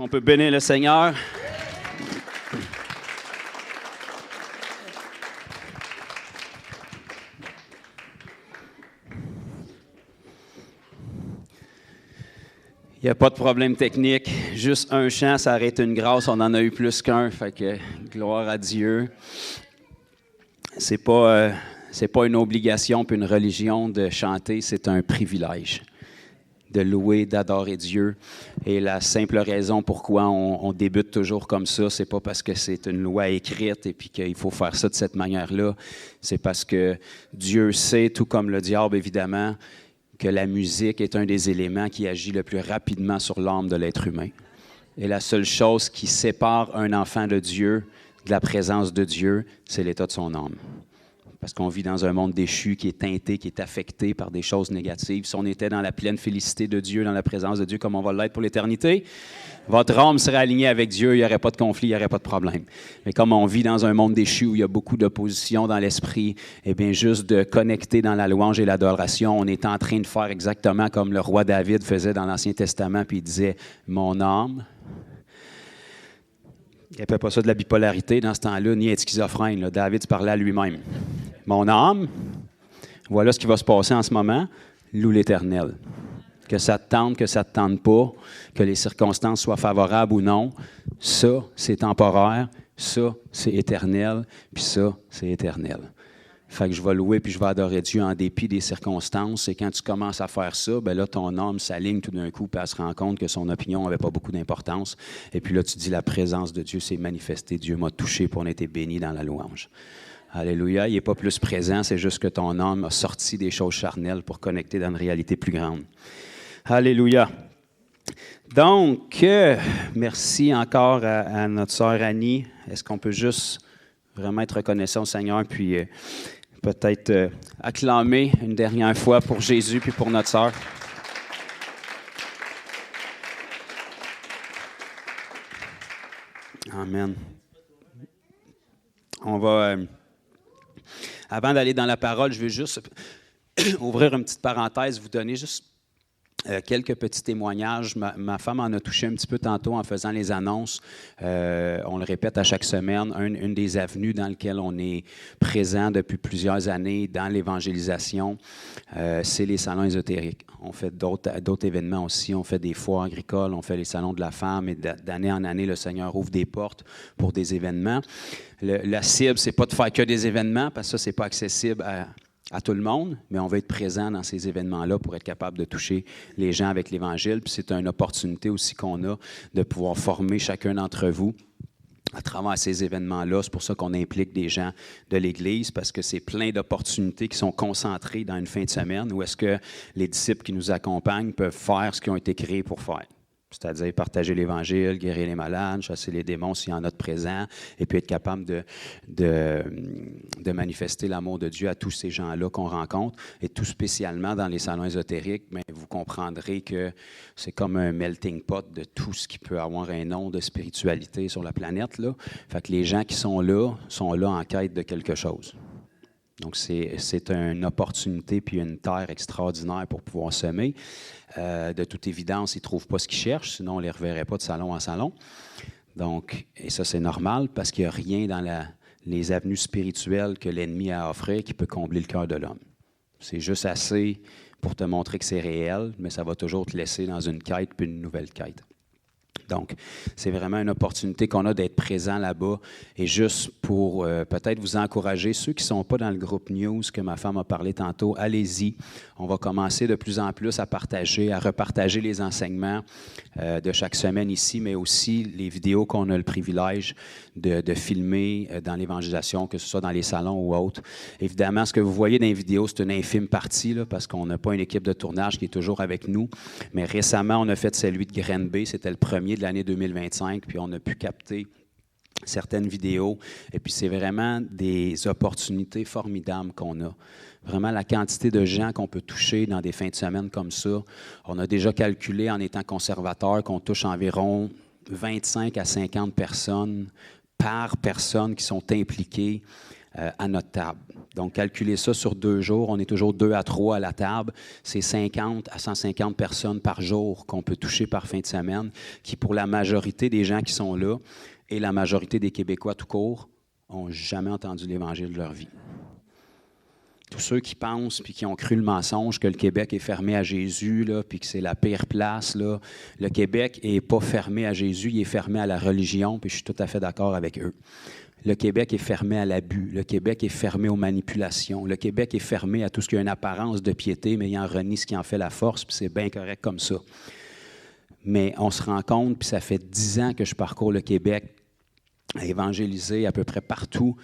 On peut bénir le Seigneur. Il n'y a pas de problème technique. Juste un chant, ça aurait été une grâce. On en a eu plus qu'un. Fait que gloire à Dieu. C'est pas une obligation puis une religion de chanter, c'est un privilège de louer, d'adorer Dieu. Et la simple raison pourquoi on débute toujours comme ça, c'est pas parce que c'est une loi écrite et puis qu'il faut faire ça de cette manière-là. C'est parce que Dieu sait, tout comme le diable évidemment, que la musique est un des éléments qui agit le plus rapidement sur l'âme de l'être humain. Et la seule chose qui sépare un enfant de Dieu, de la présence de Dieu, c'est l'état de son âme. Parce qu'on vit dans un monde déchu qui est teinté, qui est affecté par des choses négatives. Si on était dans la pleine félicité de Dieu, dans la présence de Dieu, comme on va l'être pour l'éternité, votre âme serait alignée avec Dieu, il n'y aurait pas de conflit, il n'y aurait pas de problème. Mais comme on vit dans un monde déchu où il y a beaucoup d'opposition dans l'esprit, eh bien, juste de connecter dans la louange et l'adoration, on est en train de faire exactement comme le roi David faisait dans l'Ancien Testament, puis il disait « Mon âme ». Il n'y avait pas ça de la bipolarité dans ce temps-là, ni être schizophrène. Là. David se parlait à lui-même. Mon âme, voilà ce qui va se passer en ce moment, loue l'Éternel. Que ça te tente, que ça ne te tente pas, que les circonstances soient favorables ou non, ça, c'est temporaire, ça, c'est éternel, puis ça, c'est éternel. Fait que je vais louer puis je vais adorer Dieu en dépit des circonstances. Et quand tu commences à faire ça, bien là, ton âme s'aligne tout d'un coup puis elle se rend compte que son opinion n'avait pas beaucoup d'importance. Et puis là, tu dis, la présence de Dieu s'est manifestée. Dieu m'a touché pour on a été béni dans la louange. Alléluia. Il n'est pas plus présent, c'est juste que ton âme a sorti des choses charnelles pour connecter dans une réalité plus grande. Alléluia. Donc, merci encore à notre sœur Annie. Est-ce qu'on peut juste vraiment être reconnaissant au Seigneur puis peut-être acclamer une dernière fois pour Jésus puis pour notre sœur. Amen. On va, avant d'aller dans la parole, je veux juste ouvrir une petite parenthèse, vous donner juste quelques petits témoignages. Ma femme en a touché un petit peu tantôt en faisant les annonces. On le répète à chaque semaine, une des avenues dans lesquelles on est présent depuis plusieurs années dans l'évangélisation, c'est les salons ésotériques. On fait d'autres événements aussi. On fait des foires agricoles, on fait les salons de la femme et d'année en année, le Seigneur ouvre des portes pour des événements. La cible, c'est pas de faire que des événements parce que ça, c'est pas accessible à tout le monde, mais on va être présent dans ces événements-là pour être capable de toucher les gens avec l'Évangile. Puis c'est une opportunité aussi qu'on a de pouvoir former chacun d'entre vous à travers ces événements-là. C'est pour ça qu'on implique des gens de l'Église, parce que c'est plein d'opportunités qui sont concentrées dans une fin de semaine où est-ce que les disciples qui nous accompagnent peuvent faire ce qu'ils ont été créés pour faire. C'est-à-dire partager l'Évangile, guérir les malades, chasser les démons s'il y en a de présent, et puis être capable de manifester l'amour de Dieu à tous ces gens-là qu'on rencontre, et tout spécialement dans les salons ésotériques, mais vous comprendrez que c'est comme un melting pot de tout ce qui peut avoir un nom de spiritualité sur la planète, là. Fait que les gens qui sont là en quête de quelque chose. Donc, c'est une opportunité puis une terre extraordinaire pour pouvoir semer. De toute évidence, ils ne trouvent pas ce qu'ils cherchent, sinon on ne les reverrait pas de salon en salon. Donc, et ça, c'est normal parce qu'il n'y a rien dans les avenues spirituelles que l'ennemi a à offrir qui peut combler le cœur de l'homme. C'est juste assez pour te montrer que c'est réel, mais ça va toujours te laisser dans une quête puis une nouvelle quête. Donc, c'est vraiment une opportunité qu'on a d'être présent là-bas. Et juste pour peut-être vous encourager, ceux qui ne sont pas dans le groupe News que ma femme a parlé tantôt, allez-y. On va commencer de plus en plus à partager, à repartager les enseignements de chaque semaine ici, mais aussi les vidéos qu'on a le privilège de filmer dans l'évangélisation, que ce soit dans les salons ou autres. Évidemment, ce que vous voyez dans les vidéos, c'est une infime partie, là, parce qu'on n'a pas une équipe de tournage qui est toujours avec nous. Mais récemment, on a fait celui de Granby, c'était le premier de l'année 2025, puis on a pu capter certaines vidéos. Et puis, c'est vraiment des opportunités formidables qu'on a. Vraiment, la quantité de gens qu'on peut toucher dans des fins de semaine comme ça. On a déjà calculé, en étant conservateur, qu'on touche environ 25 à 50 personnes par personne qui sont impliquées à notre table. Donc, calculez ça sur 2 jours. On est toujours 2 à 3 à la table. C'est 50 à 150 personnes par jour qu'on peut toucher par fin de semaine, qui, pour la majorité des gens qui sont là, et la majorité des Québécois tout court, n'ont jamais entendu l'Évangile de leur vie. Tous ceux qui pensent puis qui ont cru le mensonge que le Québec est fermé à Jésus, là, puis que c'est la pire place, là, le Québec n'est pas fermé à Jésus, il est fermé à la religion, puis je suis tout à fait d'accord avec eux. Le Québec est fermé à l'abus. Le Québec est fermé aux manipulations. Le Québec est fermé à tout ce qui a une apparence de piété, mais il en renie ce qui en fait la force, puis c'est bien correct comme ça. Mais on se rend compte, puis ça fait 10 ans que je parcours le Québec à évangéliser à peu près partout,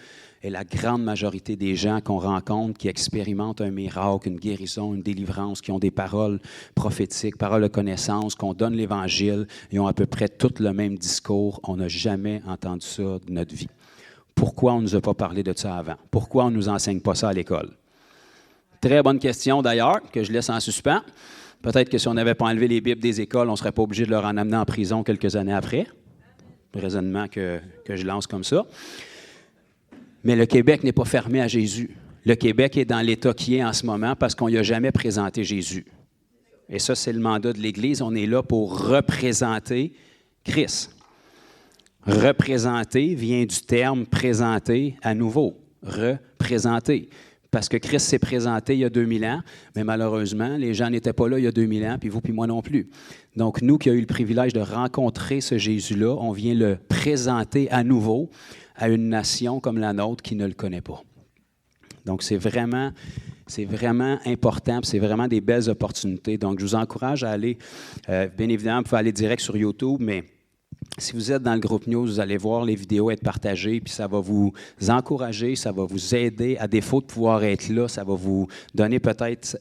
et la grande majorité des gens qu'on rencontre qui expérimentent un miracle, une guérison, une délivrance, qui ont des paroles prophétiques, paroles de connaissance, qu'on donne l'Évangile, ils ont à peu près tout le même discours. On n'a jamais entendu ça de notre vie. Pourquoi on ne nous a pas parlé de ça avant? Pourquoi on ne nous enseigne pas ça à l'école? Très bonne question d'ailleurs, que je laisse en suspens. Peut-être que si on n'avait pas enlevé les Bibles des écoles, on ne serait pas obligé de leur en amener en prison quelques années après. Le raisonnement que je lance comme ça. Mais le Québec n'est pas fermé à Jésus. Le Québec est dans l'état qui est en ce moment parce qu'on n'y a jamais présenté Jésus. Et ça, c'est le mandat de l'Église. On est là pour représenter Christ. Représenter vient du terme présenter à nouveau. Représenter. Parce que Christ s'est présenté il y a 2000 ans, mais malheureusement, les gens n'étaient pas là il y a 2000 ans, puis vous, puis moi non plus. Donc, nous qui avons eu le privilège de rencontrer ce Jésus-là, on vient le présenter à nouveau à une nation comme la nôtre qui ne le connaît pas. Donc, c'est vraiment important, c'est vraiment des belles opportunités. Donc, je vous encourage à aller, bien évidemment, vous pouvez aller direct sur YouTube, mais si vous êtes dans le groupe News, vous allez voir les vidéos être partagées, puis ça va vous encourager, ça va vous aider. À défaut de pouvoir être là, ça va vous donner peut-être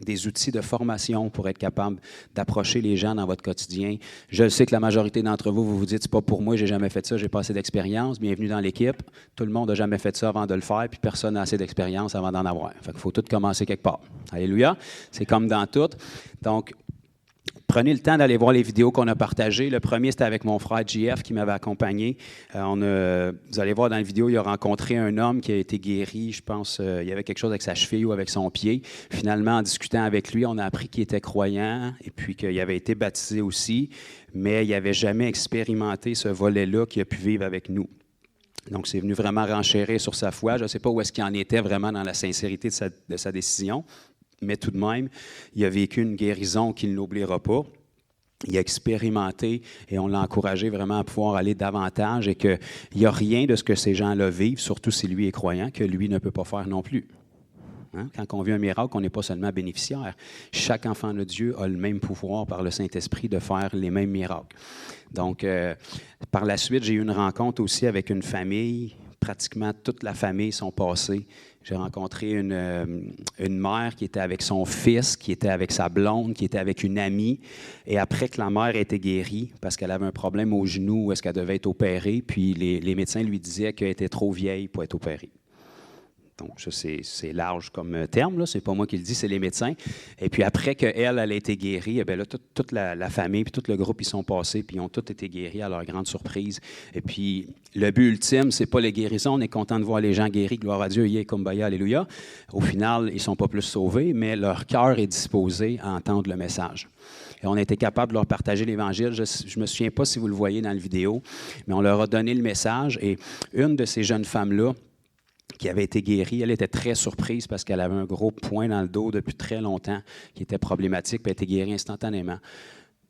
des outils de formation pour être capable d'approcher les gens dans votre quotidien. Je le sais que la majorité d'entre vous, vous vous dites, c'est pas pour moi, j'ai jamais fait ça, j'ai pas assez d'expérience. Bienvenue dans l'équipe. Tout le monde n'a jamais fait ça avant de le faire, puis personne n'a assez d'expérience avant d'en avoir. Fait qu'il faut tout commencer quelque part. Alléluia. C'est comme dans tout. Donc, prenez le temps d'aller voir les vidéos qu'on a partagées. Le premier, c'était avec mon frère JF qui m'avait accompagné. Vous allez voir dans la vidéo, il a rencontré un homme qui a été guéri. Je pense il y avait quelque chose avec sa cheville ou avec son pied. Finalement, en discutant avec lui, on a appris qu'il était croyant et puis qu'il avait été baptisé aussi, mais il n'avait jamais expérimenté ce volet-là qu'il a pu vivre avec nous. Donc, c'est venu vraiment renchérir sur sa foi. Je ne sais pas où est-ce qu'il en était vraiment dans la sincérité de sa décision. Mais tout de même, il a vécu une guérison qu'il n'oubliera pas. Il a expérimenté et on l'a encouragé vraiment à pouvoir aller davantage et qu'il n'y a rien de ce que ces gens-là vivent, surtout si lui est croyant, que lui ne peut pas faire non plus. Hein? Quand on vit un miracle, on n'est pas seulement bénéficiaire. Chaque enfant de Dieu a le même pouvoir par le Saint-Esprit de faire les mêmes miracles. Donc, par la suite, j'ai eu une rencontre aussi avec une famille. Pratiquement toute la famille sont passées. J'ai rencontré une mère qui était avec son fils, qui était avec sa blonde, qui était avec une amie. Et après que la mère ait été guérie, parce qu'elle avait un problème au genou où est-ce qu'elle devait être opérée, puis les médecins lui disaient qu'elle était trop vieille pour être opérée. Donc, ça, c'est large comme terme, là. C'est pas moi qui le dis, c'est les médecins. Et puis après qu'elle a été guérie, eh bien là, toute la famille puis tout le groupe, ils sont passés, puis ils ont tous été guéris à leur grande surprise. Et puis, le but ultime, c'est pas les guérisons. On est content de voir les gens guéris, gloire à Dieu, yé, kumbaya, alléluia. Au final, ils sont pas plus sauvés, mais leur cœur est disposé à entendre le message. Et on a été capable de leur partager l'Évangile. Je ne me souviens pas si vous le voyez dans la vidéo, mais on leur a donné le message. Et une de ces jeunes femmes-là, qui avait été guérie, elle était très surprise parce qu'elle avait un gros point dans le dos depuis très longtemps qui était problématique, puis elle a été guérie instantanément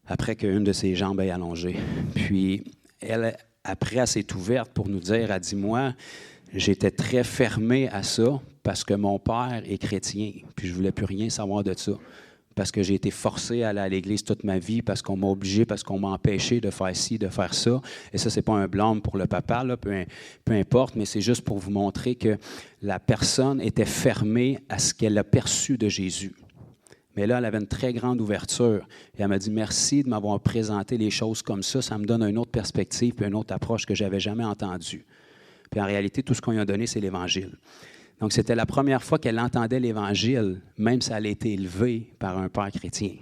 après qu'une de ses jambes ait allongé. Puis elle, après, elle s'est ouverte pour nous dire, elle dit, moi, j'étais très fermée à ça parce que mon père est chrétien, puis je ne voulais plus rien savoir de ça. Parce que j'ai été forcé à aller à l'Église toute ma vie, parce qu'on m'a obligé, parce qu'on m'a empêché de faire ci, de faire ça. Et ça, ce n'est pas un blâme pour le papa, là, peu importe, mais c'est juste pour vous montrer que la personne était fermée à ce qu'elle a perçu de Jésus. Mais là, elle avait une très grande ouverture. Et elle m'a dit, merci de m'avoir présenté les choses comme ça me donne une autre perspective et une autre approche que je n'avais jamais entendue. Puis en réalité, tout ce qu'on lui a donné, c'est l'Évangile. Donc, c'était la première fois qu'elle entendait l'Évangile, même si elle a été élevée par un père chrétien.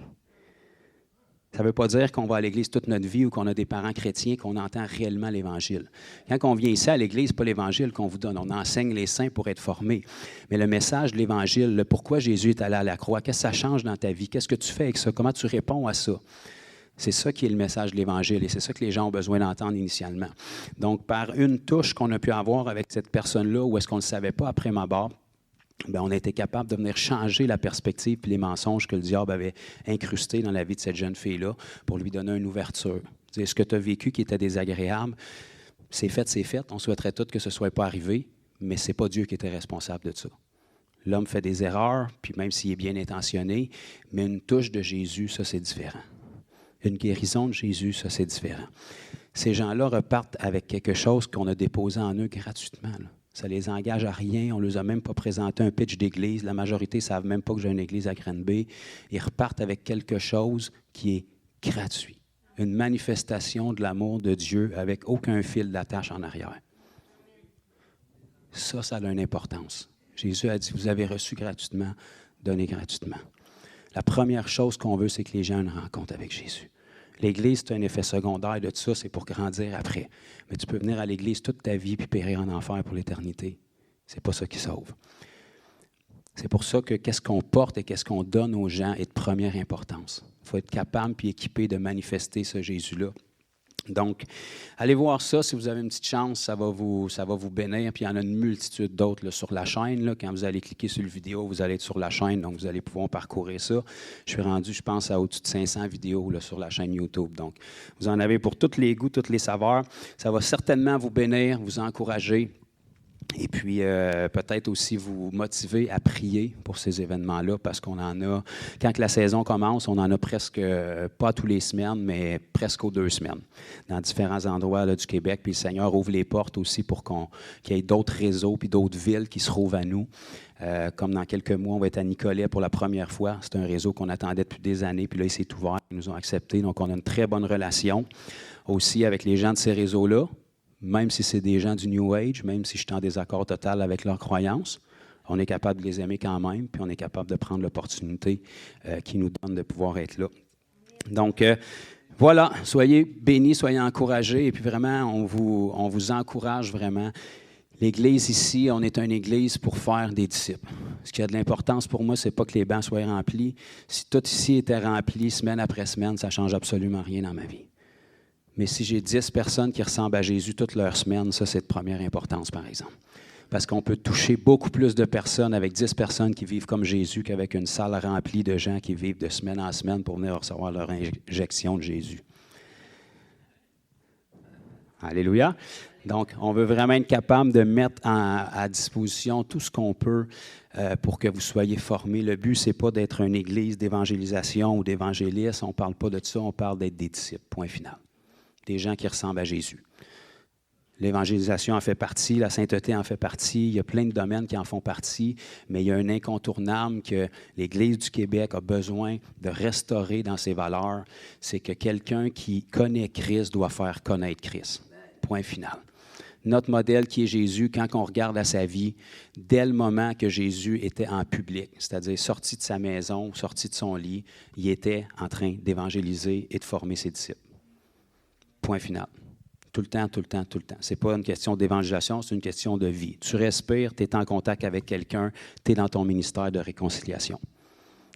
Ça ne veut pas dire qu'on va à l'Église toute notre vie ou qu'on a des parents chrétiens, qu'on entend réellement l'Évangile. Quand on vient ici à l'Église, ce n'est pas l'Évangile qu'on vous donne. On enseigne les saints pour être formés. Mais le message de l'Évangile, le pourquoi Jésus est allé à la croix, qu'est-ce que ça change dans ta vie? Qu'est-ce que tu fais avec ça? Comment tu réponds à ça? C'est ça qui est le message de l'Évangile et c'est ça que les gens ont besoin d'entendre initialement. Donc, par une touche qu'on a pu avoir avec cette personne-là, ou est-ce qu'on ne le savait pas après ma barre, bien, on a été capable de venir changer la perspective et les mensonges que le diable avait incrustés dans la vie de cette jeune fille-là pour lui donner une ouverture. C'est ce que tu as vécu qui était désagréable, c'est fait. On souhaiterait tous que ce ne soit pas arrivé, mais ce n'est pas Dieu qui était responsable de ça. L'homme fait des erreurs, puis même s'il est bien intentionné, mais une touche de Jésus, ça, c'est différent. Une guérison de Jésus, ça, c'est différent. Ces gens-là repartent avec quelque chose qu'on a déposé en eux gratuitement, là. Ça ne les engage à rien. On ne leur a même pas présenté un pitch d'église. La majorité ne savent même pas que j'ai une église à Granby. Ils repartent avec quelque chose qui est gratuit. Une manifestation de l'amour de Dieu avec aucun fil d'attache en arrière. Ça a une importance. Jésus a dit, vous avez reçu gratuitement, donnez gratuitement. La première chose qu'on veut, c'est que les gens aient une rencontre avec Jésus. L'Église, c'est un effet secondaire de tout ça, c'est pour grandir après. Mais tu peux venir à l'Église toute ta vie puis périr en enfer pour l'éternité. C'est pas ça qui sauve. C'est pour ça que qu'est-ce qu'on porte et qu'est-ce qu'on donne aux gens est de première importance. Il faut être capable puis équipé de manifester ce Jésus-là. Donc, allez voir ça. Si vous avez une petite chance, ça va vous bénir. Puis il y en a une multitude d'autres là, sur la chaîne. Là. Quand vous allez cliquer sur la vidéo, vous allez être sur la chaîne. Donc, vous allez pouvoir parcourir ça. Je suis rendu, je pense, à au-dessus de 500 vidéos là, sur la chaîne YouTube. Donc, vous en avez pour tous les goûts, toutes les saveurs. Ça va certainement vous bénir, vous encourager. Et puis, peut-être aussi vous motiver à prier pour ces événements-là, parce qu'on en a, quand la saison commence, on en a presque, pas tous les semaines, mais presque aux 2 semaines, dans différents endroits là, du Québec. Puis le Seigneur ouvre les portes aussi pour qu'il y ait d'autres réseaux puis d'autres villes qui se trouvent à nous. Comme dans quelques mois, on va être à Nicolet pour la première fois. C'est un réseau qu'on attendait depuis des années, puis là, il s'est ouvert, ils nous ont acceptés. Donc, on a une très bonne relation aussi avec les gens de ces réseaux-là. Même si c'est des gens du New Age, même si je suis en désaccord total avec leurs croyances, on est capable de les aimer quand même, puis on est capable de prendre l'opportunité qu'ils nous donnent de pouvoir être là. Donc, voilà, soyez bénis, soyez encouragés, et puis vraiment, on vous encourage vraiment. L'Église ici, on est une Église pour faire des disciples. Ce qui a de l'importance pour moi, ce n'est pas que les bancs soient remplis. Si tout ici était rempli semaine après semaine, ça ne change absolument rien dans ma vie. Mais si j'ai 10 personnes qui ressemblent à Jésus toute leur semaine, ça, c'est de première importance, par exemple. Parce qu'on peut toucher beaucoup plus de personnes avec 10 personnes qui vivent comme Jésus qu'avec une salle remplie de gens qui vivent de semaine en semaine pour venir recevoir leur injection de Jésus. Alléluia. Donc, on veut vraiment être capable de mettre à disposition tout ce qu'on peut pour que vous soyez formés. Le but, ce n'est pas d'être une église d'évangélisation ou d'évangélisme. On ne parle pas de ça, on parle d'être des disciples, point final. Des gens qui ressemblent à Jésus. L'évangélisation en fait partie, la sainteté en fait partie, il y a plein de domaines qui en font partie, mais il y a un incontournable que l'Église du Québec a besoin de restaurer dans ses valeurs, c'est que quelqu'un qui connaît Christ doit faire connaître Christ. Point final. Notre modèle qui est Jésus, quand on regarde à sa vie, dès le moment que Jésus était en public, c'est-à-dire sorti de sa maison, sorti de son lit, il était en train d'évangéliser et de former ses disciples. Point final. Tout le temps, tout le temps, tout le temps. Ce n'est pas une question d'évangélisation, c'est une question de vie. Tu respires, tu es en contact avec quelqu'un, tu es dans ton ministère de réconciliation.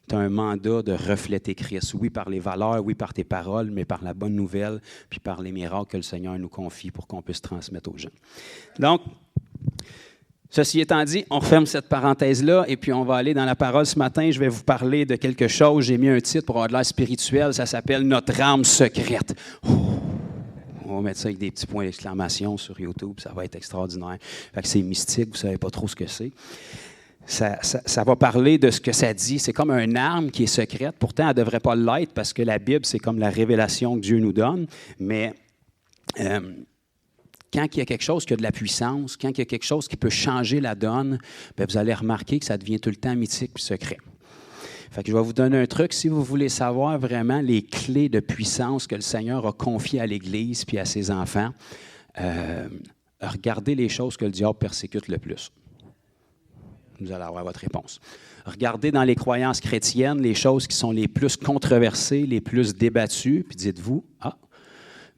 Tu as un mandat de refléter Christ, oui par les valeurs, oui par tes paroles, mais par la bonne nouvelle, puis par les miracles que le Seigneur nous confie pour qu'on puisse transmettre aux gens. Donc, ceci étant dit, on referme cette parenthèse-là et puis on va aller dans la parole ce matin. Je vais vous parler de quelque chose. J'ai mis un titre pour avoir de l'air spirituel. Ça s'appelle « Notre âme secrète ». On va mettre ça avec des petits points d'exclamation sur YouTube. Ça va être extraordinaire. Fait que c'est mystique, vous ne savez pas trop ce que c'est. Ça va parler de ce que ça dit. C'est comme une arme qui est secrète. Pourtant, elle ne devrait pas l'être parce que la Bible, c'est comme la révélation que Dieu nous donne. Mais quand il y a quelque chose qui a de la puissance, quand il y a quelque chose qui peut changer la donne, bien, vous allez remarquer que ça devient tout le temps mythique et secret. Fait que je vais vous donner un truc. Si vous voulez savoir vraiment les clés de puissance que le Seigneur a confiées à l'Église puis à ses enfants, regardez les choses que le diable persécute le plus. vous allez avoir votre réponse. Regardez dans les croyances chrétiennes les choses qui sont les plus controversées, les plus débattues, puis dites-vous, ah,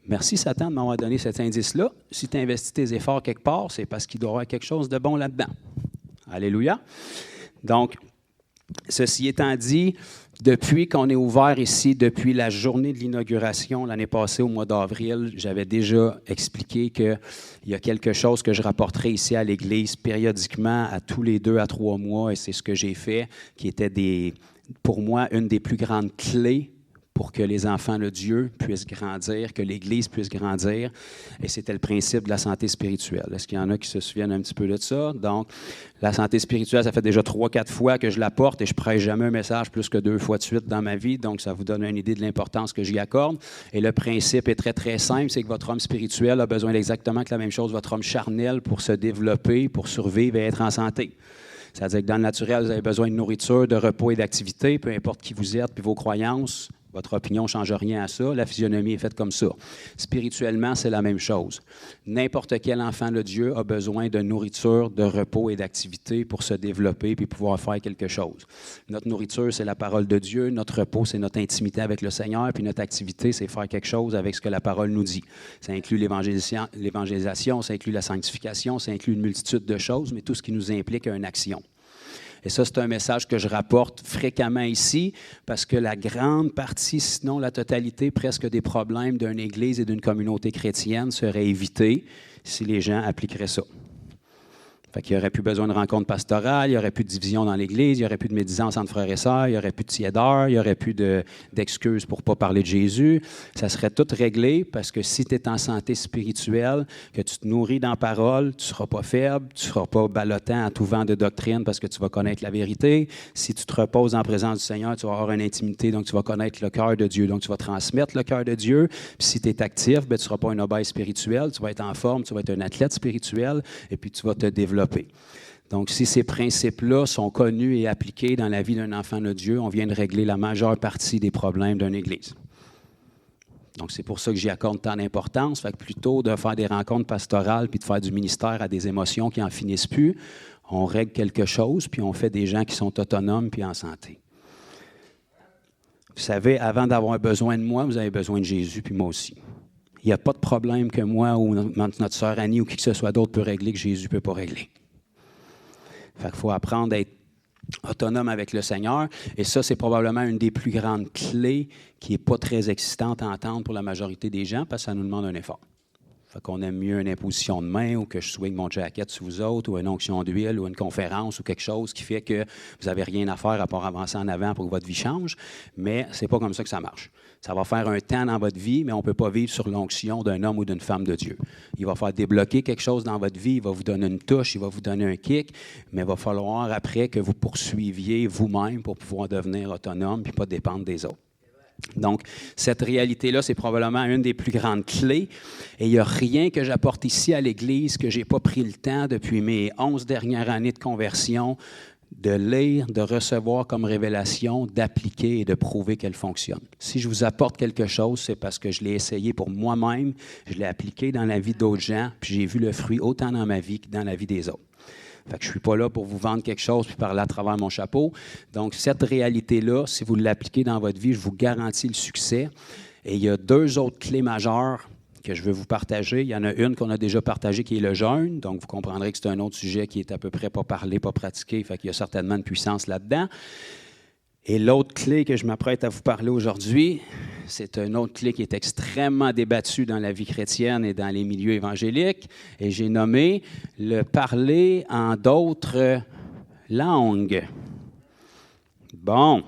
merci Satan de m'avoir donné cet indice-là. Si tu investis tes efforts quelque part, c'est parce qu'il doit y avoir quelque chose de bon là-dedans. Alléluia. Donc, ceci étant dit, depuis qu'on est ouvert ici, depuis la journée de l'inauguration, l'année passée, au mois d'avril, j'avais déjà expliqué qu'il y a quelque chose que je rapporterai ici à l'Église périodiquement, à tous les 2 à 3 mois, et c'est ce que j'ai fait, qui était pour moi une des plus grandes clés pour que les enfants de Dieu puissent grandir, que l'Église puisse grandir. Et c'était le principe de la santé spirituelle. Est-ce qu'il y en a qui se souviennent un petit peu de ça? Donc, la santé spirituelle, ça fait déjà 3-4 fois que je la porte et je ne prêche jamais un message plus que 2 fois de suite dans ma vie. Donc, ça vous donne une idée de l'importance que j'y accorde. Et le principe est très, très simple, c'est que votre homme spirituel a besoin d'exactement la même chose, votre homme charnel, pour se développer, pour survivre et être en santé. C'est-à-dire que dans le naturel, vous avez besoin de nourriture, de repos et d'activité, peu importe qui vous êtes, puis vos croyances. Votre opinion ne change rien à ça. La physionomie est faite comme ça. Spirituellement, c'est la même chose. N'importe quel enfant de Dieu a besoin de nourriture, de repos et d'activité pour se développer puis pouvoir faire quelque chose. Notre nourriture, c'est la parole de Dieu. Notre repos, c'est notre intimité avec le Seigneur. Puis notre activité, c'est faire quelque chose avec ce que la parole nous dit. Ça inclut l'évangélisation, ça inclut la sanctification, ça inclut une multitude de choses, mais tout ce qui nous implique une action. Et ça, c'est un message que je rapporte fréquemment ici parce que la grande partie, sinon la totalité, presque des problèmes d'une Église et d'une communauté chrétienne seraient évités si les gens appliqueraient ça. Fait qu'il n'y aurait plus besoin de rencontres pastorales, il n'y aurait plus de division dans l'Église, il n'y aurait plus de médisance entre frères et sœurs, il n'y aurait plus de tiédeur, il n'y aurait plus d'excuses pour ne pas parler de Jésus. Ça serait tout réglé parce que si tu es en santé spirituelle, que tu te nourris dans la parole, tu ne seras pas faible, tu ne seras pas ballottant à tout vent de doctrine parce que tu vas connaître la vérité. Si tu te reposes en présence du Seigneur, tu vas avoir une intimité, donc tu vas connaître le cœur de Dieu, donc tu vas transmettre le cœur de Dieu. Puis si tu es actif, bien, tu ne seras pas un obèse spirituel, tu vas être en forme, tu vas être un athlète spirituel et puis tu vas te développer. Donc, si ces principes-là sont connus et appliqués dans la vie d'un enfant de Dieu, on vient de régler la majeure partie des problèmes d'une Église. Donc, c'est pour ça que j'y accorde tant d'importance. Fait que plutôt de faire des rencontres pastorales puis de faire du ministère à des émotions qui n'en finissent plus, on règle quelque chose puis on fait des gens qui sont autonomes puis en santé. Vous savez, avant d'avoir besoin de moi, vous avez besoin de Jésus puis moi aussi. Il n'y a pas de problème que moi ou notre sœur Annie ou qui que ce soit d'autre peut régler que Jésus ne peut pas régler. Fait qu'il faut apprendre à être autonome avec le Seigneur. Et ça, c'est probablement une des plus grandes clés qui n'est pas très excitante à entendre pour la majorité des gens parce que ça nous demande un effort. Fait qu'on aime mieux une imposition de main ou que je swing mon jacket sur vous autres ou une onction d'huile ou une conférence ou quelque chose qui fait que vous n'avez rien à faire à part avancer en avant pour que votre vie change. Mais ce n'est pas comme ça que ça marche. Ça va faire un temps dans votre vie, mais on ne peut pas vivre sur l'onction d'un homme ou d'une femme de Dieu. Il va faire débloquer quelque chose dans votre vie, il va vous donner une touche, il va vous donner un kick, mais il va falloir après que vous poursuiviez vous-même pour pouvoir devenir autonome et pas dépendre des autres. Donc, cette réalité-là, c'est probablement une des plus grandes clés. Et il n'y a rien que j'apporte ici à l'Église que je n'ai pas pris le temps depuis mes 11 dernières années de conversion de lire, de recevoir comme révélation, d'appliquer et de prouver qu'elle fonctionne. Si je vous apporte quelque chose, c'est parce que je l'ai essayé pour moi-même, je l'ai appliqué dans la vie d'autres gens, puis j'ai vu le fruit autant dans ma vie que dans la vie des autres. Fait que je ne suis pas là pour vous vendre quelque chose puis parler à travers mon chapeau. Donc, cette réalité-là, si vous l'appliquez dans votre vie, je vous garantis le succès. Et il y a 2 autres clés majeures que je veux vous partager. Il y en a une qu'on a déjà partagée qui est le jeûne. Donc, vous comprendrez que c'est un autre sujet qui est à peu près pas parlé, pas pratiqué. Fait qu'il y a certainement une puissance là-dedans. Et l'autre clé que je m'apprête à vous parler aujourd'hui, c'est une autre clé qui est extrêmement débattue dans la vie chrétienne et dans les milieux évangéliques. Et j'ai nommé le parler en d'autres langues. Bon.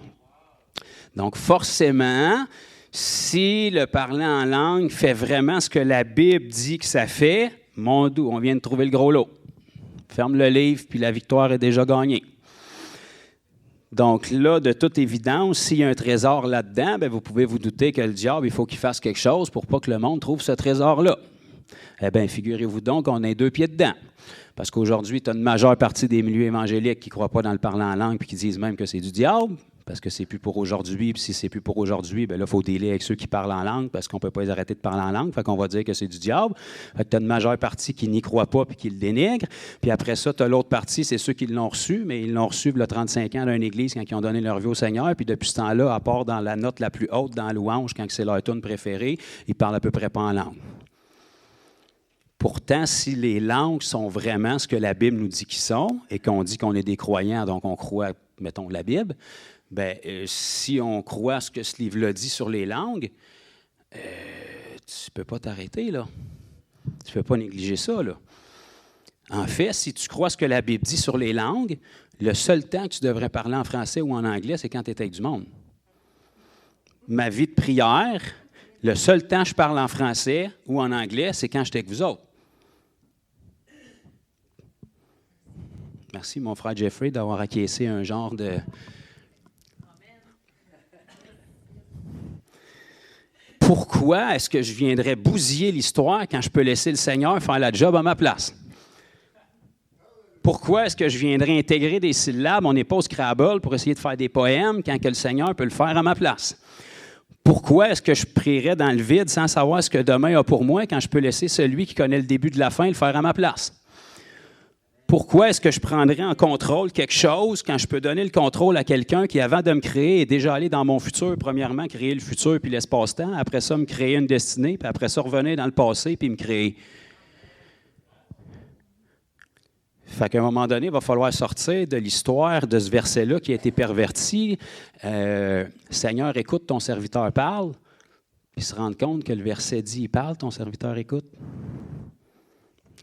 Donc, forcément, si le parler en langue fait vraiment ce que la Bible dit que ça fait, mon doux, on vient de trouver le gros lot. Ferme le livre, puis la victoire est déjà gagnée. Donc là, de toute évidence, s'il y a un trésor là-dedans, bien, vous pouvez vous douter que le diable, il faut qu'il fasse quelque chose pour pas que le monde trouve ce trésor-là. Eh bien, figurez-vous donc qu'on a 2 pieds dedans. Parce qu'aujourd'hui, tu as une majeure partie des milieux évangéliques qui ne croient pas dans le parler en langue puis qui disent même que c'est du diable. parce que c'est plus pour aujourd'hui. Puis si c'est plus pour aujourd'hui, bien là, il faut dealer avec ceux qui parlent en langue, parce qu'on ne peut pas les arrêter de parler en langue. Fait qu'on va dire que c'est du diable. Fait que tu as une majeure partie qui n'y croit pas puis qui le dénigre. Puis après ça, tu as l'autre partie, c'est ceux qui l'ont reçu, mais ils l'ont reçu il y a 35 ans dans une église quand ils ont donné leur vie au Seigneur. Puis depuis ce temps-là, à part dans la note la plus haute, dans la louange, quand c'est leur tune préférée, ils parlent à peu près pas en langue. Pourtant, si les langues sont vraiment ce que la Bible nous dit qu'ils sont, et qu'on dit qu'on est des croyants, donc on croit, mettons, la Bible, bien, si on croit ce que ce livre-là dit sur les langues, tu ne peux pas t'arrêter, là. Tu ne peux pas négliger ça, là. En fait, si tu crois ce que la Bible dit sur les langues, le seul temps que tu devrais parler en français ou en anglais, c'est quand tu es avec du monde. Ma vie de prière, le seul temps que je parle en français ou en anglais, c'est quand j'étais avec vous autres. Merci, mon frère Jeffrey, d'avoir acquiescé un genre de... Pourquoi est-ce que je viendrais bousiller l'histoire quand je peux laisser le Seigneur faire la job à ma place? Pourquoi est-ce que je viendrais intégrer des syllabes, on n'est pas au Scrabble, pour essayer de faire des poèmes quand que le Seigneur peut le faire à ma place? Pourquoi est-ce que je prierais dans le vide sans savoir ce que demain a pour moi quand je peux laisser celui qui connaît le début de la fin le faire à ma place? Pourquoi est-ce que je prendrais en contrôle quelque chose quand je peux donner le contrôle à quelqu'un qui, avant de me créer, est déjà allé dans mon futur, premièrement, créer le futur puis l'espace-temps, après ça, me créer une destinée, puis après ça, revenir dans le passé puis me créer? Fait qu'à un moment donné, il va falloir sortir de l'histoire de ce verset-là qui a été perverti. Seigneur, écoute, ton serviteur parle, puis se rendre compte que le verset dit, il parle, ton serviteur écoute.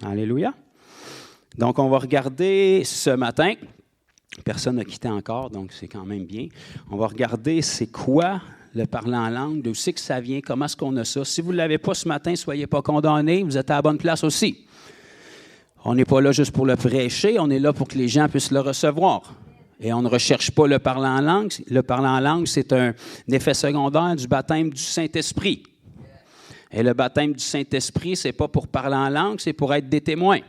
Alléluia. Donc, on va regarder ce matin, personne n'a quitté encore, donc c'est quand même bien. On va regarder c'est quoi le parler en langue, d'où c'est que ça vient, comment est-ce qu'on a ça. Si vous ne l'avez pas ce matin, ne soyez pas condamnés, vous êtes à la bonne place aussi. On n'est pas là juste pour le prêcher, on est là pour que les gens puissent le recevoir. Et on ne recherche pas le parler en langue. Le parler en langue, c'est un effet secondaire du baptême du Saint-Esprit. Et le baptême du Saint-Esprit, ce n'est pas pour parler en langue, c'est pour être des témoins.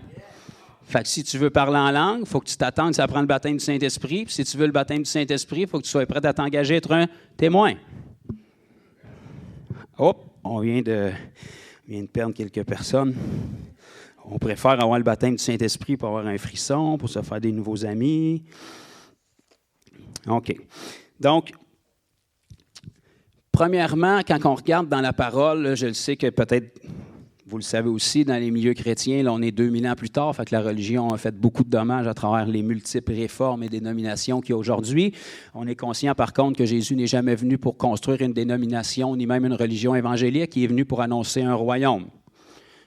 Fait que si tu veux parler en langue, il faut que tu t'attendes, ça prend le baptême du Saint-Esprit. Puis si tu veux le baptême du Saint-Esprit, il faut que tu sois prêt à t'engager à être un témoin. Hop, on vient de perdre quelques personnes. On préfère avoir le baptême du Saint-Esprit pour avoir un frisson, pour se faire des nouveaux amis. OK. Donc, premièrement, quand on regarde dans la parole, là, je le sais que peut-être... Vous le savez aussi, dans les milieux chrétiens, là, on est 2000 ans plus tard, fait que la religion a fait beaucoup de dommages à travers les multiples réformes et dénominations qu'il y a aujourd'hui. On est conscient, par contre, que Jésus n'est jamais venu pour construire une dénomination, ni même une religion évangélique, il est venu pour annoncer un royaume.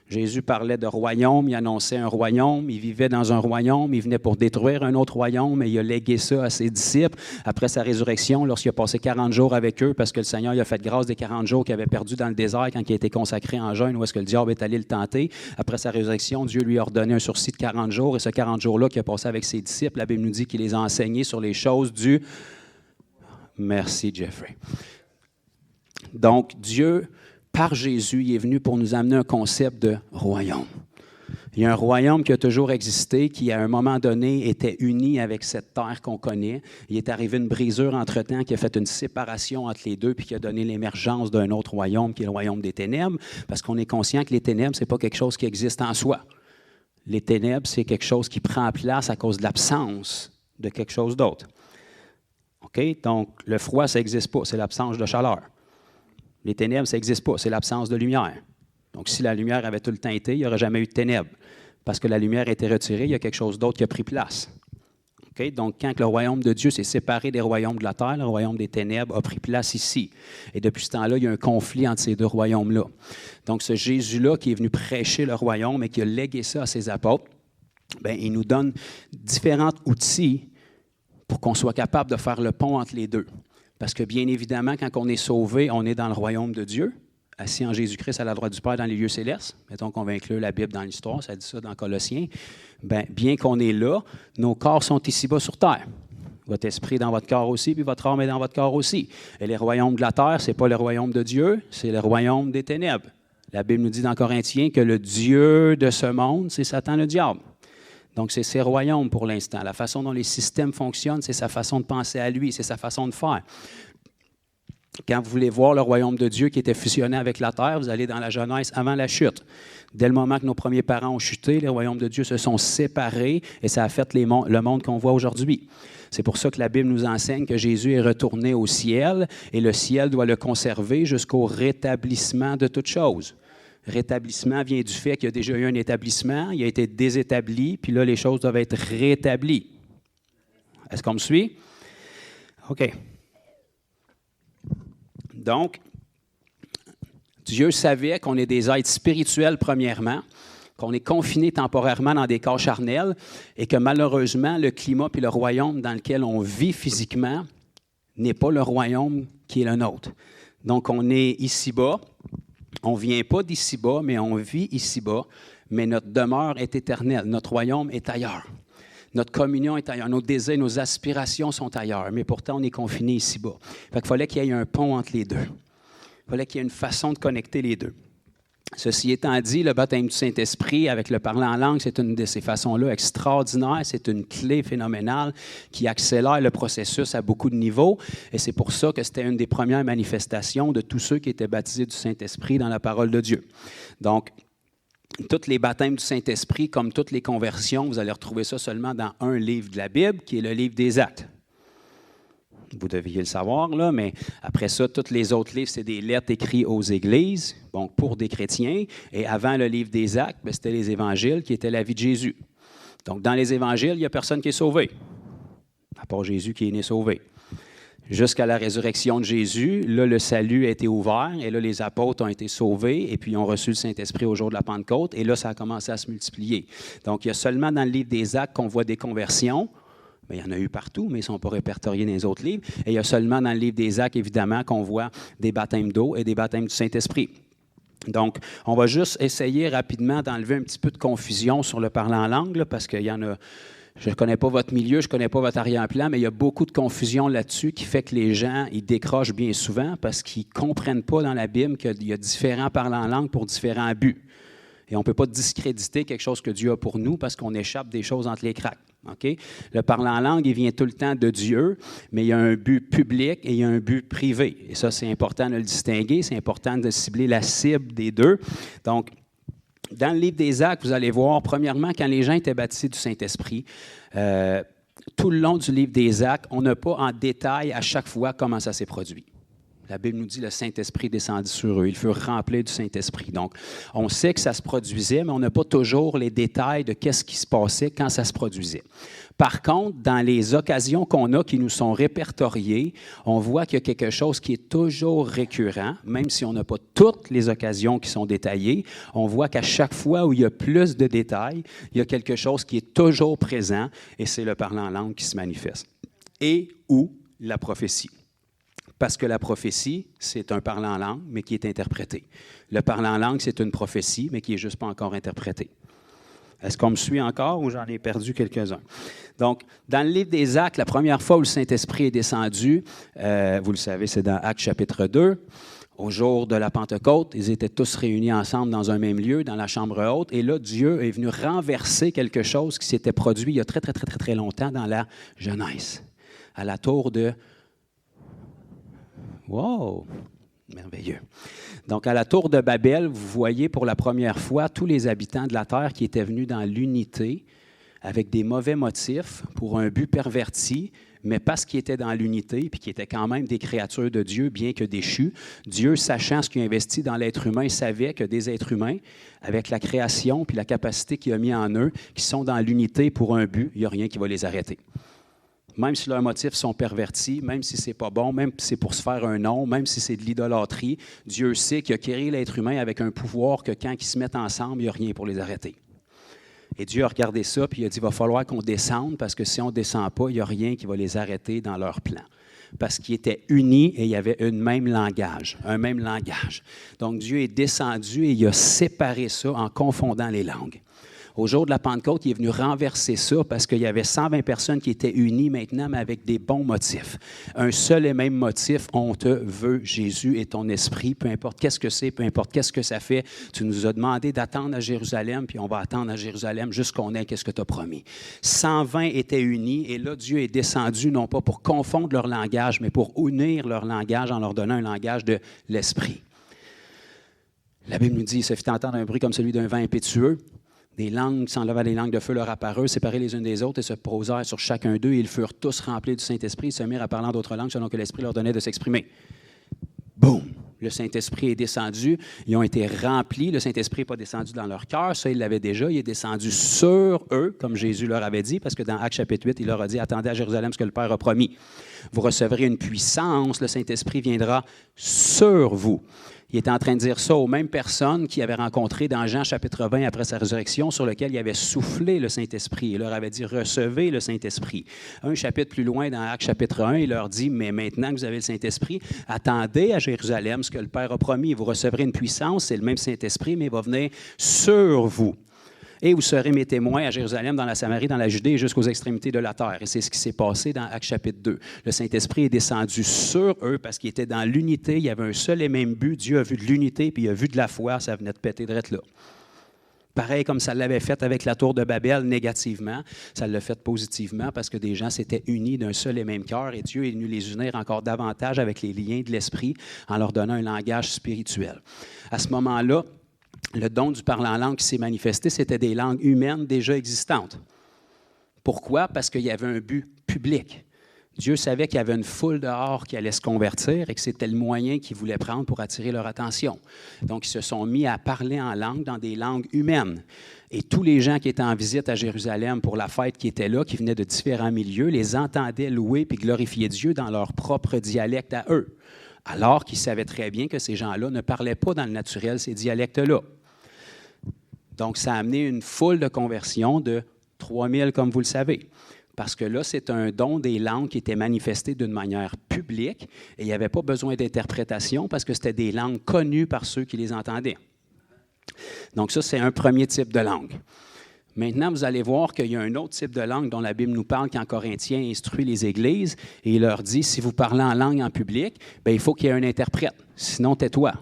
Jésus parlait de royaume, il annonçait un royaume, il vivait dans un royaume, il venait pour détruire un autre royaume et il a légué ça à ses disciples. Après sa résurrection, lorsqu'il a passé 40 jours avec eux, parce que le Seigneur il a fait grâce des 40 jours qu'il avait perdus dans le désert quand il a été consacré en jeûne, où est-ce que le diable est allé le tenter. Après sa résurrection, Dieu lui a ordonné un sursis de 40 jours et ce 40 jours-là qu'il a passé avec ses disciples, la Bible nous dit qu'il les a enseignés sur les choses du... Merci, Jeffrey. Donc, Dieu... Par Jésus, il est venu pour nous amener un concept de royaume. Il y a un royaume qui a toujours existé, qui à un moment donné était uni avec cette terre qu'on connaît. Il est arrivé une brisure entre-temps qui a fait une séparation entre les deux puis qui a donné l'émergence d'un autre royaume qui est le royaume des ténèbres, parce qu'on est conscient que les ténèbres, ce n'est pas quelque chose qui existe en soi. Les ténèbres, c'est quelque chose qui prend place à cause de l'absence de quelque chose d'autre. OK? Donc, le froid, ça n'existe pas, c'est l'absence de chaleur. Les ténèbres, ça n'existe pas, c'est l'absence de lumière. Donc, si la lumière avait tout le temps été, il n'y aurait jamais eu de ténèbres. Parce que la lumière a été retirée, il y a quelque chose d'autre qui a pris place. Okay? Donc, quand le royaume de Dieu s'est séparé des royaumes de la terre, le royaume des ténèbres a pris place ici. Et depuis ce temps-là, il y a un conflit entre ces deux royaumes-là. Donc, ce Jésus-là qui est venu prêcher le royaume et qui a légué ça à ses apôtres, bien, il nous donne différents outils pour qu'on soit capable de faire le pont entre les deux. Parce que bien évidemment, quand on est sauvé, on est dans le royaume de Dieu, assis en Jésus-Christ à la droite du Père dans les lieux célestes. Mettons qu'on va inclure la Bible dans l'histoire, ça dit ça dans Colossiens. Bien qu'on est là, nos corps sont ici-bas sur terre. Votre esprit est dans votre corps aussi, puis votre âme est dans votre corps aussi. Et les royaumes de la terre, ce n'est pas le royaume de Dieu, c'est le royaume des ténèbres. La Bible nous dit dans Corinthiens que le Dieu de ce monde, c'est Satan le diable. Donc, c'est ses royaumes pour l'instant. La façon dont les systèmes fonctionnent, c'est sa façon de penser à lui, c'est sa façon de faire. Quand vous voulez voir le royaume de Dieu qui était fusionné avec la terre, vous allez dans la Genèse avant la chute. Dès le moment que nos premiers parents ont chuté, les royaumes de Dieu se sont séparés et ça a fait le monde qu'on voit aujourd'hui. C'est pour ça que la Bible nous enseigne que Jésus est retourné au ciel et le ciel doit le conserver jusqu'au rétablissement de toutes choses. Rétablissement vient du fait qu'il y a déjà eu un établissement, il a été désétabli, puis là, les choses doivent être rétablies. Est-ce qu'on me suit? OK. Donc, Dieu savait qu'on est des êtres spirituels, premièrement, qu'on est confinés temporairement dans des corps charnels et que malheureusement, le climat et le royaume dans lequel on vit physiquement n'est pas le royaume qui est le nôtre. Donc, on est ici-bas. On ne vient pas d'ici-bas, mais on vit ici-bas, mais notre demeure est éternelle. Notre royaume est ailleurs. Notre communion est ailleurs. Nos désirs, nos aspirations sont ailleurs, mais pourtant, on est confinés ici-bas. Il fallait qu'il y ait un pont entre les deux. Il fallait qu'il y ait une façon de connecter les deux. Ceci étant dit, le baptême du Saint-Esprit avec le parler en langue, c'est une de ces façons-là extraordinaires. C'est une clé phénoménale qui accélère le processus à beaucoup de niveaux. Et c'est pour ça que c'était une des premières manifestations de tous ceux qui étaient baptisés du Saint-Esprit dans la parole de Dieu. Donc, tous les baptêmes du Saint-Esprit, comme toutes les conversions, vous allez retrouver ça seulement dans un livre de la Bible, qui est le livre des Actes. Vous deviez le savoir, là, mais après ça, tous les autres livres, c'est des lettres écrites aux églises, donc pour des chrétiens. Et avant le livre des Actes, c'était les évangiles qui étaient la vie de Jésus. Donc, dans les évangiles, il n'y a personne qui est sauvé, à part Jésus qui est né sauvé. Jusqu'à la résurrection de Jésus, là, le salut a été ouvert, et là, les apôtres ont été sauvés, et puis ils ont reçu le Saint-Esprit au jour de la Pentecôte, et là, ça a commencé à se multiplier. Donc, il y a seulement dans le livre des Actes qu'on voit des conversions. Bien, il y en a eu partout, mais ils ne sont pas répertoriés dans les autres livres. Et il y a seulement dans le livre des Actes, évidemment, qu'on voit des baptêmes d'eau et des baptêmes du Saint-Esprit. Donc, on va juste essayer rapidement d'enlever un petit peu de confusion sur le parler en langue, là, parce qu'il y en a... Je ne connais pas votre milieu, je ne connais pas votre arrière-plan, mais il y a beaucoup de confusion là-dessus qui fait que les gens, ils décrochent bien souvent parce qu'ils ne comprennent pas dans la Bible qu'il y a différents parlers en langue pour différents buts. Et on ne peut pas discréditer quelque chose que Dieu a pour nous parce qu'on échappe des choses entre les cracks. Okay? Le parler en langue, il vient tout le temps de Dieu, mais il y a un but public et il y a un but privé. Et ça, c'est important de le distinguer, c'est important de cibler la cible des deux. Donc, dans le livre des Actes, vous allez voir, premièrement, quand les gens étaient baptisés du Saint-Esprit, tout le long du livre des Actes, on n'a pas en détail à chaque fois comment ça s'est produit. La Bible nous dit que le Saint-Esprit descendit sur eux. Ils furent remplis du Saint-Esprit. Donc, on sait que ça se produisait, mais on n'a pas toujours les détails de qu'est-ce qui se passait quand ça se produisait. Par contre, dans les occasions qu'on a qui nous sont répertoriées, on voit qu'il y a quelque chose qui est toujours récurrent, même si on n'a pas toutes les occasions qui sont détaillées. On voit qu'à chaque fois où il y a plus de détails, il y a quelque chose qui est toujours présent, et c'est le parler en langue qui se manifeste. Et ou la prophétie. Parce que la prophétie, c'est un parler en langue, mais qui est interprété. Le parler en langue, c'est une prophétie, mais qui n'est juste pas encore interprétée. Est-ce qu'on me suit encore ou j'en ai perdu quelques-uns? Donc, dans le livre des Actes, la première fois où le Saint-Esprit est descendu, vous le savez, c'est dans Actes chapitre 2, au jour de la Pentecôte, ils étaient tous réunis ensemble dans un même lieu, dans la chambre haute, et là, Dieu est venu renverser quelque chose qui s'était produit il y a très, très, très, très, très longtemps dans la Genèse, à la tour de... Wow! Merveilleux. Donc, à la tour de Babel, vous voyez pour la première fois tous les habitants de la terre qui étaient venus dans l'unité avec des mauvais motifs pour un but perverti, mais parce qu'ils étaient dans l'unité puis qu'ils étaient quand même des créatures de Dieu, bien que déchus. Dieu, sachant ce qu'il a investi dans l'être humain, savait que des êtres humains, avec la création puis la capacité qu'il a mis en eux, qui sont dans l'unité pour un but, il n'y a rien qui va les arrêter. Même si leurs motifs sont pervertis, même si ce n'est pas bon, même si c'est pour se faire un nom, même si c'est de l'idolâtrie, Dieu sait qu'il a créé l'être humain avec un pouvoir que quand ils se mettent ensemble, il n'y a rien pour les arrêter. Et Dieu a regardé ça, puis il a dit, il va falloir qu'on descende, parce que si on ne descend pas, il n'y a rien qui va les arrêter dans leur plan. Parce qu'ils étaient unis et il y avait un même langage. Donc Dieu est descendu et il a séparé ça en confondant les langues. Au jour de la Pentecôte, il est venu renverser ça parce qu'il y avait 120 personnes qui étaient unies maintenant, mais avec des bons motifs. Un seul et même motif, on te veut, Jésus et ton esprit, peu importe qu'est-ce que c'est, peu importe qu'est-ce que ça fait. Tu nous as demandé d'attendre à Jérusalem, puis on va attendre à Jérusalem jusqu'on ait qu'est-ce que tu as promis. 120 étaient unis, et là, Dieu est descendu, non pas pour confondre leur langage, mais pour unir leur langage en leur donnant un langage de l'esprit. La Bible nous dit, il se fit entendre un bruit comme celui d'un vent impétueux. Des langues s'enlevaient, des langues de feu leur apparurent, séparées les unes des autres, et se posèrent sur chacun d'eux. Et ils furent tous remplis du Saint-Esprit. Ils se mirent à parler en d'autres langues selon que l'Esprit leur donnait de s'exprimer. Boum! Le Saint-Esprit est descendu. Ils ont été remplis. Le Saint-Esprit n'est pas descendu dans leur cœur. Ça, ils l'avaient déjà. Il est descendu sur eux, comme Jésus leur avait dit, parce que dans Actes chapitre 8, il leur a dit « Attendez à Jérusalem ce que le Père a promis. Vous recevrez une puissance. Le Saint-Esprit viendra sur vous. » Il était en train de dire ça aux mêmes personnes qu'il avait rencontrées dans Jean chapitre 20 après sa résurrection, sur lequel il avait soufflé le Saint-Esprit. Il leur avait dit « Recevez le Saint-Esprit ». Un chapitre plus loin, dans Actes chapitre 1, il leur dit « Mais maintenant que vous avez le Saint-Esprit, attendez à Jérusalem ce que le Père a promis. Vous recevrez une puissance, c'est le même Saint-Esprit, mais il va venir sur vous. Et vous serez mes témoins à Jérusalem, dans la Samarie, dans la Judée et jusqu'aux extrémités de la terre. » Et c'est ce qui s'est passé dans Actes chapitre 2. Le Saint-Esprit est descendu sur eux parce qu'ils étaient dans l'unité. Il y avait un seul et même but. Dieu a vu de l'unité, puis il a vu de la foi. Ça venait de péter drette là. Pareil comme ça l'avait fait avec la tour de Babel négativement, ça l'a fait positivement parce que des gens s'étaient unis d'un seul et même cœur et Dieu est venu les unir encore davantage avec les liens de l'esprit en leur donnant un langage spirituel. À ce moment-là, le don du parler en langue qui s'est manifesté, c'était des langues humaines déjà existantes. Pourquoi? Parce qu'il y avait un but public. Dieu savait qu'il y avait une foule dehors qui allait se convertir et que c'était le moyen qu'ils voulaient prendre pour attirer leur attention. Donc, ils se sont mis à parler en langue dans des langues humaines. Et tous les gens qui étaient en visite à Jérusalem pour la fête qui était là, qui venaient de différents milieux, les entendaient louer puis glorifier Dieu dans leur propre dialecte à eux. Alors qu'ils savaient très bien que ces gens-là ne parlaient pas dans le naturel ces dialectes-là. Donc, ça a amené une foule de conversions de 3000, comme vous le savez. Parce que là, c'est un don des langues qui était manifesté d'une manière publique et il n'y avait pas besoin d'interprétation parce que c'était des langues connues par ceux qui les entendaient. Donc ça, c'est un premier type de langue. Maintenant, vous allez voir qu'il y a un autre type de langue dont la Bible nous parle quand Corinthiens instruit les églises et il leur dit, si vous parlez en langue en public, bien, il faut qu'il y ait un interprète, sinon tais-toi.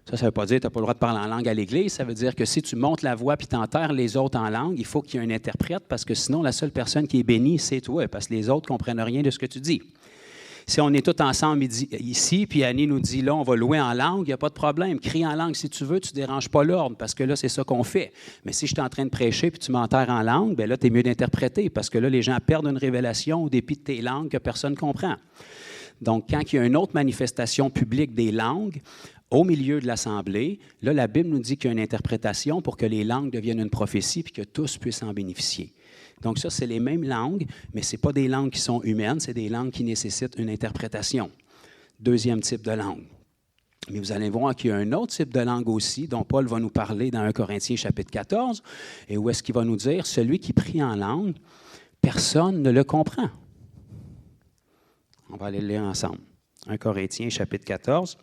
Ça ne veut pas dire que tu n'as pas le droit de parler en langue à l'Église. Ça veut dire que si tu montes la voix et tu enterres les autres en langue, il faut qu'il y ait un interprète parce que sinon, la seule personne qui est bénie, c'est toi, parce que les autres ne comprennent rien de ce que tu dis. Si on est tous ensemble ici, puis Annie nous dit, là, on va louer en langue, il n'y a pas de problème. Crie en langue si tu veux, tu ne déranges pas l'ordre, parce que là, c'est ça qu'on fait. Mais si je suis en train de prêcher puis tu m'enterres en langue, bien là, tu es mieux d'interpréter, parce que là, les gens perdent une révélation au dépit de tes langues que personne ne comprend. Donc, quand il y a une autre manifestation publique des langues, au milieu de l'Assemblée, là, la Bible nous dit qu'il y a une interprétation pour que les langues deviennent une prophétie puis que tous puissent en bénéficier. Donc ça, c'est les mêmes langues, mais ce n'est pas des langues qui sont humaines, c'est des langues qui nécessitent une interprétation. Deuxième type de langue. Mais vous allez voir qu'il y a un autre type de langue aussi, dont Paul va nous parler dans 1 Corinthiens chapitre 14, et où est-ce qu'il va nous dire, celui qui prie en langue, personne ne le comprend. On va aller le lire ensemble. 1 Corinthiens chapitre 14.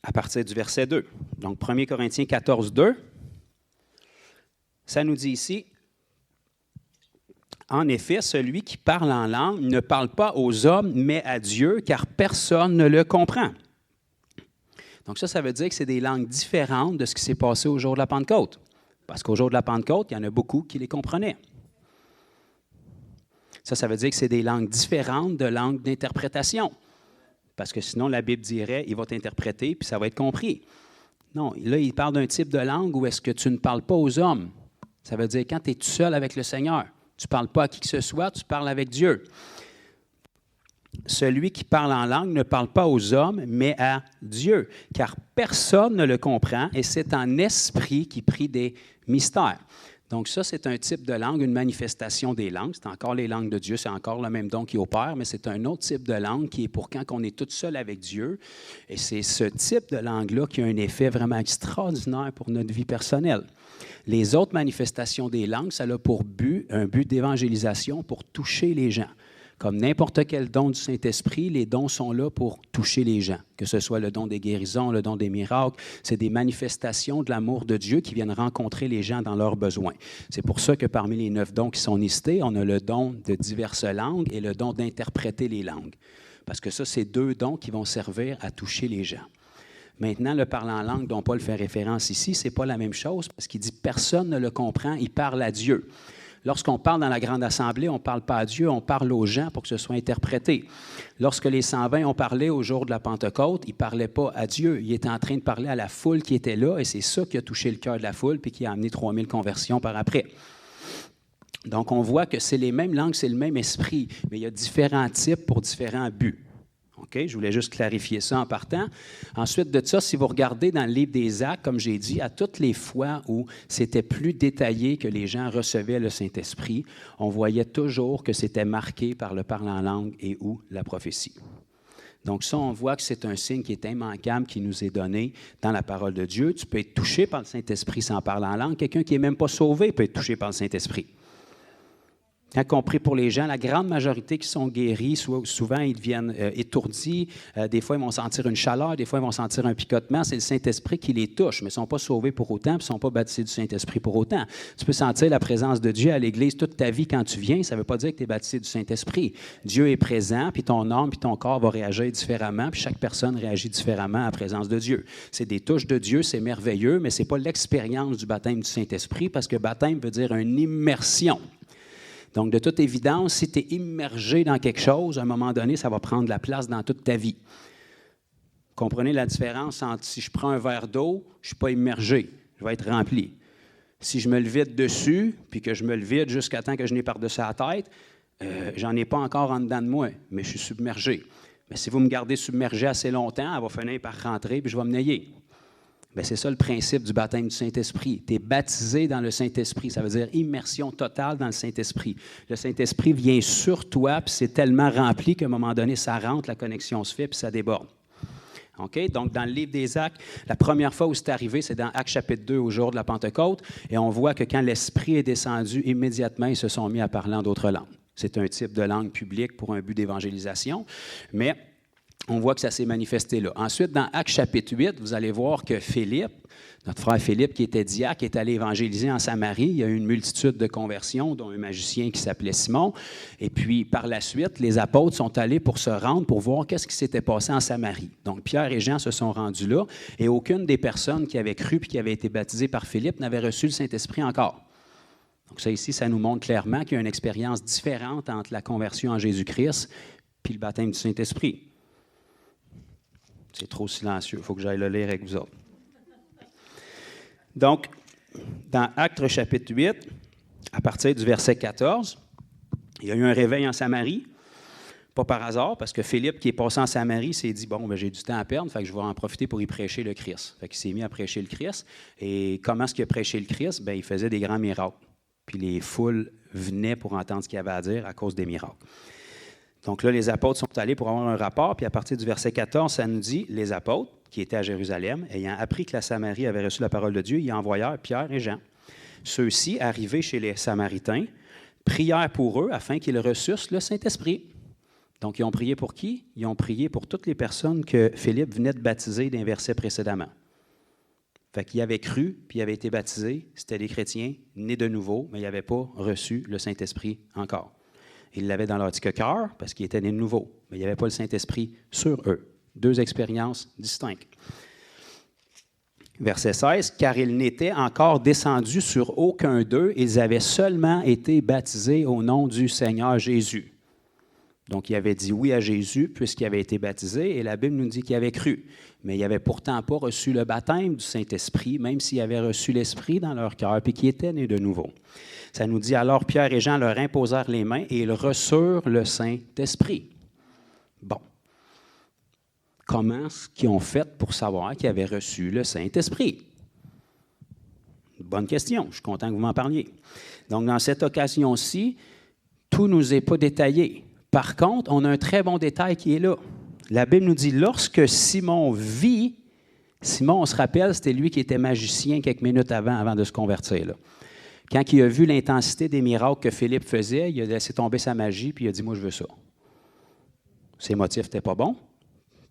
À partir du verset 2. Donc, 1 Corinthiens 14, 2, ça nous dit ici, « En effet, celui qui parle en langue ne parle pas aux hommes, mais à Dieu, car personne ne le comprend. » Donc ça veut dire que c'est des langues différentes de ce qui s'est passé au jour de la Pentecôte. Parce qu'au jour de la Pentecôte, il y en a beaucoup qui les comprenaient. Ça veut dire que c'est des langues différentes de langues d'interprétation. Parce que sinon, la Bible dirait, il va t'interpréter, puis ça va être compris. Non, là, il parle d'un type de langue où est-ce que tu ne parles pas aux hommes. Ça veut dire quand tu es tout seul avec le Seigneur, tu ne parles pas à qui que ce soit, tu parles avec Dieu. Celui qui parle en langue ne parle pas aux hommes, mais à Dieu, car personne ne le comprend, et c'est en esprit qu'il prie des mystères. Donc ça, c'est un type de langue, une manifestation des langues. C'est encore les langues de Dieu, c'est encore le même don qui opère, mais c'est un autre type de langue qui est pour quand on est tout seul avec Dieu. Et c'est ce type de langue-là qui a un effet vraiment extraordinaire pour notre vie personnelle. Les autres manifestations des langues, ça a pour but, un but d'évangélisation pour toucher les gens. Comme n'importe quel don du Saint-Esprit, les dons sont là pour toucher les gens, que ce soit le don des guérisons, le don des miracles. C'est des manifestations de l'amour de Dieu qui viennent rencontrer les gens dans leurs besoins. C'est pour ça que parmi les 9 dons qui sont listés, on a le don de diverses langues et le don d'interpréter les langues. Parce que ça, c'est 2 dons qui vont servir à toucher les gens. Maintenant, le parler en langue dont Paul fait référence ici, ce n'est pas la même chose parce qu'il dit « personne ne le comprend, il parle à Dieu ». Lorsqu'on parle dans la grande assemblée, on ne parle pas à Dieu, on parle aux gens pour que ce soit interprété. Lorsque les 120 ont parlé au jour de la Pentecôte, ils ne parlaient pas à Dieu, ils étaient en train de parler à la foule qui était là, et c'est ça qui a touché le cœur de la foule, puis qui a amené 3000 conversions par après. Donc, on voit que c'est les mêmes langues, c'est le même esprit, mais il y a différents types pour différents buts. Okay? Je voulais juste clarifier ça en partant. Ensuite de ça, si vous regardez dans le livre des Actes, comme j'ai dit, à toutes les fois où c'était plus détaillé que les gens recevaient le Saint-Esprit, on voyait toujours que c'était marqué par le parler en langue et ou la prophétie. Donc ça, on voit que c'est un signe qui est immanquable, qui nous est donné dans la parole de Dieu. Tu peux être touché par le Saint-Esprit sans parler en langue. Quelqu'un qui n'est même pas sauvé peut être touché par le Saint-Esprit. Quand on prie pour les gens, la grande majorité qui sont guéris, souvent ils deviennent étourdis, des fois ils vont sentir une chaleur, des fois ils vont sentir un picotement. C'est le Saint-Esprit qui les touche, mais ils ne sont pas sauvés pour autant, puis ils ne sont pas baptisés du Saint-Esprit pour autant. Tu peux sentir la présence de Dieu à l'Église toute ta vie quand tu viens, ça ne veut pas dire que tu es baptisé du Saint-Esprit. Dieu est présent, puis ton âme, puis ton corps va réagir différemment, puis chaque personne réagit différemment à la présence de Dieu. C'est des touches de Dieu, c'est merveilleux, mais ce n'est pas l'expérience du baptême du Saint-Esprit, parce que baptême veut dire une immersion. Donc, de toute évidence, si tu es immergé dans quelque chose, à un moment donné, ça va prendre de la place dans toute ta vie. Comprenez la différence entre si je prends un verre d'eau, je ne suis pas immergé, je vais être rempli. Si je me le vide dessus, puis que je me le vide jusqu'à temps que je n'ai par-dessus la tête, j'en ai pas encore en dedans de moi, mais je suis submergé. Mais si vous me gardez submergé assez longtemps, elle va finir par rentrer, puis je vais me nailler. Bien, c'est ça le principe du baptême du Saint-Esprit. Tu es baptisé dans le Saint-Esprit. Ça veut dire immersion totale dans le Saint-Esprit. Le Saint-Esprit vient sur toi, puis c'est tellement rempli qu'à un moment donné, ça rentre, la connexion se fait, puis ça déborde. OK? Donc, dans le livre des Actes, la première fois où c'est arrivé, c'est dans Actes chapitre 2, au jour de la Pentecôte, et on voit que quand l'Esprit est descendu, immédiatement, ils se sont mis à parler en d'autres langues. C'est un type de langue publique pour un but d'évangélisation, mais on voit que ça s'est manifesté là. Ensuite, dans Actes chapitre 8, vous allez voir que Philippe, notre frère Philippe, qui était diacre, est allé évangéliser en Samarie. Il y a eu une multitude de conversions, dont un magicien qui s'appelait Simon. Et puis, par la suite, les apôtres sont allés pour se rendre, pour voir qu'est-ce qui s'était passé en Samarie. Donc, Pierre et Jean se sont rendus là, et aucune des personnes qui avaient cru et qui avaient été baptisées par Philippe n'avait reçu le Saint-Esprit encore. Donc, ça ici, ça nous montre clairement qu'il y a une expérience différente entre la conversion en Jésus-Christ et le baptême du Saint-Esprit. C'est trop silencieux, il faut que j'aille le lire avec vous autres. Donc, dans Actes chapitre 8, à partir du verset 14, il y a eu un réveil en Samarie, pas par hasard, parce que Philippe, qui est passé en Samarie, s'est dit, bon, ben, j'ai du temps à perdre, fait que je vais en profiter pour y prêcher le Christ. Fait qu'il s'est mis à prêcher le Christ. Et comment est-ce qu'il a prêché le Christ? Bien, il faisait des grands miracles. Puis les foules venaient pour entendre ce qu'il avait à dire à cause des miracles. Donc là, les apôtres sont allés pour avoir un rapport, puis à partir du verset 14, ça nous dit, les apôtres, qui étaient à Jérusalem, ayant appris que la Samarie avait reçu la parole de Dieu, ils envoyèrent Pierre et Jean. Ceux-ci, arrivés chez les Samaritains, prièrent pour eux afin qu'ils reçussent le Saint-Esprit. Donc, ils ont prié pour qui? Ils ont prié pour toutes les personnes que Philippe venait de baptiser d'un verset précédemment. Fait qu'ils avaient cru, puis ils avaient été baptisés, c'était des chrétiens nés de nouveau, mais ils n'avaient pas reçu le Saint-Esprit encore. Ils l'avaient dans leur petit cœur parce qu'ils étaient nés de nouveau, mais il n'y avait pas le Saint-Esprit sur eux. 2 expériences distinctes. Verset 16, « Car ils n'étaient encore descendus sur aucun d'eux, ils avaient seulement été baptisés au nom du Seigneur Jésus. » Donc, il avait dit oui à Jésus puisqu'il avait été baptisé, et la Bible nous dit qu'il avait cru. Mais il n'avait pourtant pas reçu le baptême du Saint-Esprit, même s'il avait reçu l'Esprit dans leur cœur, puis qu'ils étaient nés de nouveau. Ça nous dit, alors Pierre et Jean leur imposèrent les mains, et ils reçurent le Saint-Esprit. Bon. Comment est-ce qu'ils ont fait pour savoir qu'ils avaient reçu le Saint-Esprit? Bonne question, je suis content que vous m'en parliez. Donc, dans cette occasion-ci, tout ne nous est pas détaillé. Par contre, on a un très bon détail qui est là. La Bible nous dit, lorsque Simon vit, Simon, on se rappelle, c'était lui qui était magicien quelques minutes avant de se convertir, là. Quand il a vu l'intensité des miracles que Philippe faisait, il a laissé tomber sa magie, puis il a dit, moi, je veux ça. Ses motifs n'étaient pas bons,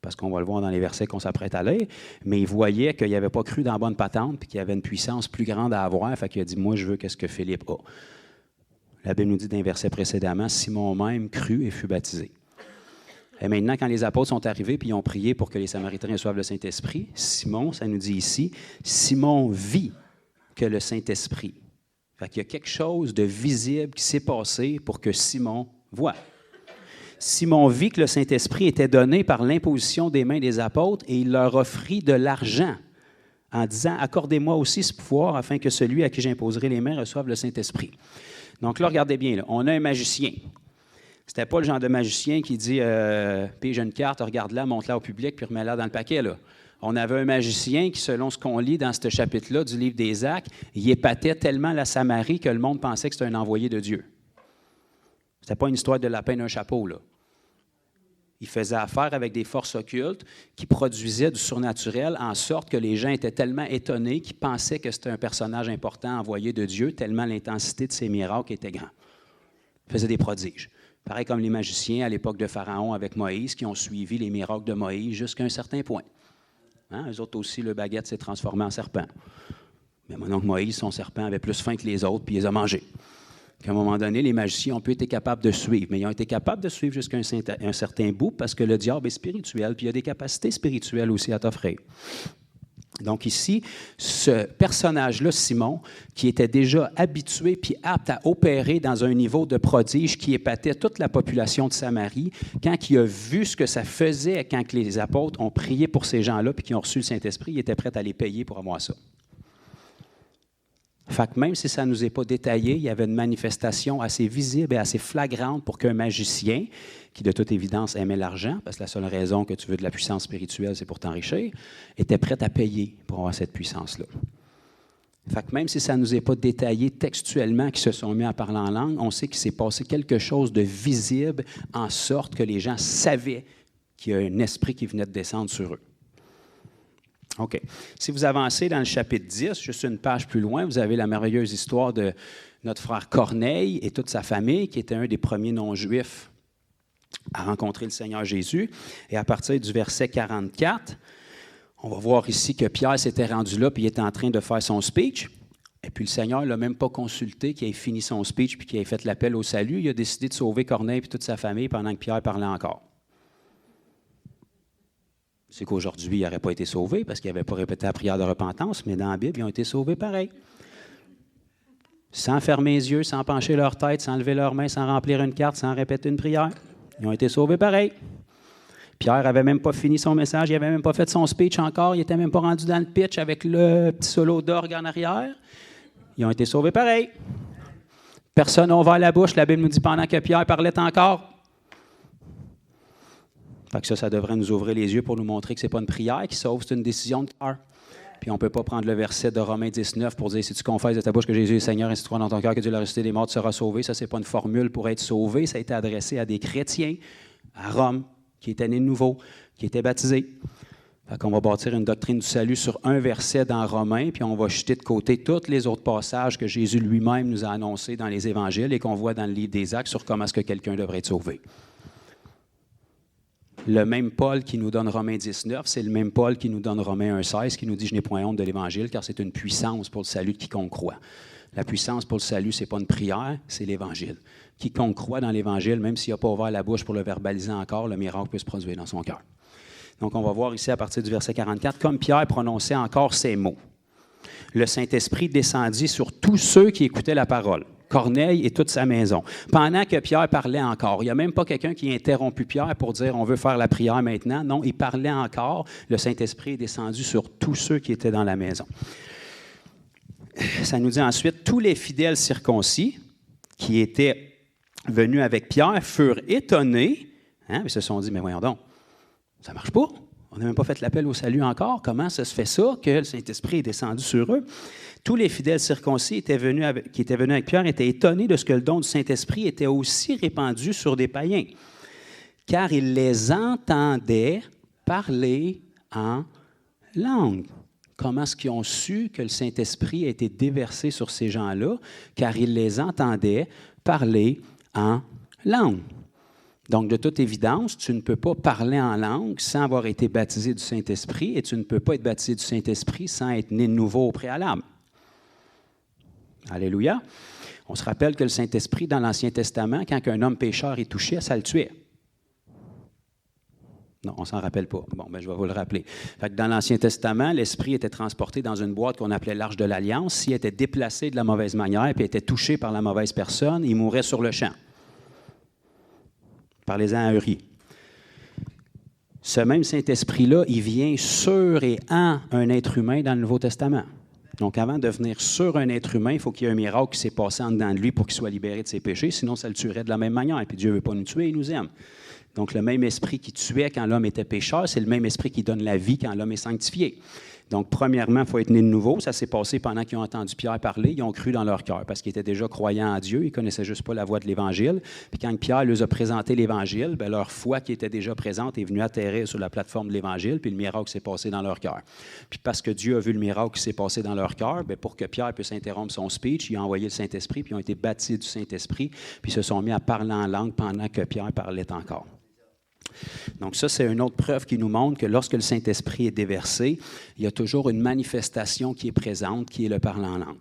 parce qu'on va le voir dans les versets qu'on s'apprête à lire, mais il voyait qu'il n'avait pas cru dans la bonne patente puis qu'il y avait une puissance plus grande à avoir. Fait qu'il a dit, moi, je veux qu'est-ce que Philippe a. La Bible nous dit dans les versets précédemment, Simon même crut et fut baptisé. Et maintenant, quand les apôtres sont arrivés puis ils ont prié pour que les Samaritains reçoivent le Saint-Esprit, Simon, ça nous dit ici, Simon vit que le Saint-Esprit. Fait qu'il y a quelque chose de visible qui s'est passé pour que Simon voie. Simon vit que le Saint-Esprit était donné par l'imposition des mains des apôtres et il leur offrit de l'argent en disant, accordez-moi aussi ce pouvoir afin que celui à qui j'imposerai les mains reçoive le Saint-Esprit. Donc là, regardez bien, là, on a un magicien. C'était pas le genre de magicien qui dit pige une carte, regarde-la, montre-la au public, puis remets-la dans le paquet. Là. On avait un magicien qui, selon ce qu'on lit dans ce chapitre-là du livre des Actes, il épatait tellement la Samarie que le monde pensait que c'était un envoyé de Dieu. C'était pas une histoire de lapin d'un chapeau, là. Il faisait affaire avec des forces occultes qui produisaient du surnaturel en sorte que les gens étaient tellement étonnés qu'ils pensaient que c'était un personnage important envoyé de Dieu, tellement l'intensité de ses miracles était grande. Il faisait des prodiges. Pareil comme les magiciens à l'époque de Pharaon avec Moïse, qui ont suivi les miracles de Moïse jusqu'à un certain point. Hein? Eux autres aussi, le baguette s'est transformé en serpent. Mais maintenant que Moïse, son serpent, avait plus faim que les autres, puis il les a mangés. Qu'à un moment donné, les magiciens ont pu être capables de suivre, mais ils ont été capables de suivre jusqu'à un certain bout parce que le diable est spirituel, puis il a des capacités spirituelles aussi à t'offrir. Donc ici, ce personnage-là, Simon, qui était déjà habitué puis apte à opérer dans un niveau de prodige qui épatait toute la population de Samarie, quand il a vu ce que ça faisait quand les apôtres ont prié pour ces gens-là puis qu'ils ont reçu le Saint-Esprit, il était prêt à les payer pour avoir ça. Fait que même si ça ne nous est pas détaillé, il y avait une manifestation assez visible et assez flagrante pour qu'un magicien, qui de toute évidence aimait l'argent, parce que la seule raison que tu veux de la puissance spirituelle, c'est pour t'enrichir, était prêt à payer pour avoir cette puissance-là. Fait que même si ça ne nous est pas détaillé textuellement qu'ils se sont mis à parler en langue, on sait qu'il s'est passé quelque chose de visible en sorte que les gens savaient qu'il y a un esprit qui venait de descendre sur eux. OK. Si vous avancez dans le chapitre 10, juste une page plus loin, vous avez la merveilleuse histoire de notre frère Corneille et toute sa famille, qui était un des premiers non-juifs à rencontrer le Seigneur Jésus. Et à partir du verset 44, on va voir ici que Pierre s'était rendu là, puis il était en train de faire son speech. Et puis le Seigneur ne l'a même pas consulté, qu'il ait fini son speech, puis qu'il ait fait l'appel au salut. Il a décidé de sauver Corneille et toute sa famille pendant que Pierre parlait encore. C'est qu'aujourd'hui, il n'aurait pas été sauvé parce qu'il n'avait pas répété la prière de repentance, mais dans la Bible, ils ont été sauvés pareil. Sans fermer les yeux, sans pencher leur tête, sans lever leurs mains, sans remplir une carte, sans répéter une prière. Ils ont été sauvés pareil. Pierre n'avait même pas fini son message, il n'avait même pas fait son speech encore, il n'était même pas rendu dans le pitch avec le petit solo d'orgue en arrière. Ils ont été sauvés pareil. Personne n'a ouvert la bouche, la Bible nous dit pendant que Pierre parlait encore. Fait que ça devrait nous ouvrir les yeux pour nous montrer que ce n'est pas une prière qui sauve, c'est une décision de cœur. Puis on ne peut pas prendre le verset de Romains 19 pour dire si tu confesses de ta bouche que Jésus est Seigneur et si tu crois dans ton cœur que Dieu l'a ressuscité des morts, tu seras sauvé. Ça, ce n'est pas une formule pour être sauvé. Ça a été adressé à des chrétiens à Rome qui étaient nés de nouveau, qui étaient baptisés. Fait qu'on va bâtir une doctrine du salut sur un verset dans Romains, puis on va jeter de côté tous les autres passages que Jésus lui-même nous a annoncés dans les évangiles et qu'on voit dans le livre des Actes sur comment est-ce que quelqu'un devrait être sauvé. Le même Paul qui nous donne Romains 19, c'est le même Paul qui nous donne Romains 1,16, qui nous dit « Je n'ai point honte de l'Évangile, car c'est une puissance pour le salut de quiconque croit. » La puissance pour le salut, ce n'est pas une prière, c'est l'Évangile. Quiconque croit dans l'Évangile, même s'il n'a pas ouvert la bouche pour le verbaliser encore, le miracle peut se produire dans son cœur. Donc, on va voir ici à partir du verset 44, comme Pierre prononçait encore ces mots. Le Saint-Esprit descendit sur tous ceux qui écoutaient la parole. Corneille et toute sa maison. Pendant que Pierre parlait encore, il n'y a même pas quelqu'un qui a interrompu Pierre pour dire « on veut faire la prière maintenant ». Non, il parlait encore. Le Saint-Esprit est descendu sur tous ceux qui étaient dans la maison. Ça nous dit ensuite « tous les fidèles circoncis qui étaient venus avec Pierre furent étonnés. » Ils se sont dit « mais voyons donc, ça ne marche pas. On n'a même pas fait l'appel au salut encore. Comment ça se fait ça que le Saint-Esprit est descendu sur eux? » Tous les fidèles circoncis qui étaient venus avec Pierre étaient étonnés de ce que le don du Saint-Esprit était aussi répandu sur des païens, car ils les entendaient parler en langue. Comment est-ce qu'ils ont su que le Saint-Esprit a été déversé sur ces gens-là? Car ils les entendaient parler en langue. Donc, de toute évidence, tu ne peux pas parler en langue sans avoir été baptisé du Saint-Esprit et tu ne peux pas être baptisé du Saint-Esprit sans être né de nouveau au préalable. Alléluia. On se rappelle que le Saint-Esprit, dans l'Ancien Testament, quand un homme pécheur est touché, ça le tuait. Non, on ne s'en rappelle pas. Bon, je vais vous le rappeler. Fait que dans l'Ancien Testament, l'Esprit était transporté dans une boîte qu'on appelait l'Arche de l'Alliance. S'il était déplacé de la mauvaise manière et était touché par la mauvaise personne, il mourrait sur le champ. Parlez-en à Uri. Ce même Saint-Esprit-là, il vient sur et en un être humain dans le Nouveau Testament. Donc, avant de venir sur un être humain, il faut qu'il y ait un miracle qui s'est passé en dedans de lui pour qu'il soit libéré de ses péchés, sinon ça le tuerait de la même manière. Et puis Dieu ne veut pas nous tuer, il nous aime. Donc, le même esprit qui tuait quand l'homme était pécheur, c'est le même esprit qui donne la vie quand l'homme est sanctifié. Donc, premièrement, il faut être né de nouveau. Ça s'est passé pendant qu'ils ont entendu Pierre parler. Ils ont cru dans leur cœur parce qu'ils étaient déjà croyants en Dieu. Ils ne connaissaient juste pas la voie de l'Évangile. Puis quand Pierre leur a présenté l'Évangile, bien, leur foi qui était déjà présente est venue atterrir sur la plateforme de l'Évangile, puis le miracle s'est passé dans leur cœur. Puis parce que Dieu a vu le miracle qui s'est passé dans leur cœur, bien, pour que Pierre puisse interrompre son speech, il a envoyé le Saint-Esprit, puis ils ont été baptisés du Saint-Esprit, puis se sont mis à parler en langue pendant que Pierre parlait encore. Donc ça, c'est une autre preuve qui nous montre que lorsque le Saint-Esprit est déversé, il y a toujours une manifestation qui est présente, qui est le parler en langue.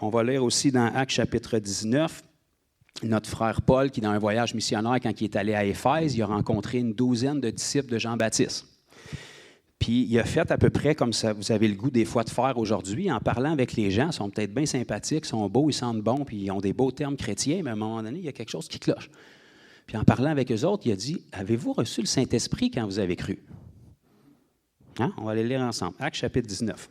On va lire aussi dans Actes chapitre 19, notre frère Paul, qui dans un voyage missionnaire, quand il est allé à Éphèse, il a rencontré une douzaine de disciples de Jean-Baptiste. Puis il a fait à peu près comme ça, vous avez le goût des fois de faire aujourd'hui, en parlant avec les gens, ils sont peut-être bien sympathiques, ils sont beaux, ils sentent bon, puis ils ont des beaux termes chrétiens, mais à un moment donné, il y a quelque chose qui cloche. Puis en parlant avec eux autres, il a dit, « Avez-vous reçu le Saint-Esprit quand vous avez cru? » Hein? On va aller lire ensemble. Actes chapitre 19.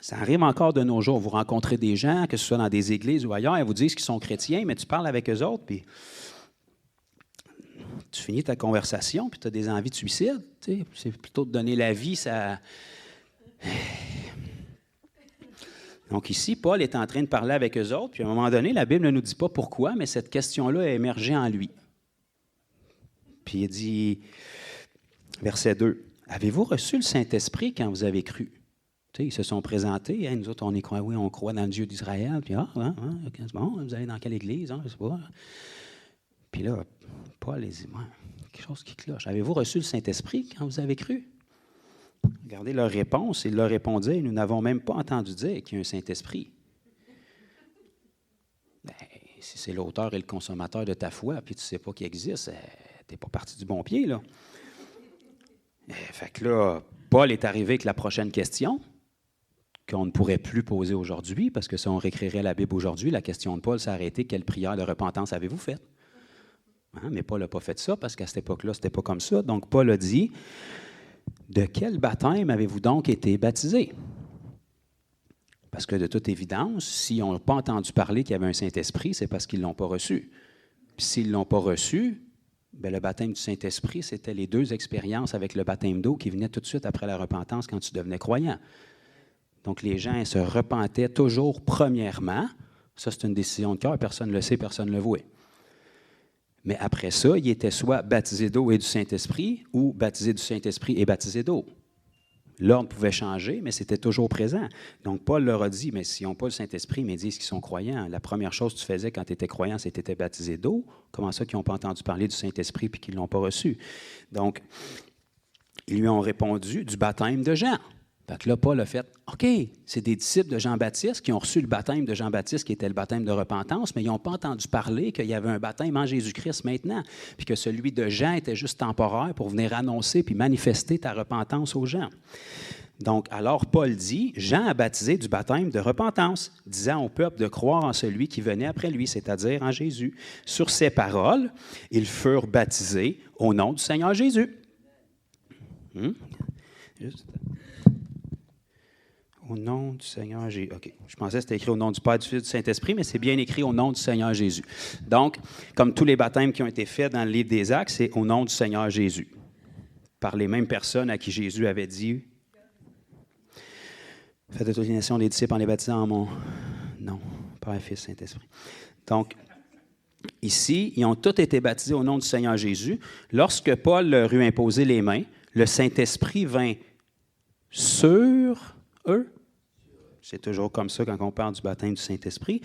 Ça arrive encore de nos jours. Vous rencontrez des gens, que ce soit dans des églises ou ailleurs, ils vous disent qu'ils sont chrétiens, mais tu parles avec eux autres, puis tu finis ta conversation, puis tu as des envies de suicide. Tu sais, c'est plutôt de donner la vie, ça... Donc ici, Paul est en train de parler avec eux autres, puis à un moment donné, la Bible ne nous dit pas pourquoi, mais cette question-là a émergé en lui. Puis il dit, verset 2, « Avez-vous reçu le Saint-Esprit quand vous avez cru? » Tu sais, ils se sont présentés, hein, nous autres, on croit dans le Dieu d'Israël, puis c'est bon, vous allez dans quelle église? Je ne sais pas. Puis là, Paul il dit, quelque chose qui cloche. « Avez-vous reçu le Saint-Esprit quand vous avez cru? » Regardez leur réponse. Ils leur répondaient, « Nous n'avons même pas entendu dire qu'il y a un Saint-Esprit. » Bien, si c'est l'auteur et le consommateur de ta foi, puis tu ne sais pas qu'il existe, tu n'es pas parti du bon pied, là. Fait que là, Paul est arrivé avec la prochaine question qu'on ne pourrait plus poser aujourd'hui, parce que si on réécrirait la Bible aujourd'hui, la question de Paul s'est arrêtée, « Quelle prière de repentance avez-vous faite? » Hein, mais Paul n'a pas fait ça, parce qu'à cette époque-là, ce n'était pas comme ça. Donc, Paul a dit, « De quel baptême avez-vous donc été baptisés? » Parce que de toute évidence, s'ils n'ont pas entendu parler qu'il y avait un Saint-Esprit, c'est parce qu'ils ne l'ont pas reçu. Puis s'ils ne l'ont pas reçu, bien, le baptême du Saint-Esprit, c'était les deux expériences avec le baptême d'eau qui venaient tout de suite après la repentance quand tu devenais croyant. Donc les gens se repentaient toujours premièrement. Ça, c'est une décision de cœur, personne ne le sait, personne ne le voit. Mais après ça, ils étaient soit baptisés d'eau et du Saint-Esprit, ou baptisés du Saint-Esprit et baptisés d'eau. L'ordre pouvait changer, mais c'était toujours présent. Donc, Paul leur a dit, mais s'ils n'ont pas le Saint-Esprit, mais ils disent qu'ils sont croyants, la première chose que tu faisais quand tu étais croyant, c'est que tu étais baptisé d'eau. Comment ça qu'ils n'ont pas entendu parler du Saint-Esprit et qu'ils ne l'ont pas reçu? Donc, ils lui ont répondu du baptême de Jean. Fait que là, Paul a fait, OK, c'est des disciples de Jean-Baptiste qui ont reçu le baptême de Jean-Baptiste, qui était le baptême de repentance, mais ils n'ont pas entendu parler qu'il y avait un baptême en Jésus-Christ maintenant, puis que celui de Jean était juste temporaire pour venir annoncer puis manifester ta repentance aux gens. Donc, alors Paul dit, Jean a baptisé du baptême de repentance, disant au peuple de croire en celui qui venait après lui, c'est-à-dire en Jésus. Sur ces paroles, ils furent baptisés au nom du Seigneur Jésus. Juste... Au nom du Seigneur Jésus. OK. Je pensais que c'était écrit au nom du Père, du Fils et du Saint-Esprit, mais c'est bien écrit au nom du Seigneur Jésus. Donc, comme tous les baptêmes qui ont été faits dans le livre des Actes, c'est au nom du Seigneur Jésus. Par les mêmes personnes à qui Jésus avait dit, « Faites de toutes les nations des disciples en les baptisant en mon nom, Père, Fils, Saint-Esprit. » Donc, ici, ils ont tous été baptisés au nom du Seigneur Jésus. Lorsque Paul leur eut imposé les mains, le Saint-Esprit vint sur eux. C'est toujours comme ça quand on parle du baptême du Saint-Esprit.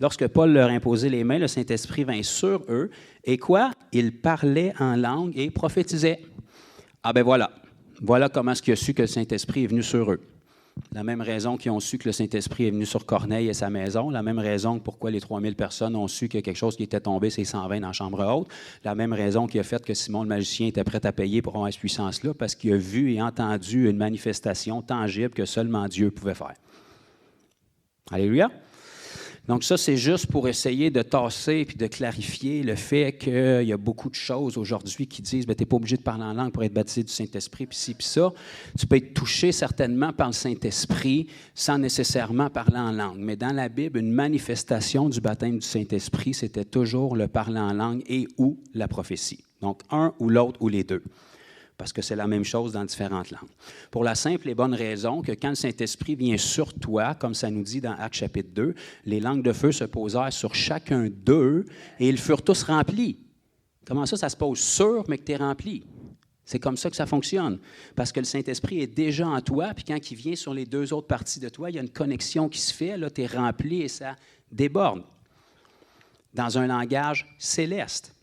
Lorsque Paul leur imposait les mains, le Saint-Esprit vint sur eux. Et quoi? Ils parlaient en langue et prophétisaient. Ah ben voilà. Voilà comment est-ce qu'ils ont su que le Saint-Esprit est venu sur eux. La même raison qu'ils ont su que le Saint-Esprit est venu sur Corneille et sa maison, la même raison pourquoi les 3000 personnes ont su qu'il y a quelque chose qui était tombé, c'est 120 dans la chambre haute, la même raison qui a fait que Simon le magicien était prêt à payer pour avoir cette puissance-là, parce qu'il a vu et entendu une manifestation tangible que seulement Dieu pouvait faire. Alléluia! Donc ça, c'est juste pour essayer de tasser et de clarifier le fait qu'il y a beaucoup de choses aujourd'hui qui disent « tu n'es pas obligé de parler en langue pour être baptisé du Saint-Esprit, puis ci, puis ça. » Tu peux être touché certainement par le Saint-Esprit sans nécessairement parler en langue. Mais dans la Bible, une manifestation du baptême du Saint-Esprit, c'était toujours le parler en langue et ou la prophétie. Donc un ou l'autre ou les deux. Parce que c'est la même chose dans différentes langues. Pour la simple et bonne raison que quand le Saint-Esprit vient sur toi, comme ça nous dit dans Actes chapitre 2, les langues de feu se posèrent sur chacun d'eux et ils furent tous remplis. Comment ça se pose sur, mais que tu es rempli? C'est comme ça que ça fonctionne. Parce que le Saint-Esprit est déjà en toi, puis quand il vient sur les deux autres parties de toi, il y a une connexion qui se fait, là, tu es rempli et ça déborde. Dans un langage céleste.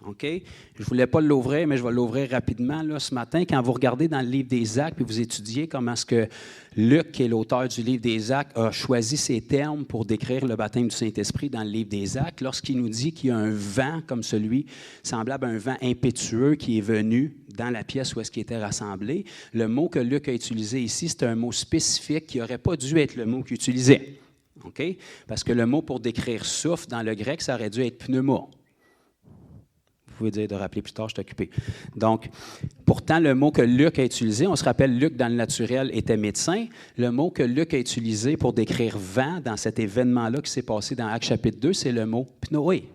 OK? Je ne voulais pas l'ouvrir, mais je vais l'ouvrir rapidement là, ce matin. Quand vous regardez dans le livre des Actes, puis vous étudiez comment est-ce que Luc, qui est l'auteur du livre des Actes, a choisi ces termes pour décrire le baptême du Saint-Esprit dans le livre des Actes, lorsqu'il nous dit qu'il y a un vent comme celui, semblable à un vent impétueux qui est venu dans la pièce où est-ce qu'il était rassemblé, le mot que Luc a utilisé ici, c'est un mot spécifique qui n'aurait pas dû être le mot qu'il utilisait. OK? Parce que le mot pour décrire souffle, dans le grec, ça aurait dû être pneuma. Vous pouvez dire de rappeler plus tard, je suis occupé. Donc, pourtant, le mot que Luc a utilisé, on se rappelle, Luc, dans le naturel, était médecin. Le mot que Luc a utilisé pour décrire vent dans cet événement-là qui s'est passé dans Actes chapitre 2, c'est le mot pnoé.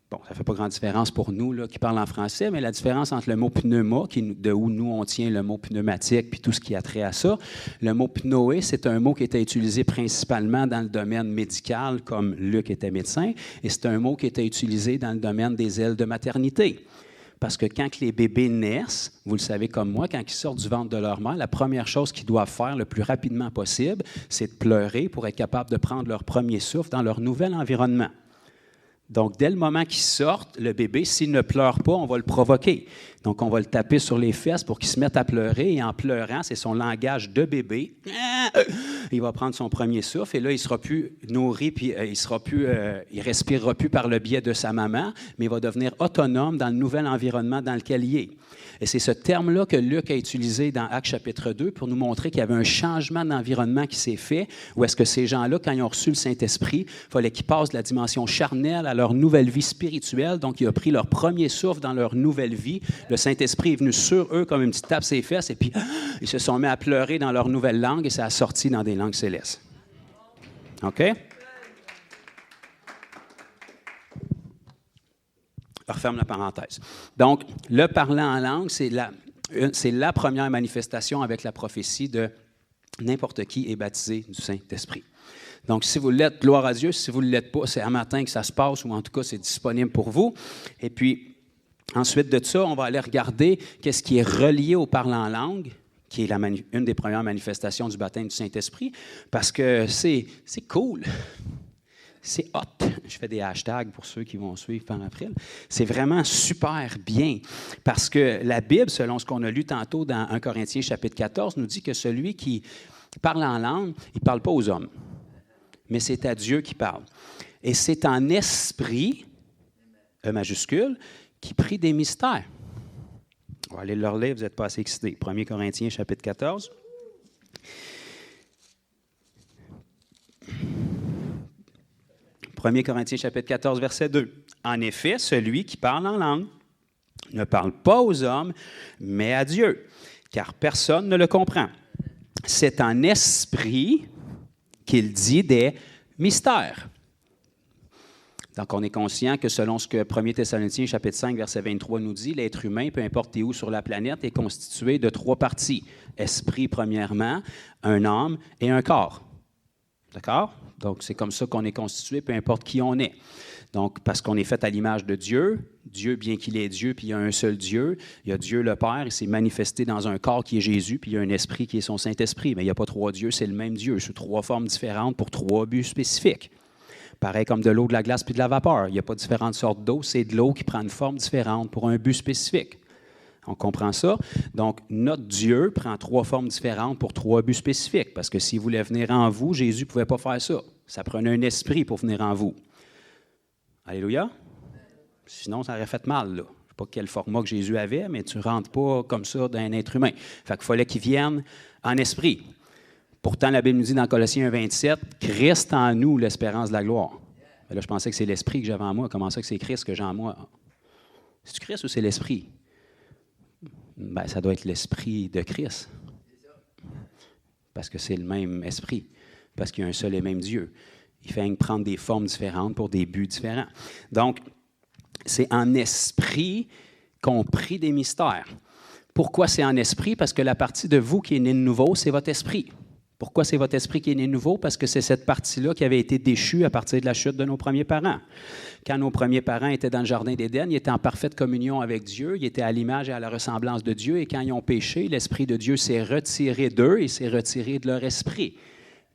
Bon, ça ne fait pas grande différence pour nous là, qui parlent en français, mais la différence entre le mot pneuma, de où nous on tient le mot pneumatique, puis tout ce qui a trait à ça, le mot pnoé, c'est un mot qui était utilisé principalement dans le domaine médical, comme Luc était médecin, et c'est un mot qui était utilisé dans le domaine des ailes de maternité. Parce que quand les bébés naissent, vous le savez comme moi, quand ils sortent du ventre de leur mère, la première chose qu'ils doivent faire le plus rapidement possible, c'est de pleurer pour être capable de prendre leur premier souffle dans leur nouvel environnement. Donc, dès le moment qu'il sortent, le bébé, s'il ne pleure pas, on va le provoquer. Donc, on va le taper sur les fesses pour qu'il se mette à pleurer. Et en pleurant, c'est son langage de bébé. Il va prendre son premier souffle et là, il ne sera plus nourri, puis il respirera plus par le biais de sa maman, mais il va devenir autonome dans le nouvel environnement dans lequel il est. Et c'est ce terme-là que Luc a utilisé dans Actes chapitre 2 pour nous montrer qu'il y avait un changement d'environnement qui s'est fait, où est-ce que ces gens-là, quand ils ont reçu le Saint-Esprit, il fallait qu'ils passent de la dimension charnelle à leur nouvelle vie spirituelle. Donc, ils ont pris leur premier souffle dans leur nouvelle vie. Le Saint-Esprit est venu sur eux comme une petite tape sur les fesses, et puis ils se sont mis à pleurer dans leur nouvelle langue, et ça a sorti dans des langues célestes. OK? Je referme la parenthèse. Donc, le parler en langue, c'est la première manifestation avec la prophétie de n'importe qui est baptisé du Saint-Esprit. Donc, si vous l'êtes, gloire à Dieu. Si vous ne l'êtes pas, c'est à matin que ça se passe, ou en tout cas, c'est disponible pour vous. Et puis, ensuite de ça, on va aller regarder qu'est-ce qui est relié au parler en langue, qui est une des premières manifestations du baptême du Saint-Esprit, parce que c'est cool. C'est hot. Je fais des hashtags pour ceux qui vont suivre par après. C'est vraiment super bien parce que la Bible, selon ce qu'on a lu tantôt dans 1 Corinthiens chapitre 14, nous dit que celui qui parle en langue, il ne parle pas aux hommes, mais c'est à Dieu qui parle. Et c'est en esprit, E majuscule, qui prie des mystères. On va aller le relire, vous n'êtes pas assez excités. 1 Corinthiens chapitre 14. 1 Corinthiens chapitre 14, verset 2. En effet, celui qui parle en langue ne parle pas aux hommes, mais à Dieu, car personne ne le comprend. C'est en esprit qu'il dit des mystères. Donc, on est conscient que selon ce que 1 Thessaloniciens chapitre 5, verset 23 nous dit, l'être humain, peu importe où sur la planète, est constitué de 3 parties. Esprit, premièrement, un âme et un corps. D'accord? Donc, c'est comme ça qu'on est constitué, peu importe qui on est. Donc, parce qu'on est fait à l'image de Dieu, Dieu, bien qu'il est Dieu, puis il y a un seul Dieu, il y a Dieu le Père, il s'est manifesté dans un corps qui est Jésus, puis il y a un esprit qui est son Saint-Esprit. Mais il n'y a pas trois dieux, c'est le même Dieu, sous trois formes différentes pour trois buts spécifiques. Pareil comme de l'eau, de la glace, puis de la vapeur. Il n'y a pas différentes sortes d'eau, c'est de l'eau qui prend une forme différente pour un but spécifique. On comprend ça? Donc, notre Dieu prend trois formes différentes pour trois buts spécifiques, parce que s'il voulait venir en vous, Jésus ne pouvait pas faire ça. Ça prenait un esprit pour venir en vous. Alléluia? Sinon, ça aurait fait mal, là. Je ne sais pas quel format que Jésus avait, mais tu ne rentres pas comme ça dans un être humain. Fait qu'il fallait qu'il vienne en esprit. Pourtant, la Bible nous dit dans Colossiens 1,27, « Christ en nous, l'espérance de la gloire. » Là, je pensais que c'est l'esprit que j'avais en moi. Comment ça que c'est Christ que j'ai en moi? C'est-tu Christ ou c'est l'esprit? Bien, ça doit être l'esprit de Christ. Parce que c'est le même esprit. Parce qu'il y a un seul et même Dieu. Il fait prendre des formes différentes pour des buts différents. Donc, c'est en esprit qu'on prie des mystères. Pourquoi c'est en esprit? Parce que la partie de vous qui est née de nouveau, c'est votre esprit. Pourquoi c'est votre esprit qui est né de nouveau? Parce que c'est cette partie-là qui avait été déchue à partir de la chute de nos premiers parents. Quand nos premiers parents étaient dans le jardin d'Éden, ils étaient en parfaite communion avec Dieu, ils étaient à l'image et à la ressemblance de Dieu, et quand ils ont péché, l'Esprit de Dieu s'est retiré d'eux et s'est retiré de leur esprit.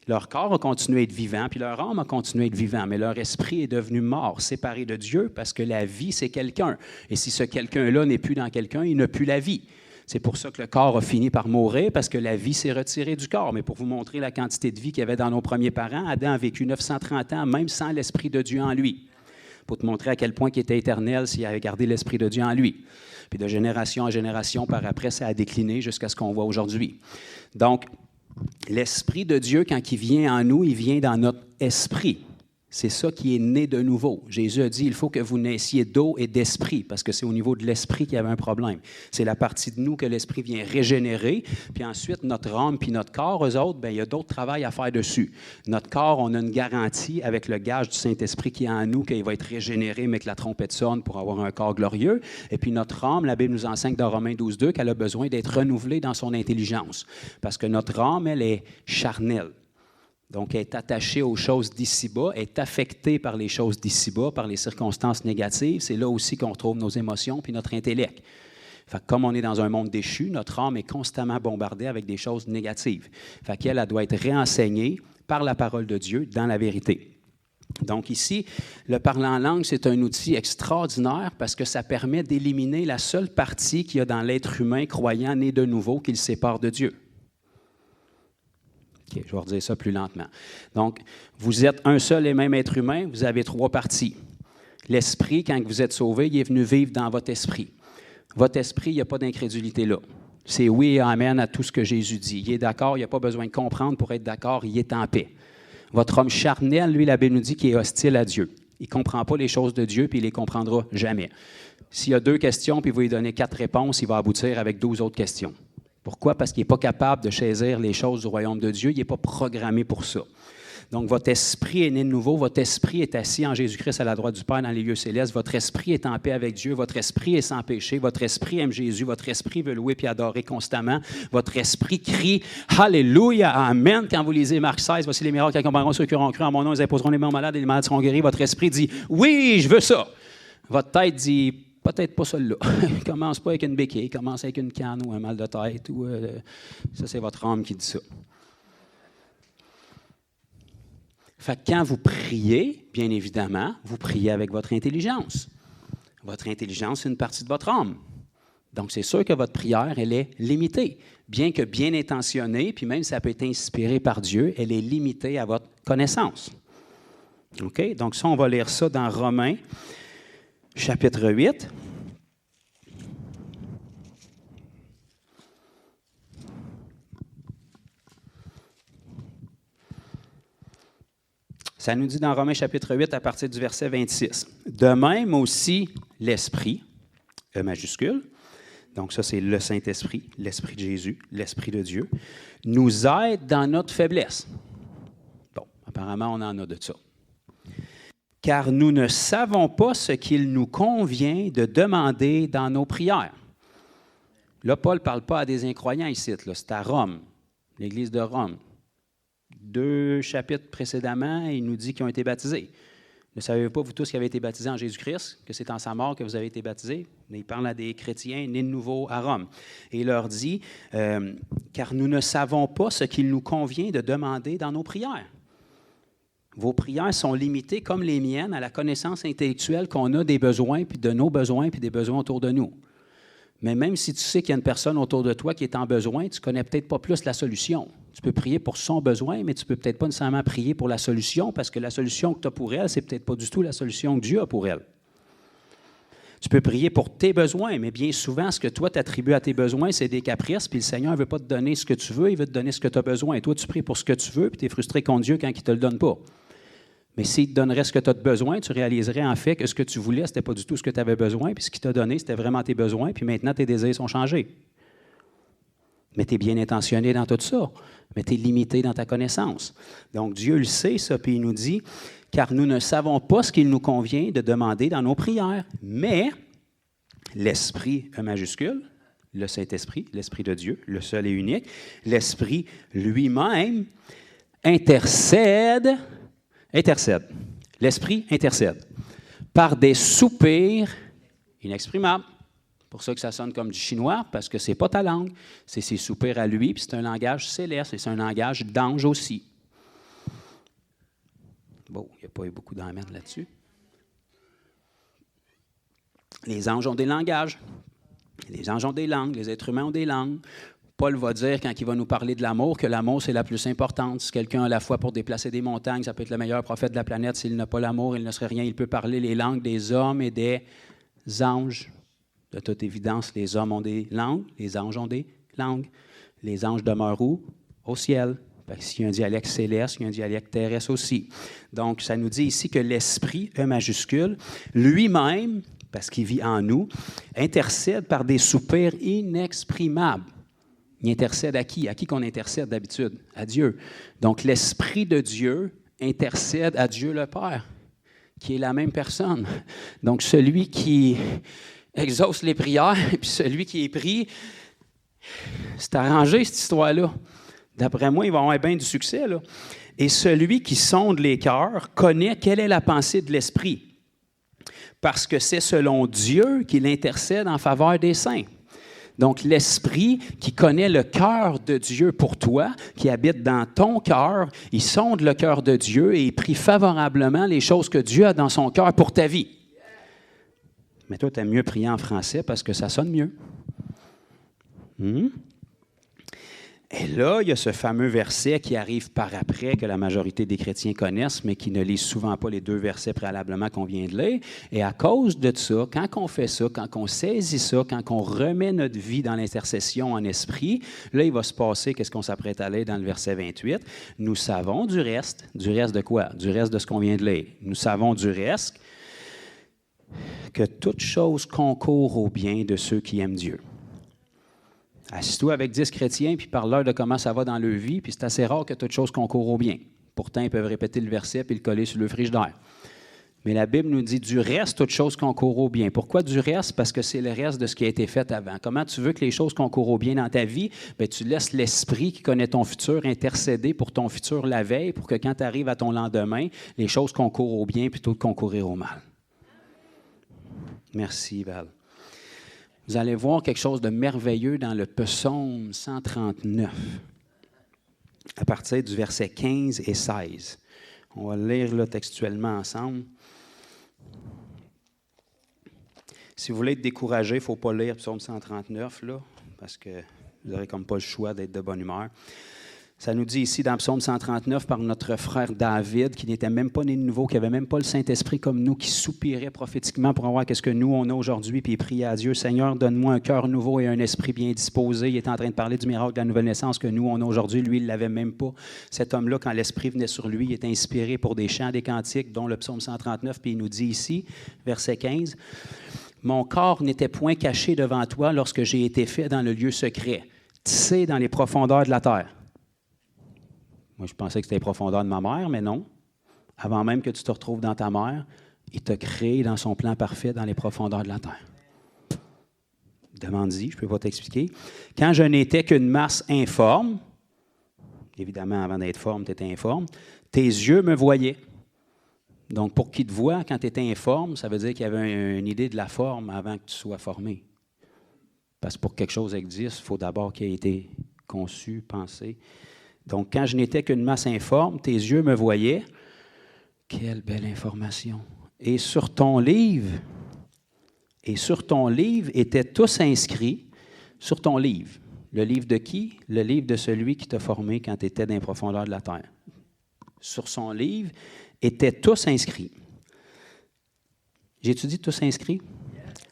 Leur corps a continué à être vivant, puis leur âme a continué à être vivant, mais leur esprit est devenu mort, séparé de Dieu, parce que la vie, c'est quelqu'un. Et si ce quelqu'un-là n'est plus dans quelqu'un, il n'a plus la vie. C'est pour ça que le corps a fini par mourir, parce que la vie s'est retirée du corps. Mais pour vous montrer la quantité de vie qu'il y avait dans nos premiers parents, Adam a vécu 930 ans, même sans l'Esprit de Dieu en lui. Pour te montrer à quel point il était éternel s'il avait gardé l'Esprit de Dieu en lui. Puis de génération en génération, par après, ça a décliné jusqu'à ce qu'on voit aujourd'hui. Donc, l'Esprit de Dieu, quand il vient en nous, il vient dans notre esprit. C'est ça qui est né de nouveau. Jésus a dit, il faut que vous naissiez d'eau et d'esprit, parce que c'est au niveau de l'esprit qu'il y avait un problème. C'est la partie de nous que l'esprit vient régénérer, puis ensuite, notre âme puis notre corps, eux autres, bien, il y a d'autres travail à faire dessus. Notre corps, on a une garantie avec le gage du Saint-Esprit qui est en nous, qu'il va être régénéré, mais que la trompette sonne pour avoir un corps glorieux. Et puis notre âme, la Bible nous enseigne dans Romains 12,2 qu'elle a besoin d'être renouvelée dans son intelligence, parce que notre âme, elle est charnelle. Donc, elle est attachée aux choses d'ici-bas, est affectée par les choses d'ici-bas, par les circonstances négatives. C'est là aussi qu'on retrouve nos émotions puis notre intellect. Fait que comme on est dans un monde déchu, notre âme est constamment bombardée avec des choses négatives. Fait qu'elle, elle doit être réenseignée par la parole de Dieu dans la vérité. Donc ici, le parler en langue, c'est un outil extraordinaire parce que ça permet d'éliminer la seule partie qu'il y a dans l'être humain croyant né de nouveau qui le sépare de Dieu. OK, je vais redire ça plus lentement. Donc, vous êtes un seul et même être humain, vous avez trois parties. L'esprit, quand vous êtes sauvé, il est venu vivre dans votre esprit. Votre esprit, il n'y a pas d'incrédulité là. C'est oui et amen à tout ce que Jésus dit. Il est d'accord, il n'y a pas besoin de comprendre pour être d'accord, il est en paix. Votre homme charnel, lui, la Bible nous dit qu'il est hostile à Dieu. Il ne comprend pas les choses de Dieu, puis il ne les comprendra jamais. S'il y a 2 questions, puis vous lui donnez 4 réponses, il va aboutir avec 12 autres questions. Pourquoi? Parce qu'il n'est pas capable de saisir les choses du royaume de Dieu. Il n'est pas programmé pour ça. Donc, votre esprit est né de nouveau. Votre esprit est assis en Jésus-Christ à la droite du Père dans les lieux célestes. Votre esprit est en paix avec Dieu. Votre esprit est sans péché. Votre esprit aime Jésus. Votre esprit veut louer puis adorer constamment. Votre esprit crie « Alléluia, Amen » quand vous lisez Marc 16. « Voici les miracles qui accompagneront ceux qui auront cru en mon nom. Ils imposeront les mains aux malades et les malades seront guéris. » Votre esprit dit « Oui, je veux ça. » Votre tête dit « Peut-être pas celle-là. Commence pas avec une béquille. Commence avec une canne ou un mal de tête. » Ça, c'est votre âme qui dit ça. Fait que quand vous priez, bien évidemment, vous priez avec votre intelligence. Votre intelligence, c'est une partie de votre âme. Donc, c'est sûr que votre prière, elle est limitée. Bien que bien intentionnée, puis même si ça peut être inspiré par Dieu, elle est limitée à votre connaissance. OK? Donc, ça, on va lire ça dans Romains, chapitre 8. Ça nous dit dans Romains chapitre 8 à partir du verset 26. De même aussi l'Esprit, E majuscule, donc ça c'est le Saint-Esprit, l'Esprit de Jésus, l'Esprit de Dieu, nous aide dans notre faiblesse. Bon, apparemment on en a de ça. Car nous ne savons pas ce qu'il nous convient de demander dans nos prières. Là, Paul ne parle pas à des incroyants ici, là, c'est à Rome, l'Église de Rome. 2 chapitres précédemment, il nous dit qu'ils ont été baptisés. Ne savez-vous pas, vous tous qui avez été baptisés en Jésus-Christ, que c'est en sa mort que vous avez été baptisés? Mais il parle à des chrétiens nés de nouveau à Rome. Et il leur dit, car nous ne savons pas ce qu'il nous convient de demander dans nos prières. Vos prières sont limitées, comme les miennes, à la connaissance intellectuelle qu'on a des besoins, puis de nos besoins, puis des besoins autour de nous. Mais même si tu sais qu'il y a une personne autour de toi qui est en besoin, tu ne connais peut-être pas plus la solution. Tu peux prier pour son besoin, mais tu ne peux peut-être pas nécessairement prier pour la solution, parce que la solution que tu as pour elle, ce n'est peut-être pas du tout la solution que Dieu a pour elle. Tu peux prier pour tes besoins, mais bien souvent, ce que toi t'attribues à tes besoins, c'est des caprices, puis le Seigneur ne veut pas te donner ce que tu veux, il veut te donner ce que tu as besoin. Et toi, tu pries pour ce que tu veux, puis tu es frustré contre Dieu quand il ne te le donne pas. Mais s'il te donnerait ce que tu as de besoin, tu réaliserais en fait que ce que tu voulais, ce n'était pas du tout ce que tu avais besoin, puis ce qu'il t'a donné, c'était vraiment tes besoins, puis maintenant, tes désirs sont changés. Mais tu es bien intentionné dans tout ça, mais tu es limité dans ta connaissance. Donc, Dieu le sait, ça, puis il nous dit, car nous ne savons pas ce qu'il nous convient de demander dans nos prières, mais l'Esprit, E majuscule, le Saint-Esprit, l'Esprit de Dieu, le seul et unique, l'Esprit lui-même intercède. L'Esprit intercède par des soupirs inexprimables. C'est pour ça que ça sonne comme du chinois, parce que ce n'est pas ta langue, c'est ses soupirs à lui, puis c'est un langage céleste, et c'est un langage d'ange aussi. Bon, il n'y a pas eu beaucoup d'emmerde là-dessus. Les anges ont des langages, les anges ont des langues, les êtres humains ont des langues. Paul va dire, quand il va nous parler de l'amour, que l'amour, c'est la plus importante. Si quelqu'un a la foi pour déplacer des montagnes, ça peut être le meilleur prophète de la planète. S'il n'a pas l'amour, il ne serait rien. Il peut parler les langues des hommes et des anges. De toute évidence, les hommes ont des langues, les anges ont des langues. Les anges demeurent où? Au ciel. Parce qu'il y a un dialecte céleste, il y a un dialecte terrestre aussi. Donc, ça nous dit ici que l'Esprit, E majuscule, lui-même, parce qu'il vit en nous, intercède par des soupirs inexprimables. Il intercède à qui? À qui qu'on intercède d'habitude? À Dieu. Donc, l'Esprit de Dieu intercède à Dieu le Père, qui est la même personne. Donc, celui qui exauce les prières, puis celui qui est pris, c'est arrangé, cette histoire-là. D'après moi, il va avoir bien du succès, là. Et celui qui sonde les cœurs connaît quelle est la pensée de l'Esprit, parce que c'est selon Dieu qu'il intercède en faveur des saints. Donc, l'Esprit qui connaît le cœur de Dieu pour toi, qui habite dans ton cœur, il sonde le cœur de Dieu et il prie favorablement les choses que Dieu a dans son cœur pour ta vie. Mais toi, tu aimes mieux prier en français parce que ça sonne mieux. Et là, il y a ce fameux verset qui arrive par après, que la majorité des chrétiens connaissent, mais qui ne lisent souvent pas les 2 versets préalablement qu'on vient de lire. Et à cause de ça, quand on fait ça, quand on saisit ça, quand on remet notre vie dans l'intercession en esprit, là, il va se passer, qu'est-ce qu'on s'apprête à lire dans le verset 28? Nous savons du reste de quoi? Du reste de ce qu'on vient de lire. Nous savons du reste que toute chose concourt au bien de ceux qui aiment Dieu. Assis-toi avec 10 chrétiens, puis parle-leur de comment ça va dans leur vie, puis c'est assez rare que toute chose concourt au bien. Pourtant, ils peuvent répéter le verset puis le coller sur le frigidaire. Mais la Bible nous dit du reste, toute chose concourt au bien. Pourquoi du reste? Parce que c'est le reste de ce qui a été fait avant. Comment tu veux que les choses concourent au bien dans ta vie? Bien, tu laisses l'Esprit qui connaît ton futur intercéder pour ton futur la veille, pour que quand tu arrives à ton lendemain, les choses concourent au bien plutôt que concourir au mal. Merci, Val. Vous allez voir quelque chose de merveilleux dans le psaume 139, à partir du verset 15 et 16. On va le lire là, textuellement ensemble. Si vous voulez être découragé, il ne faut pas lire psaume 139, là, parce que vous n'aurez comme pas le choix d'être de bonne humeur. Ça nous dit ici dans psaume 139 par notre frère David, qui n'était même pas né de nouveau, qui n'avait même pas le Saint-Esprit comme nous, qui soupirait prophétiquement pour avoir ce que nous, on a aujourd'hui, puis il priait à Dieu, « Seigneur, donne-moi un cœur nouveau et un esprit bien disposé. » Il est en train de parler du miracle de la nouvelle naissance que nous, on a aujourd'hui. Lui, il ne l'avait même pas. Cet homme-là, quand l'Esprit venait sur lui, il était inspiré pour des chants, des cantiques, dont le psaume 139, puis il nous dit ici, verset 15, « Mon corps n'était point caché devant toi lorsque j'ai été fait dans le lieu secret, tissé dans les profondeurs de la terre. » Moi, je pensais que c'était les profondeurs de ma mère, mais non. Avant même que tu te retrouves dans ta mère, il t'a créé dans son plan parfait dans les profondeurs de la terre. Demande-y, je ne peux pas t'expliquer. Quand je n'étais qu'une masse informe, évidemment, avant d'être forme, tu étais informe, tes yeux me voyaient. Donc, pour qu'il te voie quand tu étais informe, ça veut dire qu'il y avait une idée de la forme avant que tu sois formé. Parce que pour que quelque chose existe, il faut d'abord qu'il ait été conçu, pensé. Donc, quand je n'étais qu'une masse informe, tes yeux me voyaient. Quelle belle information! Et sur ton livre étaient tous inscrits, sur ton livre. Le livre de qui? Le livre de celui qui t'a formé quand tu étais dans les profondeurs de la terre. Sur son livre étaient tous inscrits. J'ai-tu dit tous inscrits?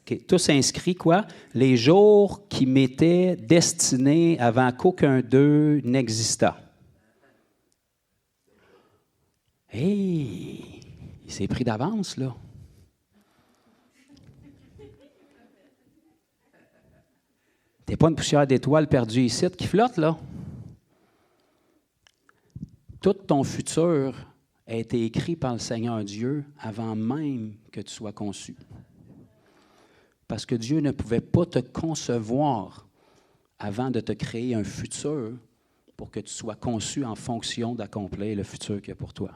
Okay. Tous inscrits, quoi? Les jours qui m'étaient destinés avant qu'aucun d'eux n'existât. Hey! Il s'est pris d'avance, là. T'es pas une poussière d'étoiles perdue ici qui flotte, là. Tout ton futur a été écrit par le Seigneur Dieu avant même que tu sois conçu. Parce que Dieu ne pouvait pas te concevoir avant de te créer un futur pour que tu sois conçu en fonction d'accomplir le futur qu'il y a pour toi.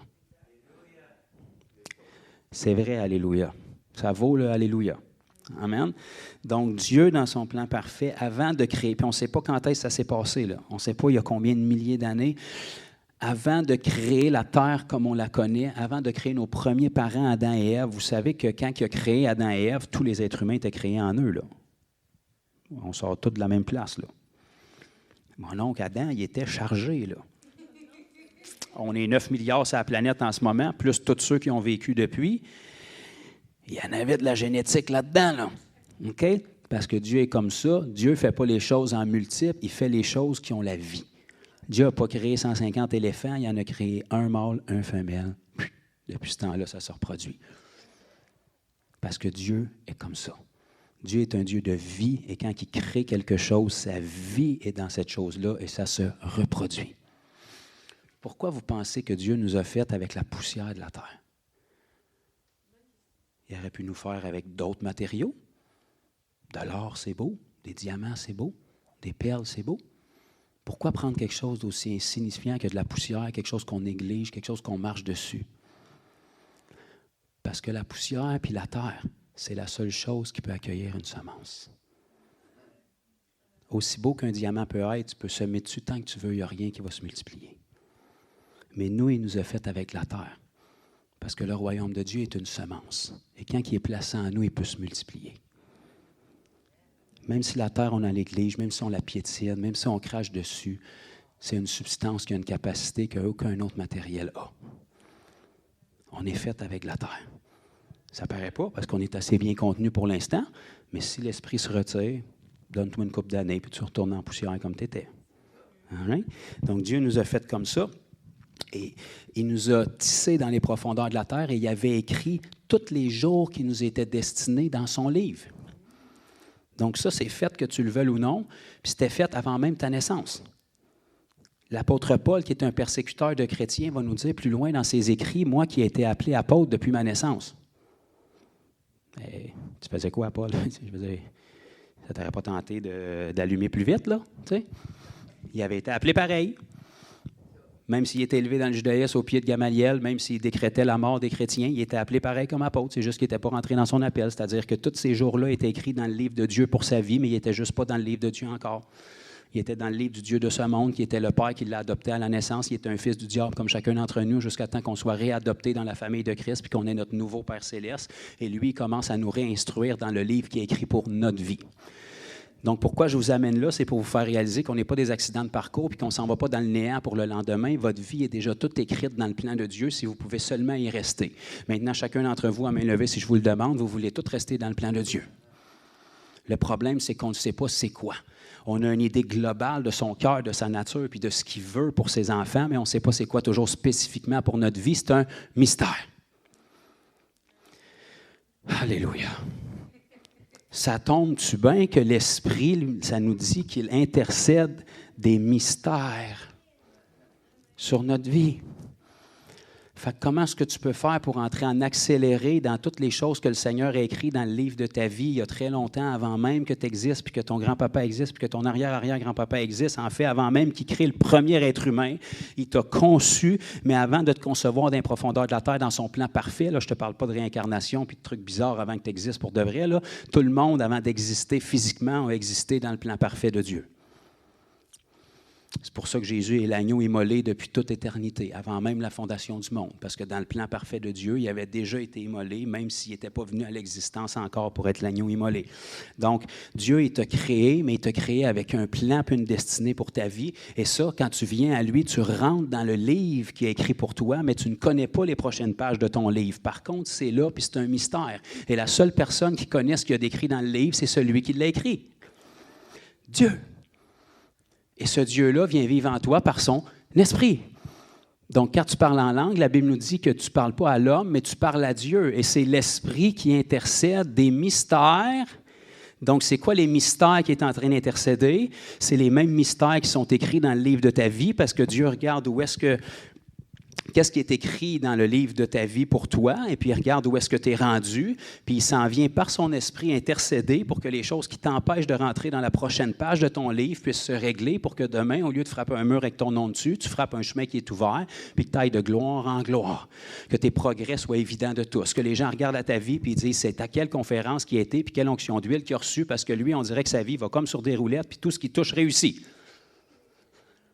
C'est vrai, alléluia. Ça vaut le alléluia. Amen. Donc, Dieu, dans son plan parfait, avant de créer, puis on ne sait pas quand est-ce que ça s'est passé, là. On ne sait pas il y a combien de milliers d'années, avant de créer la terre comme on la connaît, avant de créer nos premiers parents, Adam et Ève, vous savez que quand il a créé Adam et Ève, tous les êtres humains étaient créés en eux, là. On sort tous de la même place, là. Mon oncle Adam, il était chargé, là. On est 9 milliards sur la planète en ce moment, plus tous ceux qui ont vécu depuis. Il y en avait de la génétique là-dedans, là. OK? Parce que Dieu est comme ça. Dieu ne fait pas les choses en multiples, il fait les choses qui ont la vie. Dieu n'a pas créé 150 éléphants, il en a créé un mâle, un femelle. Depuis ce temps-là, ça se reproduit. Parce que Dieu est comme ça. Dieu est un Dieu de vie, et quand il crée quelque chose, sa vie est dans cette chose-là, et ça se reproduit. Pourquoi vous pensez que Dieu nous a fait avec la poussière de la terre? Il aurait pu nous faire avec d'autres matériaux. De l'or, c'est beau. Des diamants, c'est beau. Des perles, c'est beau. Pourquoi prendre quelque chose d'aussi insignifiant que de la poussière, quelque chose qu'on néglige, quelque chose qu'on marche dessus? Parce que la poussière puis la terre, c'est la seule chose qui peut accueillir une semence. Aussi beau qu'un diamant peut être, tu peux semer dessus tant que tu veux, il n'y a rien qui va se multiplier. Mais nous, il nous a fait avec la terre. Parce que le royaume de Dieu est une semence. Et quand il est placé en nous, il peut se multiplier. Même si la terre, on en néglige, même si on la piétine, même si on crache dessus, c'est une substance qui a une capacité qu'aucun autre matériel a. On est fait avec la terre. Ça ne paraît pas parce qu'on est assez bien contenu pour l'instant, mais si l'esprit se retire, donne-toi une couple d'années puis tu retournes en poussière comme tu étais. Right? Donc Dieu nous a fait comme ça. Et il nous a tissés dans les profondeurs de la terre et il avait écrit tous les jours qui nous étaient destinés dans son livre. Donc ça, c'est fait que tu le veuilles ou non, puis c'était fait avant même ta naissance. L'apôtre Paul, qui est un persécuteur de chrétiens, va nous dire plus loin dans ses écrits, moi qui ai été appelé apôtre depuis ma naissance. Tu faisais quoi, Paul? Je veux dire, ça t'aurait pas tenté d'allumer plus vite, là? Tu sais? Il avait été appelé pareil. Même s'il était élevé dans le judaïsme au pied de Gamaliel, même s'il décrétait la mort des chrétiens, il était appelé pareil comme apôtre. C'est juste qu'il n'était pas rentré dans son appel. C'est-à-dire que tous ces jours-là étaient écrits dans le livre de Dieu pour sa vie, mais il n'était juste pas dans le livre de Dieu encore. Il était dans le livre du Dieu de ce monde, qui était le Père qui l'a adopté à la naissance. Il était un fils du diable comme chacun d'entre nous, jusqu'à temps qu'on soit réadopté dans la famille de Christ, puis qu'on ait notre nouveau Père céleste. Et lui, il commence à nous réinstruire dans le livre qui est écrit pour notre vie. Donc, pourquoi je vous amène là, c'est pour vous faire réaliser qu'on n'est pas des accidents de parcours puis qu'on ne s'en va pas dans le néant pour le lendemain. Votre vie est déjà toute écrite dans le plan de Dieu si vous pouvez seulement y rester. Maintenant, chacun d'entre vous, à main levée, si je vous le demande, vous voulez tous rester dans le plan de Dieu. Le problème, c'est qu'on ne sait pas c'est quoi. On a une idée globale de son cœur, de sa nature puis de ce qu'il veut pour ses enfants, mais on ne sait pas c'est quoi toujours spécifiquement pour notre vie. C'est un mystère. Alléluia. Ça tombe-tu bien que l'Esprit, ça nous dit qu'il intercède des mystères sur notre vie? Fait que comment est-ce que tu peux faire pour entrer en accéléré dans toutes les choses que le Seigneur a écrites dans le livre de ta vie il y a très longtemps, avant même que tu existes, puis que ton grand-papa existe, puis que ton arrière-arrière-grand-papa existe. En fait, avant même qu'il crée le premier être humain, il t'a conçu, mais avant de te concevoir dans les profondeurs de la terre, dans son plan parfait, là, je ne te parle pas de réincarnation puis de trucs bizarres avant que tu existes pour de vrai. Là. Tout le monde, avant d'exister physiquement, a existé dans le plan parfait de Dieu. C'est pour ça que Jésus est l'agneau immolé depuis toute éternité, avant même la fondation du monde. Parce que dans le plan parfait de Dieu, il avait déjà été immolé, même s'il n'était pas venu à l'existence encore pour être l'agneau immolé. Donc, Dieu, il t'a créé, mais il t'a créé avec un plan et une destinée pour ta vie. Et ça, quand tu viens à lui, tu rentres dans le livre qui est écrit pour toi, mais tu ne connais pas les prochaines pages de ton livre. Par contre, c'est là, puis c'est un mystère. Et la seule personne qui connaît ce qu'il y a décrit dans le livre, c'est celui qui l'a écrit. Dieu. Et ce Dieu-là vient vivre en toi par son esprit. Donc, quand tu parles en langue, la Bible nous dit que tu ne parles pas à l'homme, mais tu parles à Dieu. Et c'est l'esprit qui intercède des mystères. Donc, c'est quoi les mystères qui est en train d'intercéder? C'est les mêmes mystères qui sont écrits dans le livre de ta vie, parce que Dieu regarde qu'est-ce qui est écrit dans le livre de ta vie pour toi, et puis il regarde où est-ce que tu es rendu, puis il s'en vient par son esprit intercéder pour que les choses qui t'empêchent de rentrer dans la prochaine page de ton livre puissent se régler pour que demain, au lieu de frapper un mur avec ton nom dessus, tu frappes un chemin qui est ouvert, puis que tu ailles de gloire en gloire, que tes progrès soient évidents de tous, que les gens regardent à ta vie puis ils disent c'est à quelle conférence qui a été, puis quelle onction d'huile qu'il a reçue, parce que lui, on dirait que sa vie va comme sur des roulettes, puis tout ce qui touche réussit.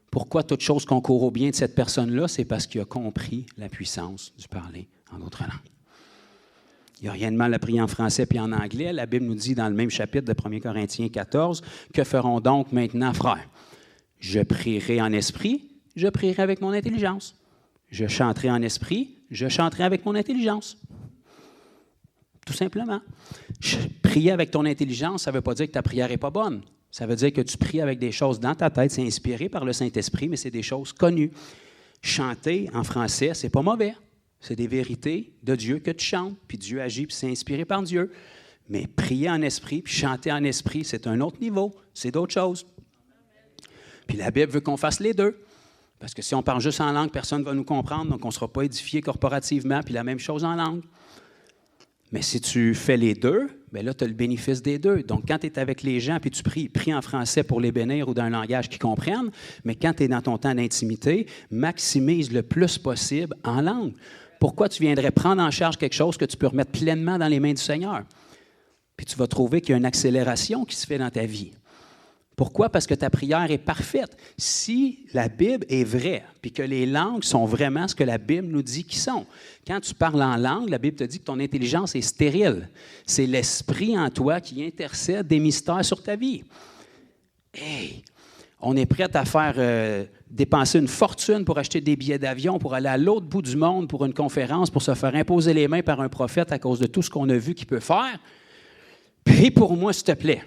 Pourquoi toute chose concourt au bien de cette personne-là? C'est parce qu'il a compris la puissance du parler en d'autres langues. Il n'y a rien de mal à prier en français puis en anglais. La Bible nous dit dans le même chapitre de 1 Corinthiens 14, « Que ferons donc maintenant, frères? Je prierai en esprit, je prierai avec mon intelligence. Je chanterai en esprit, je chanterai avec mon intelligence. » Tout simplement. Prier avec ton intelligence, ça ne veut pas dire que ta prière n'est pas bonne. Ça veut dire que tu pries avec des choses dans ta tête, c'est inspiré par le Saint-Esprit, mais c'est des choses connues. Chanter en français, c'est pas mauvais. C'est des vérités de Dieu que tu chantes, puis Dieu agit, puis c'est inspiré par Dieu. Mais prier en esprit, puis chanter en esprit, c'est un autre niveau, c'est d'autres choses. Puis la Bible veut qu'on fasse les deux. Parce que si on parle juste en langue, personne ne va nous comprendre, donc on ne sera pas édifié corporativement, puis la même chose en langue. Mais si tu fais les deux, bien là, tu as le bénéfice des deux. Donc, quand tu es avec les gens puis tu pries en français pour les bénir ou dans un langage qu'ils comprennent, mais quand tu es dans ton temps d'intimité, maximise le plus possible en langue. Pourquoi tu viendrais prendre en charge quelque chose que tu peux remettre pleinement dans les mains du Seigneur? Puis tu vas trouver qu'il y a une accélération qui se fait dans ta vie. Pourquoi? Parce que ta prière est parfaite. Si la Bible est vraie, puis que les langues sont vraiment ce que la Bible nous dit qu'ils sont. Quand tu parles en langue, la Bible te dit que ton intelligence est stérile. C'est l'Esprit en toi qui intercède des mystères sur ta vie. Hey! On est prêt à faire dépenser une fortune pour acheter des billets d'avion, pour aller à l'autre bout du monde pour une conférence, pour se faire imposer les mains par un prophète à cause de tout ce qu'on a vu qu'il peut faire. Prie pour moi, s'il te plaît.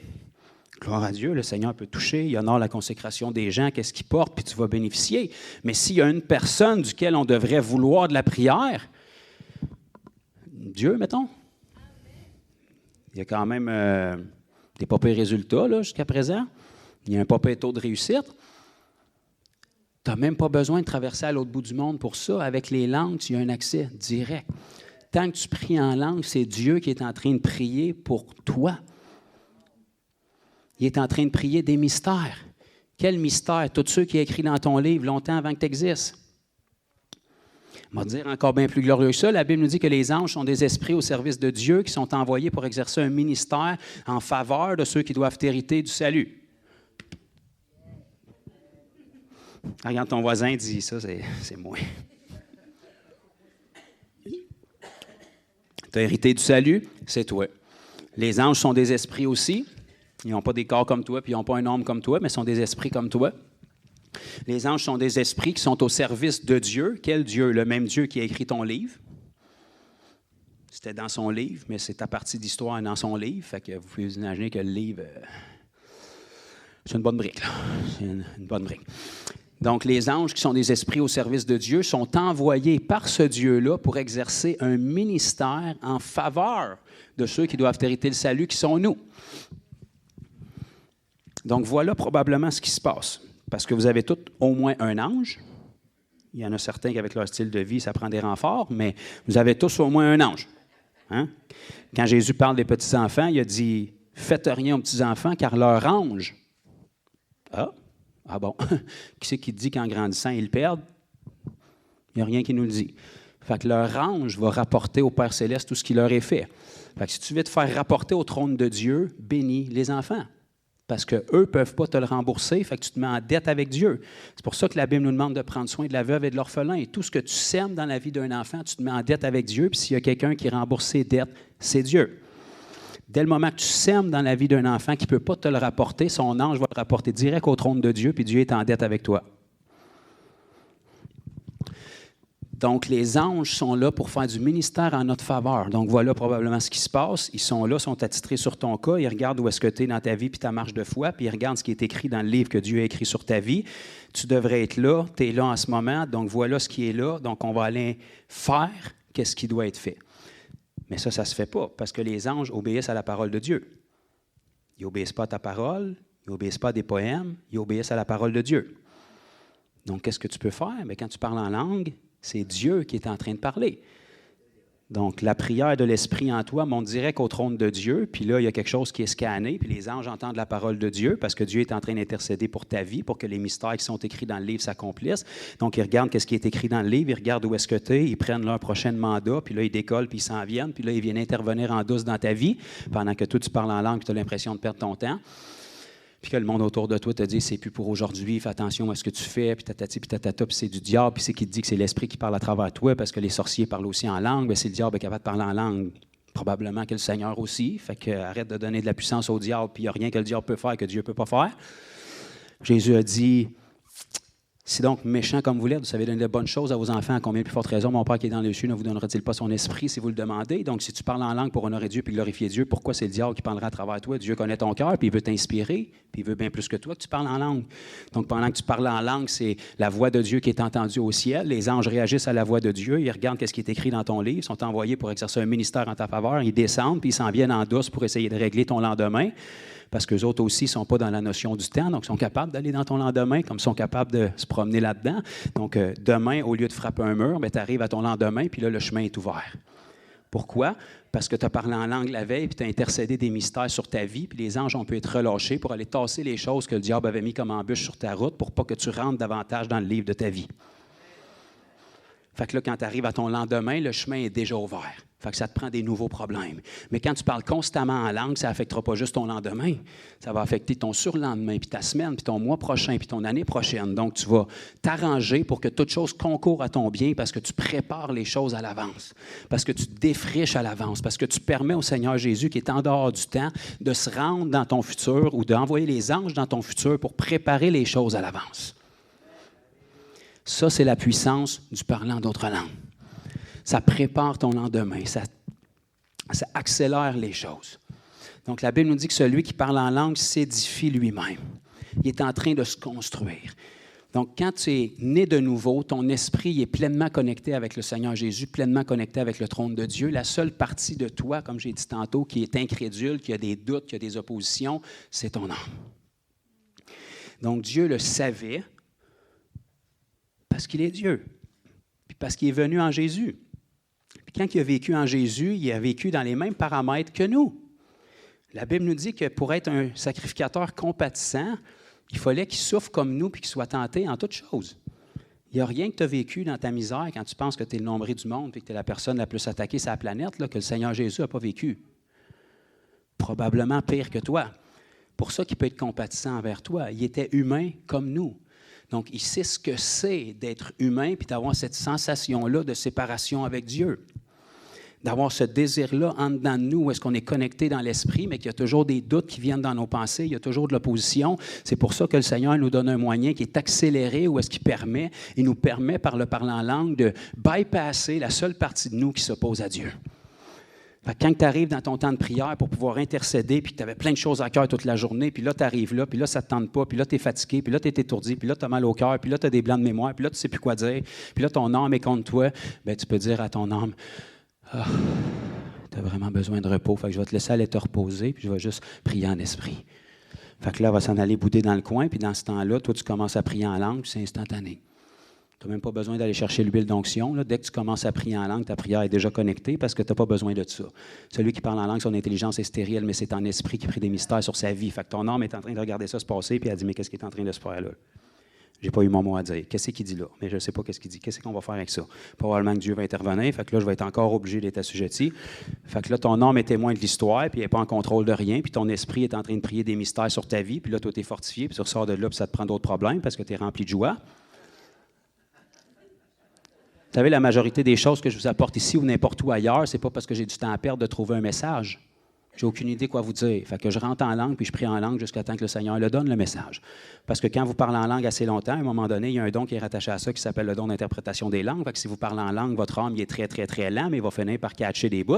Gloire à Dieu, le Seigneur peut toucher, il honore la consécration des gens, qu'est-ce qu'ils portent, puis tu vas bénéficier. Mais s'il y a une personne duquel on devrait vouloir de la prière, Dieu, mettons, il y a quand même des pas pires résultats là, jusqu'à présent. Il y a un pas pire taux de réussite. Tu n'as même pas besoin de traverser à l'autre bout du monde pour ça. Avec les langues, tu as un accès direct. Tant que tu pries en langue, c'est Dieu qui est en train de prier pour toi. Il est en train de prier des mystères. Quel mystère? Tous ceux qui ont écrit dans ton livre longtemps avant que tu existes. On va dire encore bien plus glorieux que ça. La Bible nous dit que les anges sont des esprits au service de Dieu qui sont envoyés pour exercer un ministère en faveur de ceux qui doivent hériter du salut. Regarde ton voisin, dit ça, c'est moi. Tu as hérité du salut, c'est toi. Les anges sont des esprits aussi. Ils n'ont pas des corps comme toi, puis ils n'ont pas un âme comme toi, mais sont des esprits comme toi. Les anges sont des esprits qui sont au service de Dieu. Quel Dieu? Le même Dieu qui a écrit ton livre. C'était dans son livre, mais c'est ta partie d'histoire dans son livre. Fait que vous pouvez vous imaginer que le livre, c'est une bonne brique. Là. C'est une bonne brique. Donc, les anges qui sont des esprits au service de Dieu sont envoyés par ce Dieu-là pour exercer un ministère en faveur de ceux qui doivent hériter le salut, qui sont nous. Donc, voilà probablement ce qui se passe. Parce que vous avez tous au moins un ange, Il y en a certains qui, avec leur style de vie, ça prend des renforts, mais vous avez tous au moins un ange. Hein? Quand Jésus parle des petits-enfants, il a dit « Faites rien aux petits-enfants, car leur ange... » Ah bon? Qui c'est qui dit qu'en grandissant, ils le perdent? Il n'y a rien qui nous le dit. Fait que leur ange va rapporter au Père Céleste tout ce qui leur est fait. Fait que si tu veux te faire rapporter au trône de Dieu, bénis les enfants. Parce qu'eux ne peuvent pas te le rembourser, fait que tu te mets en dette avec Dieu. C'est pour ça que la Bible nous demande de prendre soin de la veuve et de l'orphelin. Et tout ce que tu sèmes dans la vie d'un enfant, tu te mets en dette avec Dieu. Puis s'il y a quelqu'un qui rembourse ses dettes, c'est Dieu. Dès le moment que tu sèmes dans la vie d'un enfant qui ne peut pas te le rapporter, son ange va le rapporter direct au trône de Dieu, puis Dieu est en dette avec toi. Donc, les anges sont là pour faire du ministère en notre faveur. Donc, voilà probablement ce qui se passe. Ils sont là, sont attitrés sur ton cas. Ils regardent où est-ce que tu es dans ta vie puis ta marche de foi, puis ils regardent ce qui est écrit dans le livre que Dieu a écrit sur ta vie. Tu devrais être là, tu es là en ce moment, donc voilà ce qui est là. Donc, on va aller faire qu'est-ce qui doit être fait. Mais ça ne se fait pas, parce que les anges obéissent à la parole de Dieu. Ils n'obéissent pas à ta parole, ils n'obéissent pas à des poèmes, ils obéissent à la parole de Dieu. Donc, qu'est-ce que tu peux faire? Bien, quand tu parles en langue, c'est Dieu qui est en train de parler. Donc, la prière de l'Esprit en toi monte direct au trône de Dieu, puis là, il y a quelque chose qui est scanné, puis les anges entendent la parole de Dieu, parce que Dieu est en train d'intercéder pour ta vie, pour que les mystères qui sont écrits dans le livre s'accomplissent. Donc, ils regardent ce qui est écrit dans le livre, ils regardent où est-ce que tu es, ils prennent leur prochain mandat, puis là, ils décollent, puis ils s'en viennent, puis là, ils viennent intervenir en douce dans ta vie, pendant que toi, tu parles en langue, puis tu as l'impression de perdre ton temps. Puis que le monde autour de toi te dit, c'est plus pour aujourd'hui, fais attention à ce que tu fais, puis tatati, puis tatata, puis c'est du diable, puis c'est qui te dit que c'est l'esprit qui parle à travers toi, parce que les sorciers parlent aussi en langue, bien, si le diable est capable de parler en langue, probablement que le Seigneur aussi, fait que arrête de donner de la puissance au diable, puis il n'y a rien que le diable peut faire que Dieu ne peut pas faire. Jésus a dit, si donc méchant comme vous l'êtes, vous savez donner de bonnes choses à vos enfants, à combien de plus forte raison mon Père qui est dans les cieux ne vous donnera-t-il pas son esprit si vous le demandez? Donc, si tu parles en langue pour honorer Dieu puis glorifier Dieu, pourquoi c'est le diable qui parlera à travers toi? Dieu connaît ton cœur, puis il veut t'inspirer, puis il veut bien plus que toi que tu parles en langue. Donc, pendant que tu parles en langue, c'est la voix de Dieu qui est entendue au ciel. Les anges réagissent à la voix de Dieu, ils regardent ce qui est écrit dans ton livre, ils sont envoyés pour exercer un ministère en ta faveur, ils descendent, puis ils s'en viennent en douce pour essayer de régler ton lendemain. Parce qu'eux autres aussi ne sont pas dans la notion du temps, donc ils sont capables d'aller dans ton lendemain, comme ils sont capables de se promener là-dedans. Donc, demain, au lieu de frapper un mur, tu arrives à ton lendemain, puis là, le chemin est ouvert. Pourquoi? Parce que tu as parlé en langue la veille, puis tu as intercédé des mystères sur ta vie, puis les anges ont pu être relâchés pour aller tasser les choses que le diable avait mis comme embûche sur ta route pour pas que tu rentres davantage dans le livre de ta vie. Fait que là, quand tu arrives à ton lendemain, le chemin est déjà ouvert. Fait que ça te prend des nouveaux problèmes. Mais quand tu parles constamment en langue, ça n'affectera pas juste ton lendemain. Ça va affecter ton surlendemain, puis ta semaine, puis ton mois prochain, puis ton année prochaine. Donc, tu vas t'arranger pour que toute chose concourt à ton bien parce que tu prépares les choses à l'avance, parce que tu te défriches à l'avance, parce que tu permets au Seigneur Jésus, qui est en dehors du temps, de se rendre dans ton futur ou d'envoyer les anges dans ton futur pour préparer les choses à l'avance. Ça, c'est la puissance du parlant d'autres langues. Ça prépare ton lendemain, ça accélère les choses. Donc, la Bible nous dit que celui qui parle en langue s'édifie lui-même. Il est en train de se construire. Donc, quand tu es né de nouveau, ton esprit est pleinement connecté avec le Seigneur Jésus, pleinement connecté avec le trône de Dieu. La seule partie de toi, comme j'ai dit tantôt, qui est incrédule, qui a des doutes, qui a des oppositions, c'est ton âme. Donc, Dieu le savait parce qu'il est Dieu, puis parce qu'il est venu en Jésus. Puis quand il a vécu en Jésus, il a vécu dans les mêmes paramètres que nous. La Bible nous dit que pour être un sacrificateur compatissant, il fallait qu'il souffre comme nous puis qu'il soit tenté en toutes choses. Il n'y a rien que tu as vécu dans ta misère quand tu penses que tu es le nombril du monde et que tu es la personne la plus attaquée sur la planète, là, que le Seigneur Jésus n'a pas vécu. Probablement pire que toi. Pour ça qu'il peut être compatissant envers toi. Il était humain comme nous. Donc, il sait ce que c'est d'être humain puis d'avoir cette sensation-là de séparation avec Dieu. D'avoir ce désir-là en dedans de nous où est-ce qu'on est connecté dans l'esprit, mais qu'il y a toujours des doutes qui viennent dans nos pensées, il y a toujours de l'opposition. C'est pour ça que le Seigneur nous donne un moyen qui est accéléré, où est-ce il nous permet, par le parler en langue, de bypasser la seule partie de nous qui s'oppose à Dieu. Fait que quand tu arrives dans ton temps de prière pour pouvoir intercéder, puis que tu avais plein de choses à cœur toute la journée, puis là, tu arrives là, puis là, ça ne te tente pas, puis là, tu es fatigué, puis là, tu es étourdi, puis là, tu as mal au cœur, puis là, tu as des blancs de mémoire, puis là, tu ne sais plus quoi dire, puis là, ton âme est contre toi, bien, tu peux dire à ton âme, tu as vraiment besoin de repos, fait que je vais te laisser aller te reposer, puis je vais juste prier en esprit. Fait que là, elle va s'en aller bouder dans le coin, puis dans ce temps-là, toi, tu commences à prier en langue, puis c'est instantané. Tu n'as même pas besoin d'aller chercher l'huile d'onction. Là. Dès que tu commences à prier en langue, ta prière est déjà connectée parce que tu n'as pas besoin de ça. Celui qui parle en langue, son intelligence est stérile, mais c'est ton esprit qui prie des mystères sur sa vie. Fait que ton âme est en train de regarder ça se passer, puis elle dit, mais qu'est-ce qui est en train de se faire là? J'ai pas eu mon mot à dire. Qu'est-ce qu'il dit là? Mais je ne sais pas qu'est-ce qu'il dit. Qu'est-ce qu'on va faire avec ça? Probablement que Dieu va intervenir. Fait que là, je vais être encore obligé d'être assujetti. Fait que là, ton âme est témoin de l'histoire, puis elle n'est pas en contrôle de rien, puis ton esprit est en train de prier des mystères sur ta vie, puis là, toi, tu es fortifié, puis tu ressors de là, puis ça te prend d'autres problèmes parce que tu es rempli de joie. Vous savez, la majorité des choses que je vous apporte ici ou n'importe où ailleurs, c'est pas parce que j'ai du temps à perdre de trouver un message. J'ai aucune idée quoi vous dire. Fait que je rentre en langue puis je prie en langue jusqu'à temps que le Seigneur le donne, le message. Parce que quand vous parlez en langue assez longtemps, à un moment donné, il y a un don qui est rattaché à ça qui s'appelle le don d'interprétation des langues. Fait que si vous parlez en langue, votre âme il est très, très, très lent, mais il va finir par catcher des bouts.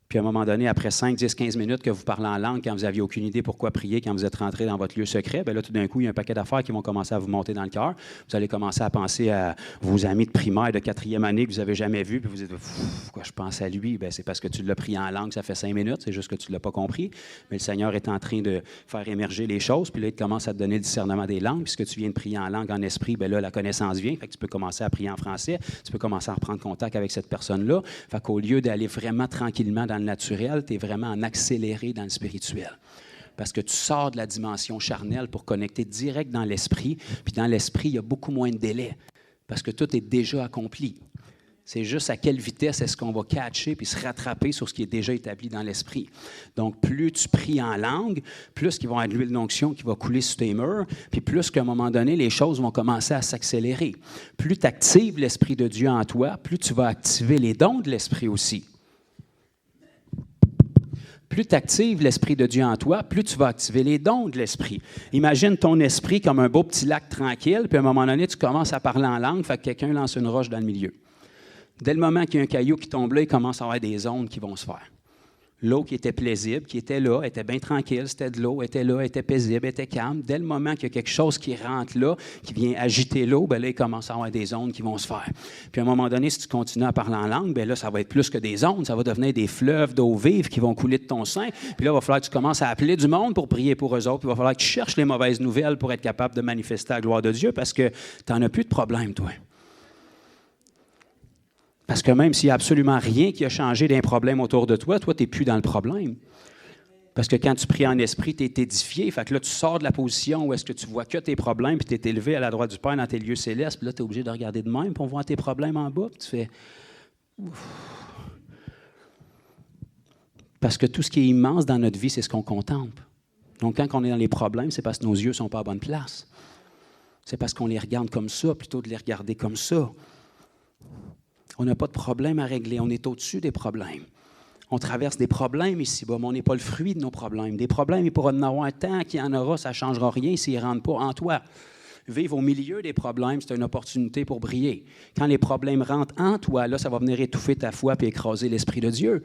Puis à un moment donné, après 5, 10, 15 minutes que vous parlez en langue, quand vous n'aviez aucune idée pourquoi prier, quand vous êtes rentré dans votre lieu secret, bien là, tout d'un coup, il y a un paquet d'affaires qui vont commencer à vous monter dans le cœur. Vous allez commencer à penser à vos amis de primaire, de 4e année que vous n'avez jamais vus, puis vous dites, pourquoi je pense à lui? Bien, c'est parce que tu l'as prié en langue, ça fait 5 minutes, c'est juste que tu ne l'as pas compris. Mais le Seigneur est en train de faire émerger les choses, puis là, il commence à te donner le discernement des langues, puisque tu viens de prier en langue, en esprit, bien là, la connaissance vient, fait que tu peux commencer à prier en français, tu peux commencer à reprendre contact avec cette personne-là. Fait qu'au lieu d'aller vraiment tranquillement dans le naturel, tu es vraiment en accéléré dans le spirituel. Parce que tu sors de la dimension charnelle pour connecter direct dans l'esprit. Puis dans l'esprit, il y a beaucoup moins de délai. Parce que tout est déjà accompli. C'est juste à quelle vitesse est-ce qu'on va catcher puis se rattraper sur ce qui est déjà établi dans l'esprit. Donc, plus tu pries en langue, plus qu'il va y avoir de l'huile d'onction qui va couler sur tes murs, puis plus qu'à un moment donné, les choses vont commencer à s'accélérer. Plus tu actives l'Esprit de Dieu en toi, plus tu vas activer les dons de l'Esprit aussi. Plus tu actives l'Esprit de Dieu en toi, plus tu vas activer les dons de l'Esprit. Imagine ton esprit comme un beau petit lac tranquille, puis à un moment donné, tu commences à parler en langue, fait que quelqu'un lance une roche dans le milieu. Dès le moment qu'il y a un caillou qui tombe là, il commence à y avoir des ondes qui vont se faire. L'eau qui était paisible, qui était là, était bien tranquille, c'était de l'eau, était là, était paisible, était calme. Dès le moment qu'il y a quelque chose qui rentre là, qui vient agiter l'eau, bien là, il commence à y avoir des ondes qui vont se faire. Puis à un moment donné, si tu continues à parler en langue, bien là, ça va être plus que des ondes, ça va devenir des fleuves d'eau vive qui vont couler de ton sein. Puis là, il va falloir que tu commences à appeler du monde pour prier pour eux autres. Puis il va falloir que tu cherches les mauvaises nouvelles pour être capable de manifester la gloire de Dieu parce que tu n'en as plus de problème, toi. Parce que même s'il n'y a absolument rien qui a changé d'un problème autour de toi, toi, tu n'es plus dans le problème. Parce que quand tu pries en esprit, tu es édifié. Fait que là, tu sors de la position où est-ce que tu vois que tes problèmes, puis tu es élevé à la droite du Père dans tes lieux célestes, puis là, tu es obligé de regarder de même pour voir tes problèmes en bas, puis tu fais... Ouf. Parce que tout ce qui est immense dans notre vie, c'est ce qu'on contemple. Donc, quand on est dans les problèmes, c'est parce que nos yeux ne sont pas à bonne place. C'est parce qu'on les regarde comme ça, plutôt que de les regarder comme ça. On n'a pas de problème à régler. On est au-dessus des problèmes. On traverse des problèmes ici-bas, mais on n'est pas le fruit de nos problèmes. Des problèmes, il pourra en avoir un temps qu'il y en aura, ça ne changera rien s'ils ne rentrent pas en toi. Vivre au milieu des problèmes, c'est une opportunité pour briller. Quand les problèmes rentrent en toi, là, ça va venir étouffer ta foi et écraser l'Esprit de Dieu.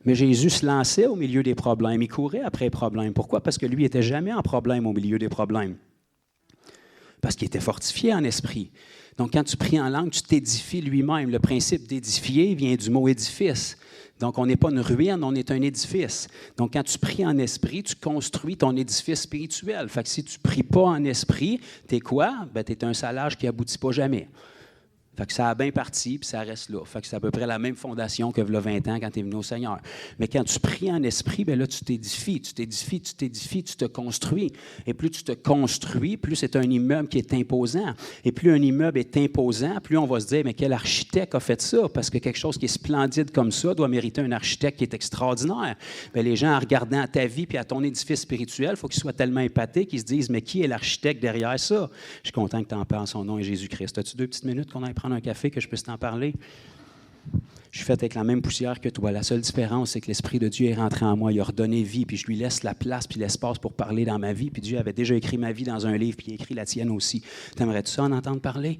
Mais Jésus se lançait au milieu des problèmes. Il courait après les problèmes. Pourquoi? Parce que lui n'était jamais en problème au milieu des problèmes. Parce qu'il était fortifié en esprit. Donc, quand tu pries en langue, tu t'édifies lui-même. Le principe d'édifier vient du mot édifice. Donc, on n'est pas une ruine, on est un édifice. Donc, quand tu pries en esprit, tu construis ton édifice spirituel. Fait que si tu ne pries pas en esprit, tu es quoi? Ben, tu es un salage qui n'aboutit pas jamais. Fait que ça a bien parti, puis ça reste là. Fait que c'est à peu près la même fondation que il y a 20 ans quand tu es venu au Seigneur. Mais quand tu pries en esprit, bien là, tu t'édifies, tu te construis. Et plus tu te construis, plus c'est un immeuble qui est imposant. Et plus un immeuble est imposant, plus on va se dire, mais quel architecte a fait ça? Parce que quelque chose qui est splendide comme ça doit mériter un architecte qui est extraordinaire. Bien, les gens, en regardant à ta vie puis à ton édifice spirituel, il faut qu'ils soient tellement épatés qu'ils se disent, mais qui est l'architecte derrière ça? Je suis content que tu en parles, son nom est Jésus-Christ. As-tu 2 petites minutes qu'on aille prendre un café que je puisse t'en parler? Je suis fait avec la même poussière que toi. La seule différence, c'est que l'Esprit de Dieu est rentré en moi. Il a redonné vie, puis je lui laisse la place puis l'espace pour parler dans ma vie. Puis Dieu avait déjà écrit ma vie dans un livre, puis il a écrit la tienne aussi. T'aimerais-tu ça en entendre parler?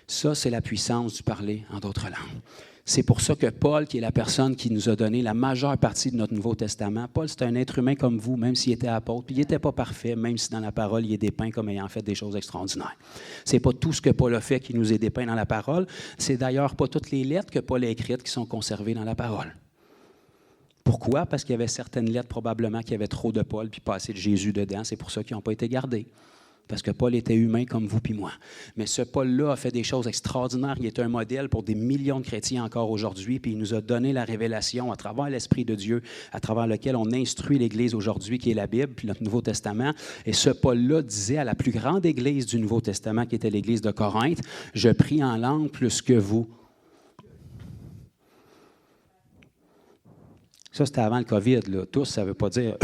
Ça, c'est la puissance du parler en d'autres langues. C'est pour ça que Paul, qui est la personne qui nous a donné la majeure partie de notre Nouveau Testament, Paul, c'est un être humain comme vous, même s'il était apôtre, puis il n'était pas parfait, même si dans la parole, il est dépeint comme ayant fait des choses extraordinaires. Ce n'est pas tout ce que Paul a fait qui nous est dépeint dans la parole. C'est d'ailleurs pas toutes les lettres que Paul a écrites qui sont conservées dans la parole. Pourquoi? Parce qu'il y avait certaines lettres probablement qui avaient trop de Paul puis pas assez de Jésus dedans. C'est pour ça qu'ils n'ont pas été gardées. parce que Paul était humain comme vous puis moi. Mais ce Paul-là a fait des choses extraordinaires. Il est un modèle pour des millions de chrétiens encore aujourd'hui, puis il nous a donné la révélation à travers l'Esprit de Dieu, à travers lequel on instruit l'Église aujourd'hui, qui est la Bible, puis notre Nouveau Testament. Et ce Paul-là disait à la plus grande Église du Nouveau Testament, qui était l'Église de Corinthe, « Je prie en langue plus que vous. » Ça, c'était avant le COVID, là. Tous, ça ne veut pas dire...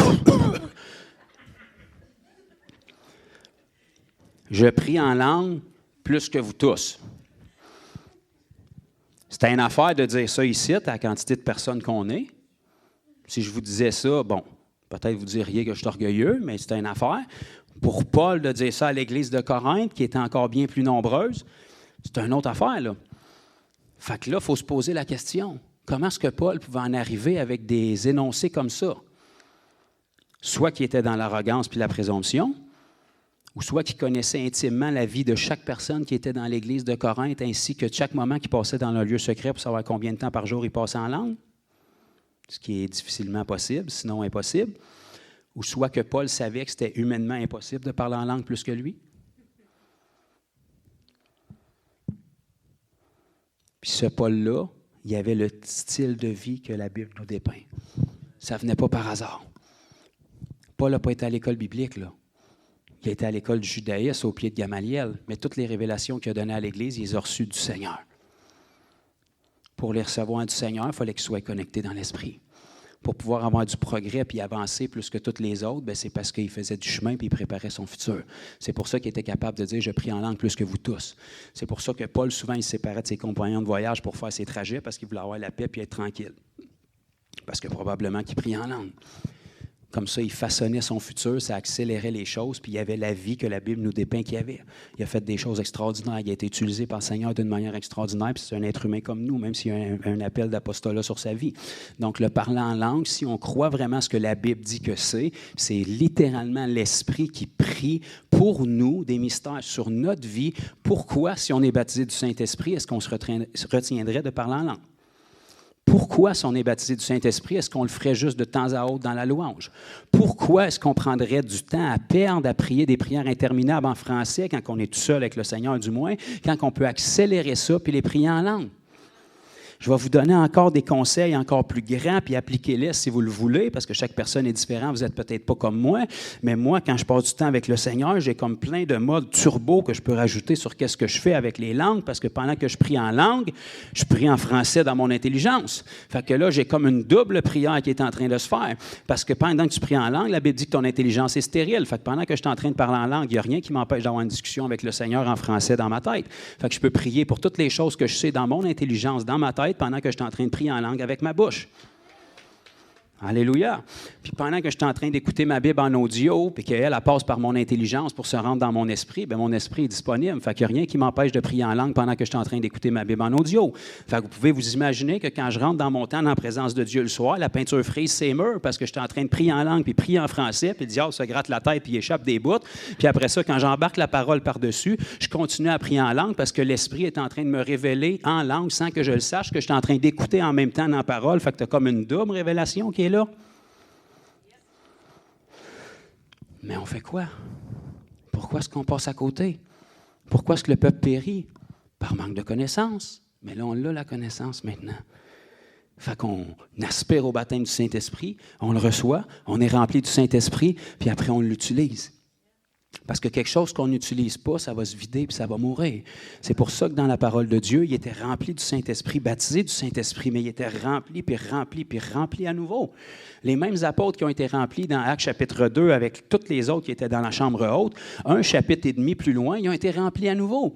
Je prie en langue plus que vous tous. C'était une affaire de dire ça ici, à la quantité de personnes qu'on est. Si je vous disais ça, bon, peut-être vous diriez que je suis orgueilleux, mais c'était une affaire. Pour Paul de dire ça à l'Église de Corinthe, qui était encore bien plus nombreuse, c'est une autre affaire, là. Fait que là, il faut se poser la question. Comment est-ce que Paul pouvait en arriver avec des énoncés comme ça? Soit qu'il était dans l'arrogance puis la présomption, ou soit qu'il connaissait intimement la vie de chaque personne qui était dans l'Église de Corinthe, ainsi que chaque moment qu'il passait dans leur lieu secret pour savoir combien de temps par jour il passait en langue, ce qui est difficilement possible, sinon impossible, ou soit que Paul savait que c'était humainement impossible de parler en langue plus que lui. Puis ce Paul-là, il avait le style de vie que la Bible nous dépeint. Ça ne venait pas par hasard. Paul n'a pas été à l'école biblique, là. Il a été à l'école du judaïsme au pied de Gamaliel, mais toutes les révélations qu'il a données à l'Église, il les a reçues du Seigneur. Pour les recevoir du Seigneur, il fallait qu'ils soient connectés dans l'Esprit. Pour pouvoir avoir du progrès puis avancer plus que toutes les autres, bien, c'est parce qu'il faisait du chemin puis il préparait son futur. C'est pour ça qu'il était capable de dire « Je prie en langue plus que vous tous ». C'est pour ça que Paul, souvent, il se séparait de ses compagnons de voyage pour faire ses trajets parce qu'il voulait avoir la paix puis être tranquille. Parce que probablement qu'il priait en langue. Comme ça, il façonnait son futur, ça accélérait les choses, puis il y avait la vie que la Bible nous dépeint qu'il y avait. Il a fait des choses extraordinaires, il a été utilisé par le Seigneur d'une manière extraordinaire, puis c'est un être humain comme nous, même s'il y a un appel d'apostolat sur sa vie. Donc, le parler en langue, si on croit vraiment ce que la Bible dit que c'est littéralement l'Esprit qui prie pour nous des mystères sur notre vie. Pourquoi, si on est baptisé du Saint-Esprit, est-ce qu'on se retiendrait de parler en langue? Pourquoi, si on est baptisé du Saint-Esprit, est-ce qu'on le ferait juste de temps à autre dans la louange? Pourquoi est-ce qu'on prendrait du temps à perdre à prier des prières interminables en français quand on est tout seul avec le Seigneur du moins, quand on peut accélérer ça puis les prier en langue? Je vais vous donner encore des conseils encore plus grands, puis appliquez-les si vous le voulez, parce que chaque personne est différente. Vous n'êtes peut-être pas comme moi, mais moi, quand je passe du temps avec le Seigneur, j'ai comme plein de modes turbo que je peux rajouter sur qu'est-ce que je fais avec les langues, parce que pendant que je prie en langue, je prie en français dans mon intelligence. Fait que là, j'ai comme une double prière qui est en train de se faire, parce que pendant que tu pries en langue, la Bible dit que ton intelligence est stérile. Fait que pendant que je suis en train de parler en langue, il n'y a rien qui m'empêche d'avoir une discussion avec le Seigneur en français dans ma tête. Fait que je peux prier pour toutes les choses que je sais dans mon intelligence, dans ma tête, pendant que je suis en train de prier en langue avec ma bouche. Alléluia. Puis pendant que je suis en train d'écouter ma Bible en audio, puis qu'elle passe par mon intelligence pour se rendre dans mon esprit, bien, mon esprit est disponible. Fait qu'il n'y a rien qui m'empêche de prier en langue pendant que je suis en train d'écouter ma Bible en audio. Fait que vous pouvez vous imaginer que quand je rentre dans mon temps dans la présence de Dieu le soir, la peinture frise s'émeut parce que je suis en train de prier en langue, puis prier en français, puis le diable se gratte la tête, puis il échappe des bouts. Puis après ça, quand j'embarque la parole par-dessus, je continue à prier en langue parce que l'esprit est en train de me révéler en langue sans que je le sache, que je suis en train d'écouter en même temps dans la parole. Fait que tu as comme une double révélation qui est là. Mais on fait quoi? Pourquoi est-ce qu'on passe à côté? Pourquoi est-ce que le peuple périt? Par manque de connaissance. Mais là, on a la connaissance maintenant. Fait qu'on aspire au baptême du Saint-Esprit, on le reçoit, on est rempli du Saint-Esprit, puis après, on l'utilise. Parce que quelque chose qu'on n'utilise pas, ça va se vider puis ça va mourir. C'est pour ça que dans la parole de Dieu, il était rempli du Saint-Esprit, baptisé du Saint-Esprit, mais il était rempli, puis rempli, puis rempli à nouveau. Les mêmes apôtres qui ont été remplis dans Actes chapitre 2 avec tous les autres qui étaient dans la chambre haute, un chapitre et demi plus loin, ils ont été remplis à nouveau.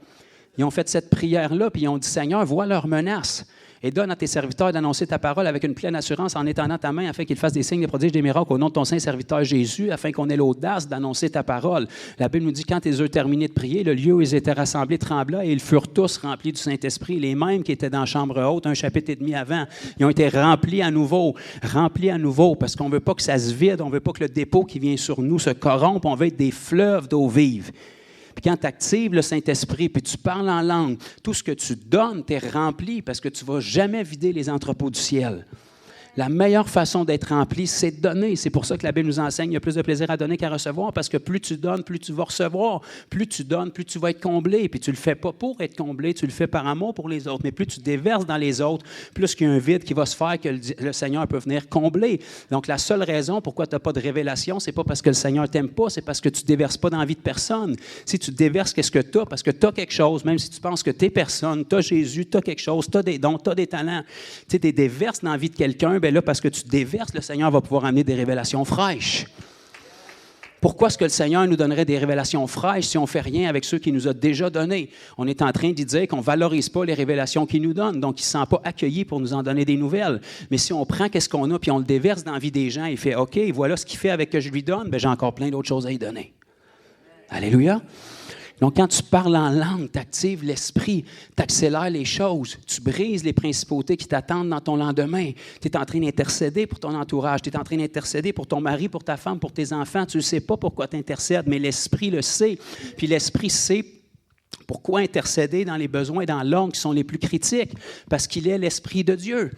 Ils ont fait cette prière-là, puis ils ont dit, Seigneur, vois leurs menaces. Et donne à tes serviteurs d'annoncer ta parole avec une pleine assurance en étendant ta main afin qu'ils fassent des signes, des prodiges, des miracles au nom de ton saint serviteur Jésus, afin qu'on ait l'audace d'annoncer ta parole. La Bible nous dit, quand ils eurent terminé de prier, le lieu où ils étaient rassemblés trembla et ils furent tous remplis du Saint-Esprit. Les mêmes qui étaient dans la chambre haute, un chapitre et demi avant, ils ont été remplis à nouveau, parce qu'on ne veut pas que ça se vide, on ne veut pas que le dépôt qui vient sur nous se corrompe, on veut être des fleuves d'eau vive. Puis quand tu actives le Saint-Esprit, puis tu parles en langue, tout ce que tu donnes, tu es rempli parce que tu ne vas jamais vider les entrepôts du ciel. La meilleure façon d'être rempli, c'est de donner. C'est pour ça que la Bible nous enseigne qu'il y a plus de plaisir à donner qu'à recevoir, parce que plus tu donnes, plus tu vas recevoir. Plus tu donnes, plus tu vas être comblé. Puis tu ne le fais pas pour être comblé, tu le fais par amour pour les autres. Mais plus tu déverses dans les autres, plus qu'il y a un vide qui va se faire que le Seigneur peut venir combler. Donc la seule raison pourquoi tu n'as pas de révélation, c'est pas parce que le Seigneur ne t'aime pas, c'est parce que tu ne déverses pas dans la vie de personne. Si tu déverses, qu'est-ce que tu as? Parce que tu as quelque chose, même si tu penses que tu es personne, tu as Jésus, tu as quelque chose, tu as des dons, tu as des talents. Tu déverses dans la vie de quelqu'un, bien là, parce que tu déverses, le Seigneur va pouvoir amener des révélations fraîches. Pourquoi est-ce que le Seigneur nous donnerait des révélations fraîches si on ne fait rien avec ceux qu'il nous a déjà donnés? On est en train d'y dire qu'on ne valorise pas les révélations qu'il nous donne, donc il ne se sent pas accueilli pour nous en donner des nouvelles. Mais si on prend qu'est-ce qu'on a puis on le déverse dans la vie des gens, il fait « OK, voilà ce qu'il fait avec ce que je lui donne, bien, j'ai encore plein d'autres choses à lui donner. » Alléluia! Donc, quand tu parles en langue, tu actives l'esprit, tu accélères les choses, tu brises les principautés qui t'attendent dans ton lendemain. Tu es en train d'intercéder pour ton entourage, tu es en train d'intercéder pour ton mari, pour ta femme, pour tes enfants. Tu ne sais pas pourquoi tu intercèdes, mais l'esprit le sait. Puis l'esprit sait pourquoi intercéder dans les besoins, dans l'ordre qui sont les plus critiques, parce qu'il est l'Esprit de Dieu.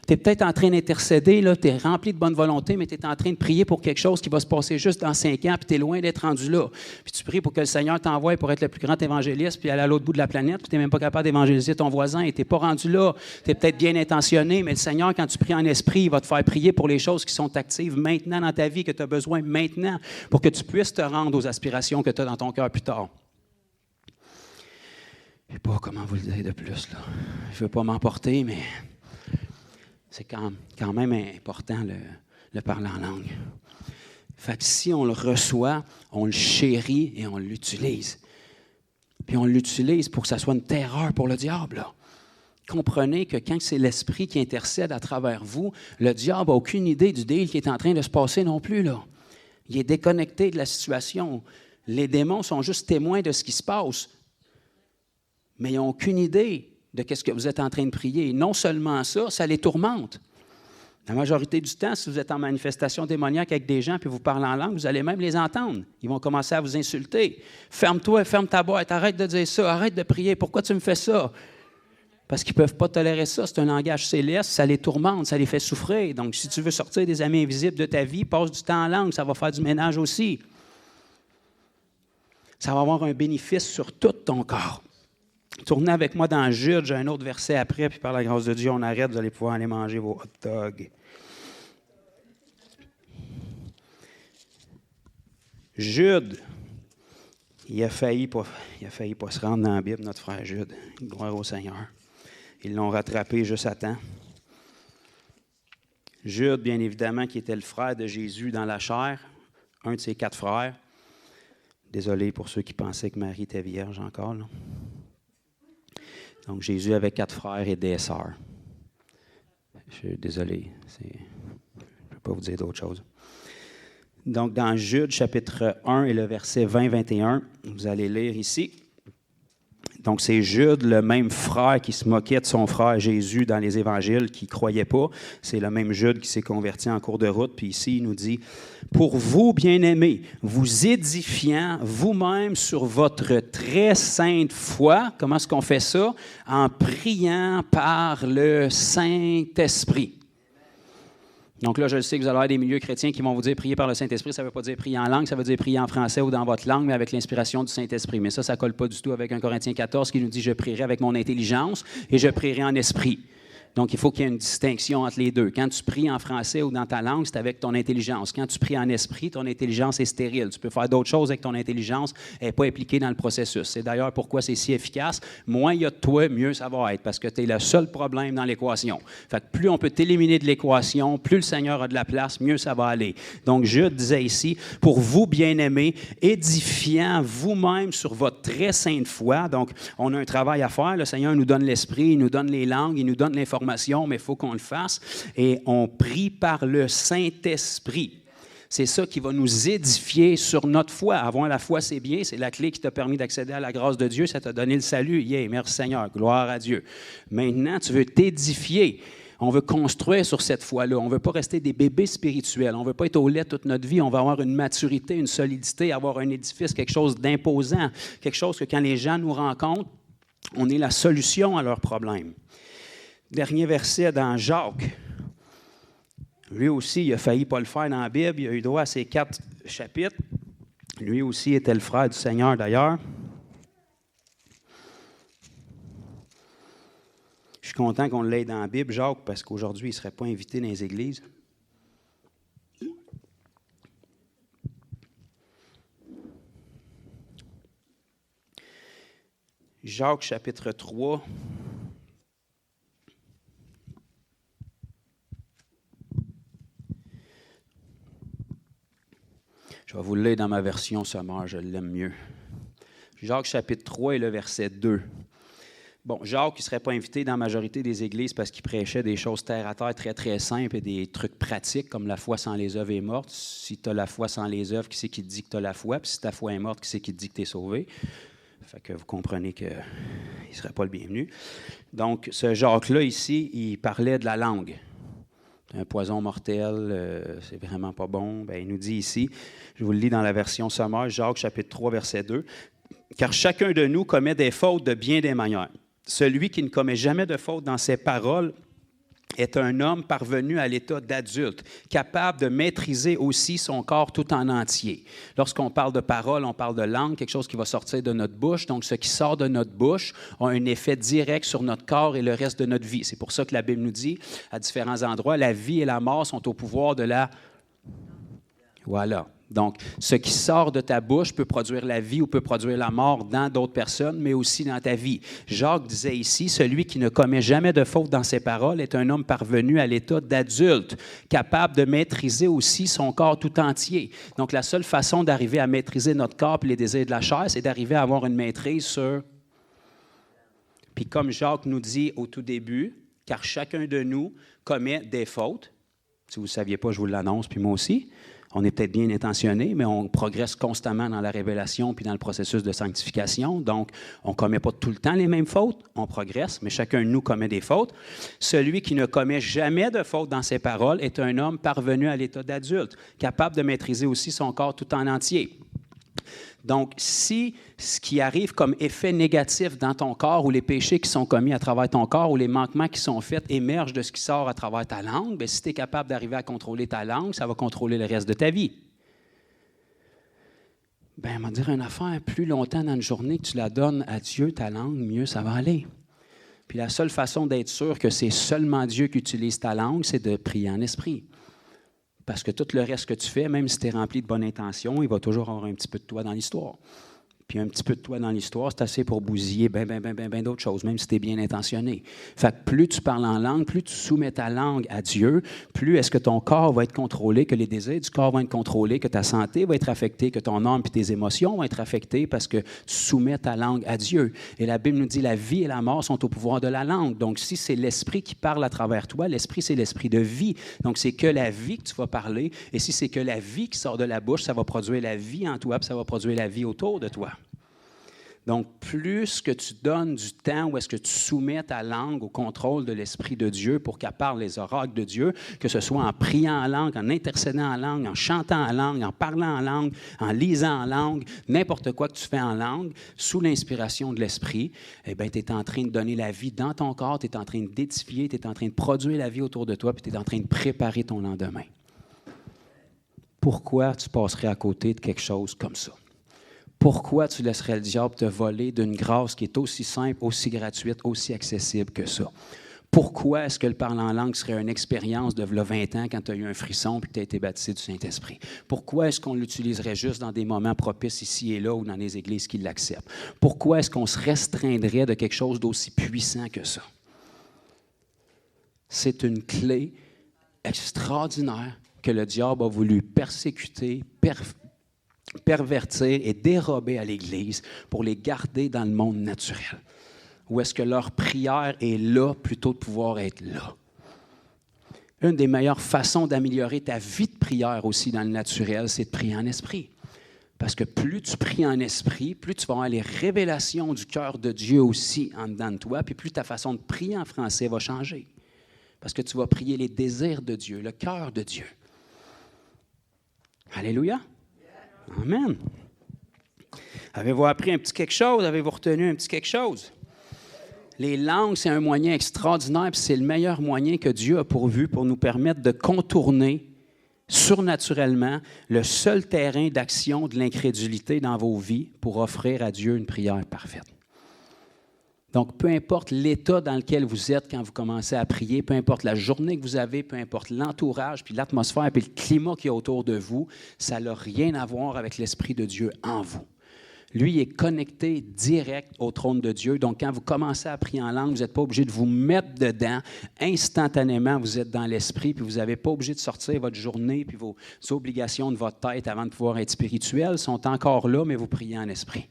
Tu es peut-être en train d'intercéder, tu es rempli de bonne volonté, mais tu es en train de prier pour quelque chose qui va se passer juste dans 5 ans, puis tu es loin d'être rendu là. Puis tu pries pour que le Seigneur t'envoie pour être le plus grand évangéliste, puis aller à l'autre bout de la planète, puis tu n'es même pas capable d'évangéliser ton voisin, et tu n'es pas rendu là. Tu es peut-être bien intentionné, mais le Seigneur, quand tu pries en esprit, il va te faire prier pour les choses qui sont actives maintenant dans ta vie, que tu as besoin maintenant, pour que tu puisses te rendre aux aspirations que tu as dans ton cœur plus tard. Je ne sais pas comment vous le dire de plus, là. Je ne veux pas m'emporter, mais c'est quand même important le parler en langue. Fait que si on le reçoit, on le chérit et on l'utilise. Puis on l'utilise pour que ça soit une terreur pour le diable, là. Comprenez que quand c'est l'Esprit qui intercède à travers vous, le diable n'a aucune idée du deal qui est en train de se passer non plus, là. Il est déconnecté de la situation. Les démons sont juste témoins de ce qui se passe. Mais ils n'ont aucune idée de ce que vous êtes en train de prier. Et non seulement ça, ça les tourmente. La majorité du temps, si vous êtes en manifestation démoniaque avec des gens puis vous parlez en langue, vous allez même les entendre. Ils vont commencer à vous insulter. Ferme-toi, ferme ta boîte, arrête de dire ça, arrête de prier. Pourquoi tu me fais ça? Parce qu'ils ne peuvent pas tolérer ça. C'est un langage céleste, ça les tourmente, ça les fait souffrir. Donc, si tu veux sortir des amis invisibles de ta vie, passe du temps en langue, ça va faire du ménage aussi. Ça va avoir un bénéfice sur tout ton corps. Tournez avec moi dans Jude, j'ai un autre verset après, puis par la grâce de Dieu, on arrête, vous allez pouvoir aller manger vos hot dogs. Jude, il a failli pas se rendre dans la Bible, notre frère Jude. Gloire au Seigneur. Ils l'ont rattrapé juste à temps. Jude, bien évidemment, qui était le frère de Jésus dans la chair, un de ses 4 frères. Désolé pour ceux qui pensaient que Marie était vierge encore, là. Donc, Jésus avait 4 frères et des sœurs. Je suis désolé, je ne peux pas vous dire d'autre chose. Donc, dans Jude, chapitre 1 et le verset 20-21, vous allez lire ici. Donc, c'est Jude, le même frère qui se moquait de son frère Jésus dans les évangiles, qui ne croyait pas. C'est le même Jude qui s'est converti en cours de route. Puis ici, il nous dit, « Pour vous, bien-aimés, vous édifiant vous-même sur votre très sainte foi. » Comment est-ce qu'on fait ça? En priant par le Saint-Esprit. Donc là, je sais que vous allez avoir des milieux chrétiens qui vont vous dire prier par le Saint-Esprit. Ça ne veut pas dire prier en langue, ça veut dire prier en français ou dans votre langue, mais avec l'inspiration du Saint-Esprit. Mais ça ne colle pas du tout avec 1 Corinthiens 14 qui nous dit « Je prierai avec mon intelligence et je prierai en esprit ». Donc, il faut qu'il y ait une distinction entre les deux. Quand tu pries en français ou dans ta langue, c'est avec ton intelligence. Quand tu pries en esprit, ton intelligence est stérile. Tu peux faire d'autres choses avec ton intelligence, elle n'est pas impliquée dans le processus. C'est d'ailleurs pourquoi c'est si efficace. Moins il y a de toi, mieux ça va être, parce que tu es le seul problème dans l'équation. Fait que plus on peut t'éliminer de l'équation, plus le Seigneur a de la place, mieux ça va aller. Donc, Jude disait ici, « Pour vous, bien-aimés, édifiant vous-même sur votre très sainte foi. » Donc, on a un travail à faire. Le Seigneur nous donne l'esprit, il nous donne les langues, il nous donne l'information, mais il faut qu'on le fasse. Et on prie par le Saint-Esprit. C'est ça qui va nous édifier sur notre foi. Avoir la foi, c'est bien. C'est la clé qui t'a permis d'accéder à la grâce de Dieu. Ça t'a donné le salut. Yeah, merci Seigneur. Gloire à Dieu. Maintenant, tu veux t'édifier. On veut construire sur cette foi-là. On ne veut pas rester des bébés spirituels. On ne veut pas être au lait toute notre vie. On va avoir une maturité, une solidité, avoir un édifice, quelque chose d'imposant, quelque chose que quand les gens nous rencontrent, on est la solution à leurs problèmes. Dernier verset dans Jacques. Lui aussi, il a failli pas le faire dans la Bible. Il a eu droit à ces 4 chapitres. Lui aussi était le frère du Seigneur, d'ailleurs. Je suis content qu'on l'ait dans la Bible, Jacques, parce qu'aujourd'hui, il ne serait pas invité dans les églises. Jacques, chapitre 3. Je vais vous le lire dans ma version sommaire, je l'aime mieux. Jacques, chapitre 3 et le verset 2. Bon, Jacques, il ne serait pas invité dans la majorité des églises parce qu'il prêchait des choses terre à terre très, très simples et des trucs pratiques comme la foi sans les œuvres est morte. Si tu as la foi sans les œuvres, qui c'est qui te dit que tu as la foi? Puis si ta foi est morte, qui c'est qui te dit que tu es sauvé? Fait que vous comprenez qu'il ne serait pas le bienvenu. Donc, ce Jacques-là, ici, il parlait de la langue. C'est un poison mortel, c'est vraiment pas bon. Bien, il nous dit ici, je vous le lis dans la version sommaire, Jacques, chapitre 3, verset 2, « Car chacun de nous commet des fautes de bien des manières. Celui qui ne commet jamais de faute dans ses paroles est un homme parvenu à l'état d'adulte, capable de maîtriser aussi son corps tout en entier. » Lorsqu'on parle de parole, on parle de langue, quelque chose qui va sortir de notre bouche. Donc, ce qui sort de notre bouche a un effet direct sur notre corps et le reste de notre vie. C'est pour ça que la Bible nous dit, à différents endroits, la vie et la mort sont au pouvoir de la... Voilà. Donc, ce qui sort de ta bouche peut produire la vie ou peut produire la mort dans d'autres personnes, mais aussi dans ta vie. Jacques disait ici, celui qui ne commet jamais de faute dans ses paroles est un homme parvenu à l'état d'adulte, capable de maîtriser aussi son corps tout entier. Donc, la seule façon d'arriver à maîtriser notre corps et les désirs de la chair, c'est d'arriver à avoir une maîtrise sur... Puis comme Jacques nous dit au tout début, car chacun de nous commet des fautes. Si vous ne saviez pas, je vous l'annonce, puis moi aussi. On est peut-être bien intentionné, mais on progresse constamment dans la révélation puis dans le processus de sanctification. Donc, on ne commet pas tout le temps les mêmes fautes, on progresse, mais chacun de nous commet des fautes. Celui qui ne commet jamais de fautes dans ses paroles est un homme parvenu à l'état d'adulte, capable de maîtriser aussi son corps tout en entier. Donc, si ce qui arrive comme effet négatif dans ton corps ou les péchés qui sont commis à travers ton corps ou les manquements qui sont faits émergent de ce qui sort à travers ta langue, bien, si tu es capable d'arriver à contrôler ta langue, ça va contrôler le reste de ta vie. Bien, on va dire une affaire, plus longtemps dans une journée que tu la donnes à Dieu, ta langue, mieux ça va aller. Puis la seule façon d'être sûr que c'est seulement Dieu qui utilise ta langue, c'est de prier en esprit. Parce que tout le reste que tu fais, même si tu es rempli de bonnes intentions, il va toujours avoir un petit peu de toi dans l'histoire. Puis un petit peu de toi dans l'histoire, c'est assez pour bousiller bien d'autres choses, même si tu es bien intentionné. Fait que plus tu parles en langue, plus tu soumets ta langue à Dieu, plus est-ce que ton corps va être contrôlé, que les désirs du corps vont être contrôlés, que ta santé va être affectée, que ton âme et tes émotions vont être affectées parce que tu soumets ta langue à Dieu. Et la Bible nous dit la vie et la mort sont au pouvoir de la langue. Donc, si c'est l'esprit qui parle à travers toi, l'esprit, c'est l'esprit de vie. Donc, c'est que la vie que tu vas parler. Et si c'est que la vie qui sort de la bouche, ça va produire la vie en toi, puis ça va produire la vie autour de toi. Donc, plus que tu donnes du temps où est-ce que tu soumets ta langue au contrôle de l'Esprit de Dieu pour qu'elle parle les oracles de Dieu, que ce soit en priant en langue, en intercédant en langue, en chantant en langue, en parlant en langue, en lisant en langue, n'importe quoi que tu fais en langue, sous l'inspiration de l'Esprit, eh bien, tu es en train de donner la vie dans ton corps, tu es en train d'édifier, tu es en train de produire la vie autour de toi, puis tu es en train de préparer ton lendemain. Pourquoi tu passerais à côté de quelque chose comme ça? Pourquoi tu laisserais le diable te voler d'une grâce qui est aussi simple, aussi gratuite, aussi accessible que ça? Pourquoi est-ce que le parler en langue serait une expérience de 20 ans quand tu as eu un frisson et que tu as été baptisé du Saint-Esprit? Pourquoi est-ce qu'on l'utiliserait juste dans des moments propices ici et là ou dans les églises qui l'acceptent? Pourquoi est-ce qu'on se restreindrait de quelque chose d'aussi puissant que ça? C'est une clé extraordinaire que le diable a voulu persécuter, pervertir et dérober à l'Église pour les garder dans le monde naturel. Ou est-ce que leur prière est là plutôt de pouvoir être là? Une des meilleures façons d'améliorer ta vie de prière aussi dans le naturel, c'est de prier en esprit. Parce que plus tu pries en esprit, plus tu vas avoir les révélations du cœur de Dieu aussi en dedans de toi, puis plus ta façon de prier en français va changer. Parce que tu vas prier les désirs de Dieu, le cœur de Dieu. Alléluia! Amen. Avez-vous appris un petit quelque chose? Avez-vous retenu un petit quelque chose? Les langues, c'est un moyen extraordinaire, puis c'est le meilleur moyen que Dieu a pourvu pour nous permettre de contourner surnaturellement le seul terrain d'action de l'incrédulité dans vos vies pour offrir à Dieu une prière parfaite. Donc, peu importe l'état dans lequel vous êtes quand vous commencez à prier, peu importe la journée que vous avez, peu importe l'entourage, puis l'atmosphère, puis le climat qui est autour de vous, ça n'a rien à voir avec l'Esprit de Dieu en vous. Lui, il est connecté direct au trône de Dieu. Donc, quand vous commencez à prier en langue, vous n'êtes pas obligé de vous mettre dedans. Instantanément, vous êtes dans l'Esprit, puis vous n'avez pas obligé de sortir votre journée, puis vos obligations de votre tête avant de pouvoir être spirituel sont encore là, mais vous priez en esprit.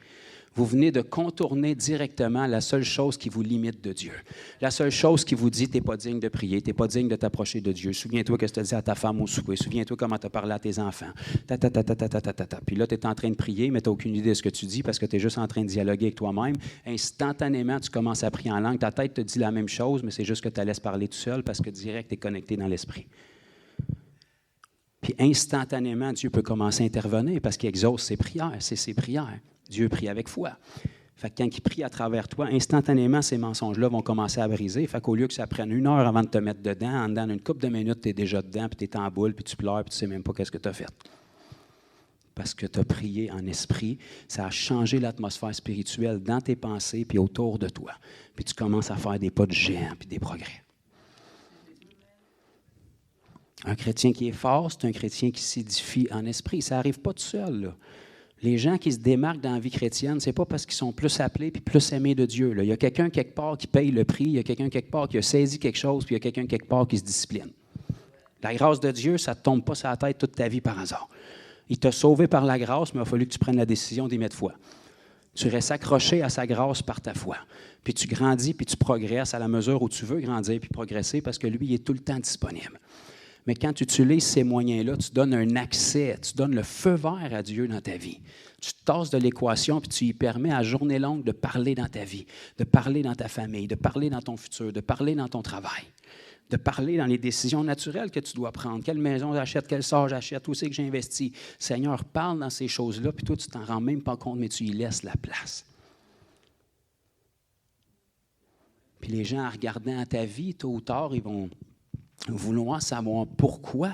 Vous venez de contourner directement la seule chose qui vous limite de Dieu. La seule chose qui vous dit, tu n'es pas digne de prier, tu n'es pas digne de t'approcher de Dieu. Souviens-toi que je te dis à ta femme au souper. Souviens-toi comment tu as parlé à tes enfants. Puis là, tu es en train de prier, mais tu n'as aucune idée de ce que tu dis parce que tu es juste en train de dialoguer avec toi-même. Instantanément, tu commences à prier en langue. Ta tête te dit la même chose, mais c'est juste que tu la laisses parler tout seul parce que direct, tu es connecté dans l'esprit. Puis instantanément, Dieu peut commencer à intervenir parce qu'il exauce ses prières. C'est ses prières. Dieu prie avec foi. Fait que quand il prie à travers toi, instantanément, ces mensonges-là vont commencer à briser. Fait qu'au lieu que ça prenne 1 heure avant de te mettre dedans, en dedans d'une couple de minutes, tu es déjà dedans, puis tu es en boule, puis tu pleures, puis tu ne sais même pas qu'est-ce que tu as fait. Parce que tu as prié en esprit, ça a changé l'atmosphère spirituelle dans tes pensées, puis autour de toi. Puis tu commences à faire des pas de géant, puis des progrès. Un chrétien qui est fort, c'est un chrétien qui s'édifie en esprit. Ça n'arrive pas tout seul, là. Les gens qui se démarquent dans la vie chrétienne, ce n'est pas parce qu'ils sont plus appelés puis plus aimés de Dieu. Là. Il y a quelqu'un quelque part qui paye le prix, il y a quelqu'un quelque part qui a saisi quelque chose, puis il y a quelqu'un quelque part qui se discipline. La grâce de Dieu, ça ne te tombe pas sur la tête toute ta vie par hasard. Il t'a sauvé par la grâce, mais il a fallu que tu prennes la décision d'y mettre foi. Tu restes accroché à sa grâce par ta foi. Puis tu grandis, puis tu progresses à la mesure où tu veux grandir puis progresser parce que lui, il est tout le temps disponible. Mais quand tu utilises ces moyens-là, tu donnes un accès, tu donnes le feu vert à Dieu dans ta vie. Tu te tasses de l'équation puis tu lui permets à journée longue de parler dans ta vie, de parler dans ta famille, de parler dans ton futur, de parler dans ton travail, de parler dans les décisions naturelles que tu dois prendre. Quelle maison j'achète, quel sort j'achète, où c'est que j'investis. Seigneur, parle dans ces choses-là, puis toi, tu t'en rends même pas compte, mais tu y laisses la place. Puis les gens, en regardant à ta vie, tôt ou tard, ils vont vouloir savoir pourquoi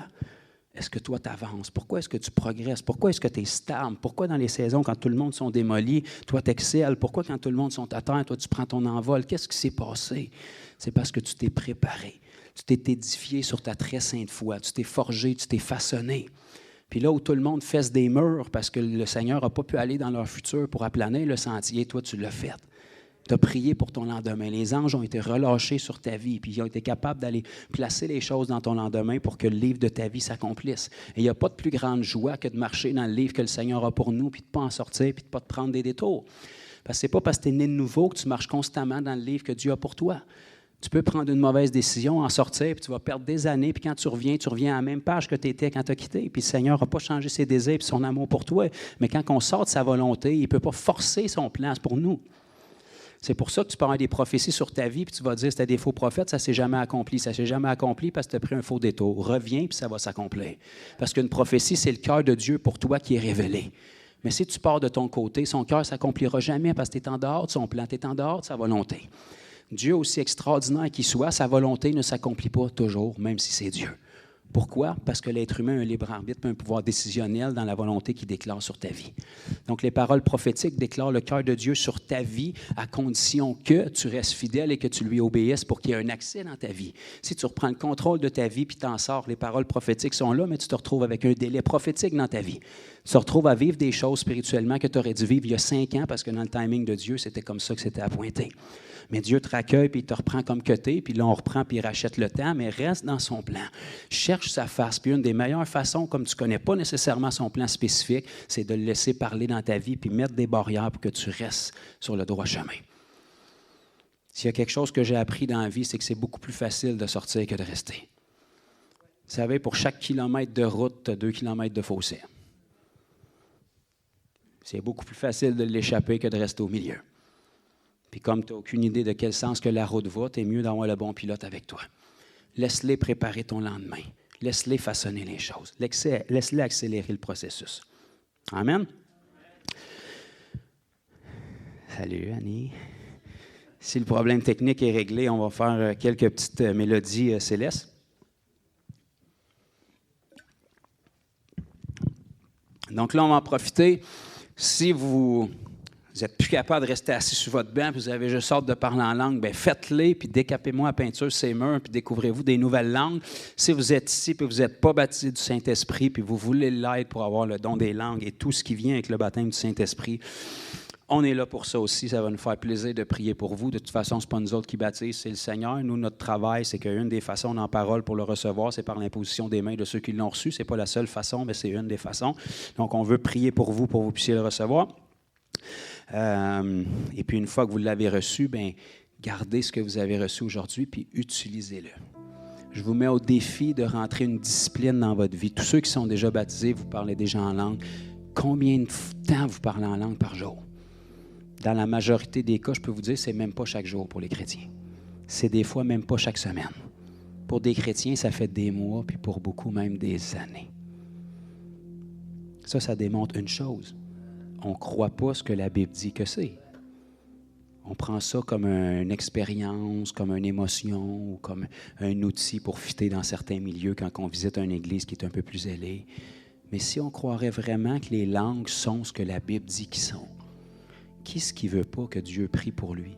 est-ce que toi, tu avances, pourquoi est-ce que tu progresses, pourquoi est-ce que tu es stable, pourquoi dans les saisons, quand tout le monde sont démolis, toi, tu excelles, pourquoi quand tout le monde sont à terre, toi, tu prends ton envol, qu'est-ce qui s'est passé? C'est parce que tu t'es préparé, tu t'es édifié sur ta très sainte foi, tu t'es forgé, tu t'es façonné. Puis là où tout le monde fesse des murs parce que le Seigneur n'a pas pu aller dans leur futur pour aplaner le sentier, toi, tu l'as fait. Tu as prié pour ton lendemain. Les anges ont été relâchés sur ta vie, puis ils ont été capables d'aller placer les choses dans ton lendemain pour que le livre de ta vie s'accomplisse. Et il n'y a pas de plus grande joie que de marcher dans le livre que le Seigneur a pour nous, puis de ne pas en sortir, puis de ne pas te prendre des détours. Parce que ce n'est pas parce que tu es né de nouveau que tu marches constamment dans le livre que Dieu a pour toi. Tu peux prendre une mauvaise décision, en sortir, puis tu vas perdre des années, puis quand tu reviens à la même page que tu étais quand tu as quitté. Puis le Seigneur n'a pas changé ses désirs et son amour pour toi. Mais quand on sort de sa volonté, il ne peut pas forcer son plan. C'est pour nous. C'est pour ça que tu peux avoir des prophéties sur ta vie, puis tu vas dire, c'était des faux prophètes, ça ne s'est jamais accompli. Ça ne s'est jamais accompli parce que tu as pris un faux détour. Reviens, puis ça va s'accomplir. Parce qu'une prophétie, c'est le cœur de Dieu pour toi qui est révélé. Mais si tu pars de ton côté, son cœur ne s'accomplira jamais parce que tu es en dehors de son plan, tu es en dehors de sa volonté. Dieu, aussi extraordinaire qu'il soit, sa volonté ne s'accomplit pas toujours, même si c'est Dieu. Pourquoi? Parce que l'être humain a un libre arbitre, un pouvoir décisionnel dans la volonté qu'il déclare sur ta vie. Donc, les paroles prophétiques déclarent le cœur de Dieu sur ta vie à condition que tu restes fidèle et que tu lui obéisses pour qu'il y ait un accès dans ta vie. Si tu reprends le contrôle de ta vie puis t'en sors, les paroles prophétiques sont là, mais tu te retrouves avec un délai prophétique dans ta vie. Tu te retrouves à vivre des choses spirituellement que tu aurais dû vivre il y a 5 ans parce que dans le timing de Dieu, c'était comme ça que c'était appointé. Mais Dieu te raccueille, puis il te reprend comme que t'es, puis là, on reprend, puis il rachète le temps, mais reste dans son plan. Cherche sa face. Puis une des meilleures façons, comme tu ne connais pas nécessairement son plan spécifique, c'est de le laisser parler dans ta vie, puis mettre des barrières pour que tu restes sur le droit chemin. S'il y a quelque chose que j'ai appris dans la vie, c'est que c'est beaucoup plus facile de sortir que de rester. Vous savez, pour chaque kilomètre de route, tu as 2 kilomètres de fossé. C'est beaucoup plus facile de l'échapper que de rester au milieu. Puis comme tu n'as aucune idée de quel sens que la route va, tu es mieux d'avoir le bon pilote avec toi. Laisse-les préparer ton lendemain. Laisse-les façonner les choses. Laisse-les accélérer le processus. Amen. Salut, Annie. Si le problème technique est réglé, on va faire quelques petites mélodies célestes. Donc là, on va en profiter. Si vous n'êtes plus capable de rester assis sur votre banc, puis vous avez juste hâte de parler en langue, bien faites-les, puis décapez-moi la peinture ces murs, puis découvrez-vous des nouvelles langues. Si vous êtes ici, puis vous n'êtes pas baptisé du Saint-Esprit, puis vous voulez l'aide pour avoir le don des langues et tout ce qui vient avec le baptême du Saint-Esprit, on est là pour ça aussi. Ça va nous faire plaisir de prier pour vous. De toute façon, ce n'est pas nous autres qui baptisent, c'est le Seigneur. Nous, notre travail, c'est qu'une des façons en parole pour le recevoir, c'est par l'imposition des mains de ceux qui l'ont reçu. Ce n'est pas la seule façon, mais c'est une des façons. Donc, on veut prier pour que vous puissiez le recevoir. Et puis, une fois que vous l'avez reçu, bien, gardez ce que vous avez reçu aujourd'hui, puis utilisez-le. Je vous mets au défi de rentrer une discipline dans votre vie. Tous ceux qui sont déjà baptisés, vous parlez déjà en langue. Combien de temps vous parlez en langue par jour? Dans la majorité des cas, je peux vous dire, c'est même pas chaque jour pour les chrétiens. C'est des fois même pas chaque semaine. Pour des chrétiens, ça fait des mois, puis pour beaucoup même des années. Ça démontre une chose. On ne croit pas ce que la Bible dit que c'est. On prend ça comme une expérience, comme une émotion, ou comme un outil pour fitter dans certains milieux quand on visite une église qui est un peu plus ailée. Mais si on croirait vraiment que les langues sont ce que la Bible dit qu'ils sont, qui est-ce qui ne veut pas que Dieu prie pour lui?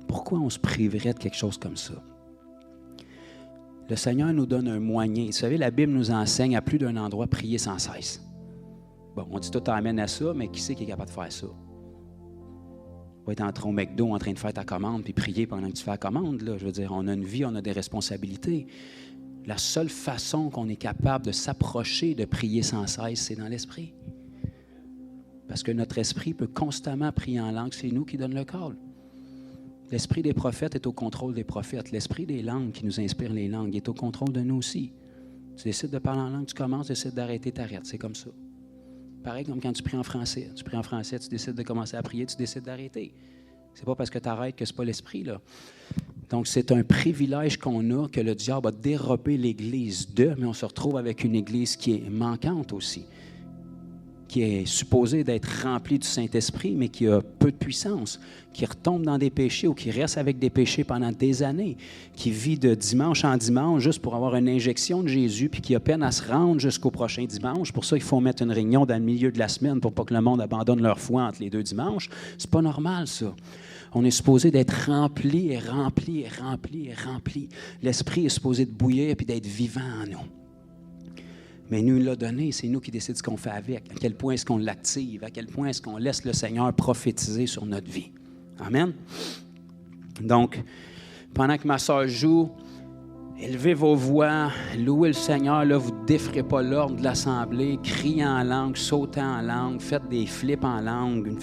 Pourquoi on se priverait de quelque chose comme ça? Le Seigneur nous donne un moyen. Vous savez, la Bible nous enseigne à plus d'un endroit prier sans cesse. Bon, on dit tout amène à ça, mais qui c'est qui est capable de faire ça? Tu vas être en train au McDo en train de faire ta commande puis prier pendant que tu fais la commande. Là. Je veux dire, on a une vie, on a des responsabilités. La seule façon qu'on est capable de s'approcher de prier sans cesse, c'est dans l'esprit. Parce que notre esprit peut constamment prier en langue. C'est nous qui donne le call. L'esprit des prophètes est au contrôle des prophètes. L'esprit des langues qui nous inspire les langues est au contrôle de nous aussi. Tu décides de parler en langue, tu commences, tu décides d'arrêter, tu arrêtes. C'est comme ça. Pareil comme quand tu pries en français. Tu pries en français, tu décides de commencer à prier, tu décides d'arrêter. C'est pas parce que tu arrêtes que ce n'est pas l'esprit, là. Donc, c'est un privilège qu'on a que le diable a dérobé l'Église mais on se retrouve avec une Église qui est manquante aussi, qui est supposée d'être remplie du Saint-Esprit, mais qui a peu de puissance, qui retombe dans des péchés ou qui reste avec des péchés pendant des années, qui vit de dimanche en dimanche juste pour avoir une injection de Jésus, puis qui a peine à se rendre jusqu'au prochain dimanche. Pour ça, il faut mettre une réunion dans le milieu de la semaine pour pas que le monde abandonne leur foi entre les deux dimanches. C'est pas normal, ça. On est supposé d'être rempli et rempli et rempli et rempli. L'Esprit est supposé de bouillir et d'être vivant en nous. Mais nous, il l'a donné, c'est nous qui décidons ce qu'on fait avec, à quel point est-ce qu'on l'active, à quel point est-ce qu'on laisse le Seigneur prophétiser sur notre vie. Amen. Donc, pendant que ma sœur joue, élevez vos voix, louez le Seigneur, là, vous ne déferez pas l'ordre de l'assemblée, criez en langue, sautez en langue, faites des flips en langue.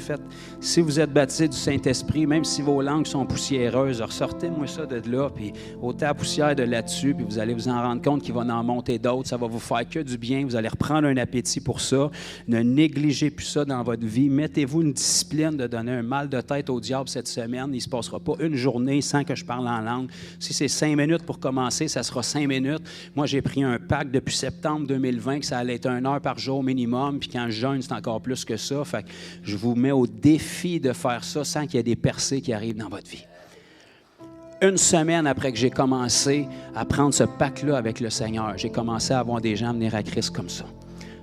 Si vous êtes baptisé du Saint-Esprit, même si vos langues sont poussiéreuses, ressortez-moi ça de là, puis ôtez la poussière de là-dessus, puis vous allez vous en rendre compte qu'il va en monter d'autres. Ça va vous faire que du bien. Vous allez reprendre un appétit pour ça. Ne négligez plus ça dans votre vie. Mettez-vous une discipline de donner un mal de tête au diable cette semaine. Il ne se passera pas une journée sans que je parle en langue. Si c'est 5 minutes pour commencer, ça sera 5 minutes. Moi, j'ai pris un pacte depuis septembre 2020 que ça allait être 1 heure par jour minimum, puis quand je jeûne, c'est encore plus que ça. Fait que je vous mets au défi de faire ça sans qu'il y ait des percées qui arrivent dans votre vie. Une semaine après que j'ai commencé à prendre ce pacte-là avec le Seigneur, j'ai commencé à avoir des gens venir à Christ comme ça.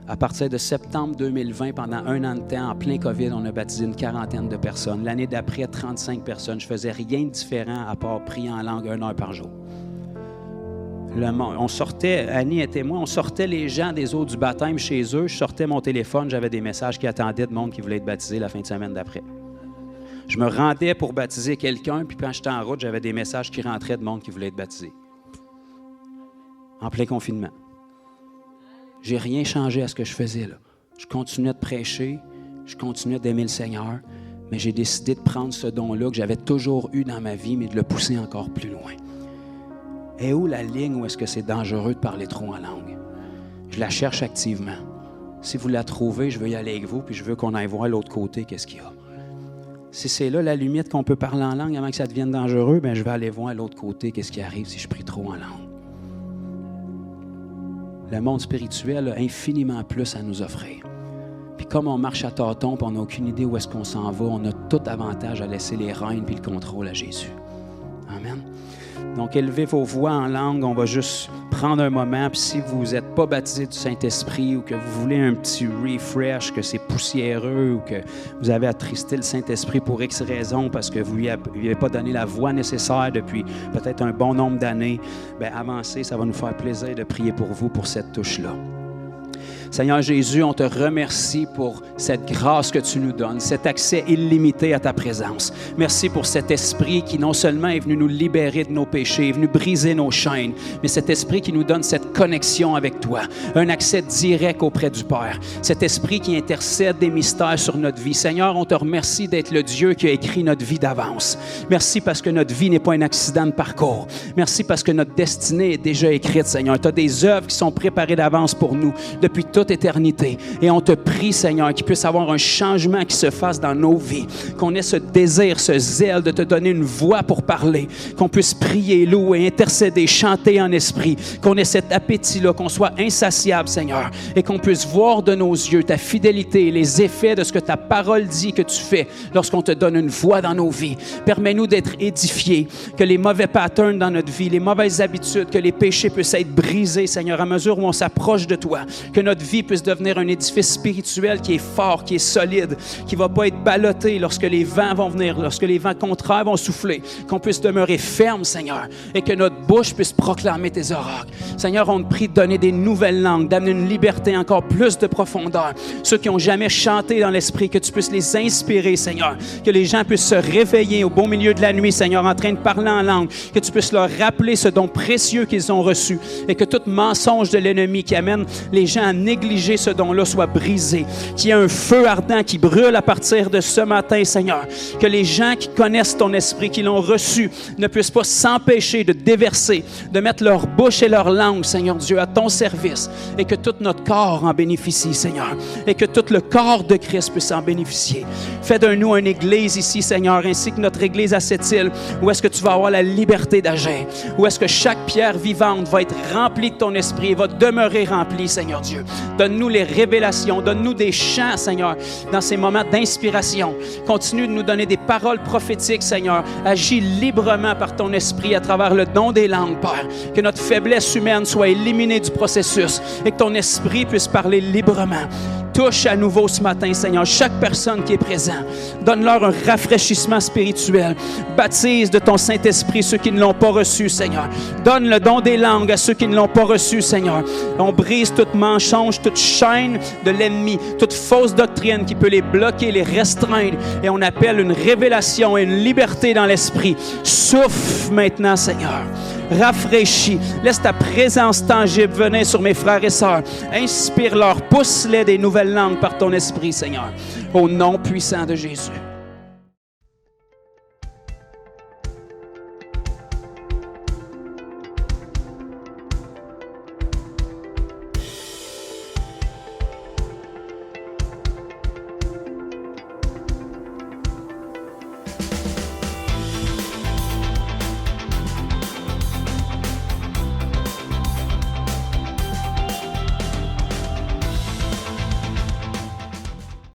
À partir de septembre 2020, pendant 1 an de temps, en plein COVID, on a baptisé une 40aine de personnes. L'année d'après, 35 personnes. Je faisais rien de différent à part prier en langue 1 heure par jour. On sortait, Annie et moi, on sortait les gens des eaux du baptême chez eux. Je sortais mon téléphone, j'avais des messages qui attendaient de monde qui voulait être baptisé la fin de semaine d'après. Je me rendais pour baptiser quelqu'un, puis quand j'étais en route, j'avais des messages qui rentraient de monde qui voulait être baptisé. En plein confinement. J'ai rien changé à ce que je faisais, là. Je continuais de prêcher, je continuais d'aimer le Seigneur, mais j'ai décidé de prendre ce don-là que j'avais toujours eu dans ma vie, mais de le pousser encore plus loin. Et où la ligne où est-ce que c'est dangereux de parler trop en langue? Je la cherche activement. Si vous la trouvez, je veux y aller avec vous, puis je veux qu'on aille voir l'autre côté qu'est-ce qu'il y a. Si c'est là la limite qu'on peut parler en langue avant que ça devienne dangereux, bien, je vais aller voir l'autre côté qu'est-ce qui arrive si je prie trop en langue. Le monde spirituel a infiniment plus à nous offrir. Puis comme on marche à tâtons, puis on n'a aucune idée où est-ce qu'on s'en va, on a tout avantage à laisser les rênes puis le contrôle à Jésus. Amen. Donc, élevez vos voix en langue. On va juste prendre un moment. Puis si vous n'êtes pas baptisé du Saint-Esprit ou que vous voulez un petit refresh, que c'est poussiéreux ou que vous avez attristé le Saint-Esprit pour X raisons parce que vous ne lui avez pas donné la voix nécessaire depuis peut-être un bon nombre d'années, bien, avancez. Ça va nous faire plaisir de prier pour vous pour cette touche-là. Seigneur Jésus, on te remercie pour cette grâce que tu nous donnes, cet accès illimité à ta présence. Merci pour cet esprit qui non seulement est venu nous libérer de nos péchés, est venu briser nos chaînes, mais cet esprit qui nous donne cette connexion avec toi, un accès direct auprès du Père. Cet esprit qui intercède des mystères sur notre vie. Seigneur, on te remercie d'être le Dieu qui a écrit notre vie d'avance. Merci parce que notre vie n'est pas un accident de parcours. Merci parce que notre destinée est déjà écrite, Seigneur. Tu as des œuvres qui sont préparées d'avance pour nous depuis toute éternité. Et on te prie, Seigneur, qu'il puisse avoir un changement qui se fasse dans nos vies, qu'on ait ce désir, ce zèle de te donner une voix pour parler, qu'on puisse prier, louer, intercéder, chanter en esprit, qu'on ait cet appétit-là, qu'on soit insatiable, Seigneur, et qu'on puisse voir de nos yeux ta fidélité et les effets de ce que ta parole dit que tu fais lorsqu'on te donne une voix dans nos vies. Permets-nous d'être édifiés, que les mauvais patterns dans notre vie, les mauvaises habitudes, que les péchés puissent être brisés, Seigneur, à mesure où on s'approche de toi, que notre vie puisse devenir un édifice spirituel qui est fort, qui est solide, qui ne va pas être ballotté lorsque les vents vont venir, lorsque les vents contraires vont souffler, qu'on puisse demeurer ferme, Seigneur, et que notre bouche puisse proclamer tes oracles. Seigneur, on te prie de donner des nouvelles langues, d'amener une liberté encore plus de profondeur. Ceux qui n'ont jamais chanté dans l'esprit, que tu puisses les inspirer, Seigneur, que les gens puissent se réveiller au beau milieu de la nuit, Seigneur, en train de parler en langue, que tu puisses leur rappeler ce don précieux qu'ils ont reçu et que tout mensonge de l'ennemi qui amène les gens à négliger ce don-là soit brisé, qu'il y ait un feu ardent qui brûle à partir de ce matin, Seigneur, que les gens qui connaissent ton esprit, qui l'ont reçu, ne puissent pas s'empêcher de déverser, de mettre leur bouche et leur langue, Seigneur Dieu, à ton service, et que tout notre corps en bénéficie, Seigneur, et que tout le corps de Christ puisse en bénéficier. Fais de nous une église ici, Seigneur, ainsi que notre église à cette île, où est-ce que tu vas avoir la liberté d'agir, où est-ce que chaque pierre vivante va être remplie de ton esprit et va demeurer remplie, Seigneur Dieu. Donne-nous les révélations, donne-nous des chants, Seigneur, dans ces moments d'inspiration. Continue de nous donner des paroles prophétiques, Seigneur. Agis librement par ton esprit à travers le don des langues, Père. Que notre faiblesse humaine soit éliminée du processus et que ton esprit puisse parler librement. Touche à nouveau ce matin, Seigneur, chaque personne qui est présente. Donne-leur un rafraîchissement spirituel. Baptise de ton Saint-Esprit ceux qui ne l'ont pas reçu, Seigneur. Donne le don des langues à ceux qui ne l'ont pas reçu, Seigneur. On brise toute mensonge, toute chaîne de l'ennemi, toute fausse doctrine qui peut les bloquer, les restreindre. Et on appelle une révélation et une liberté dans l'esprit. Souffle maintenant, Seigneur. Rafraîchis. Laisse ta présence tangible venir sur mes frères et sœurs. Inspire-leur, pousse-les des nouvelles langues par ton esprit, Seigneur. Au nom puissant de Jésus.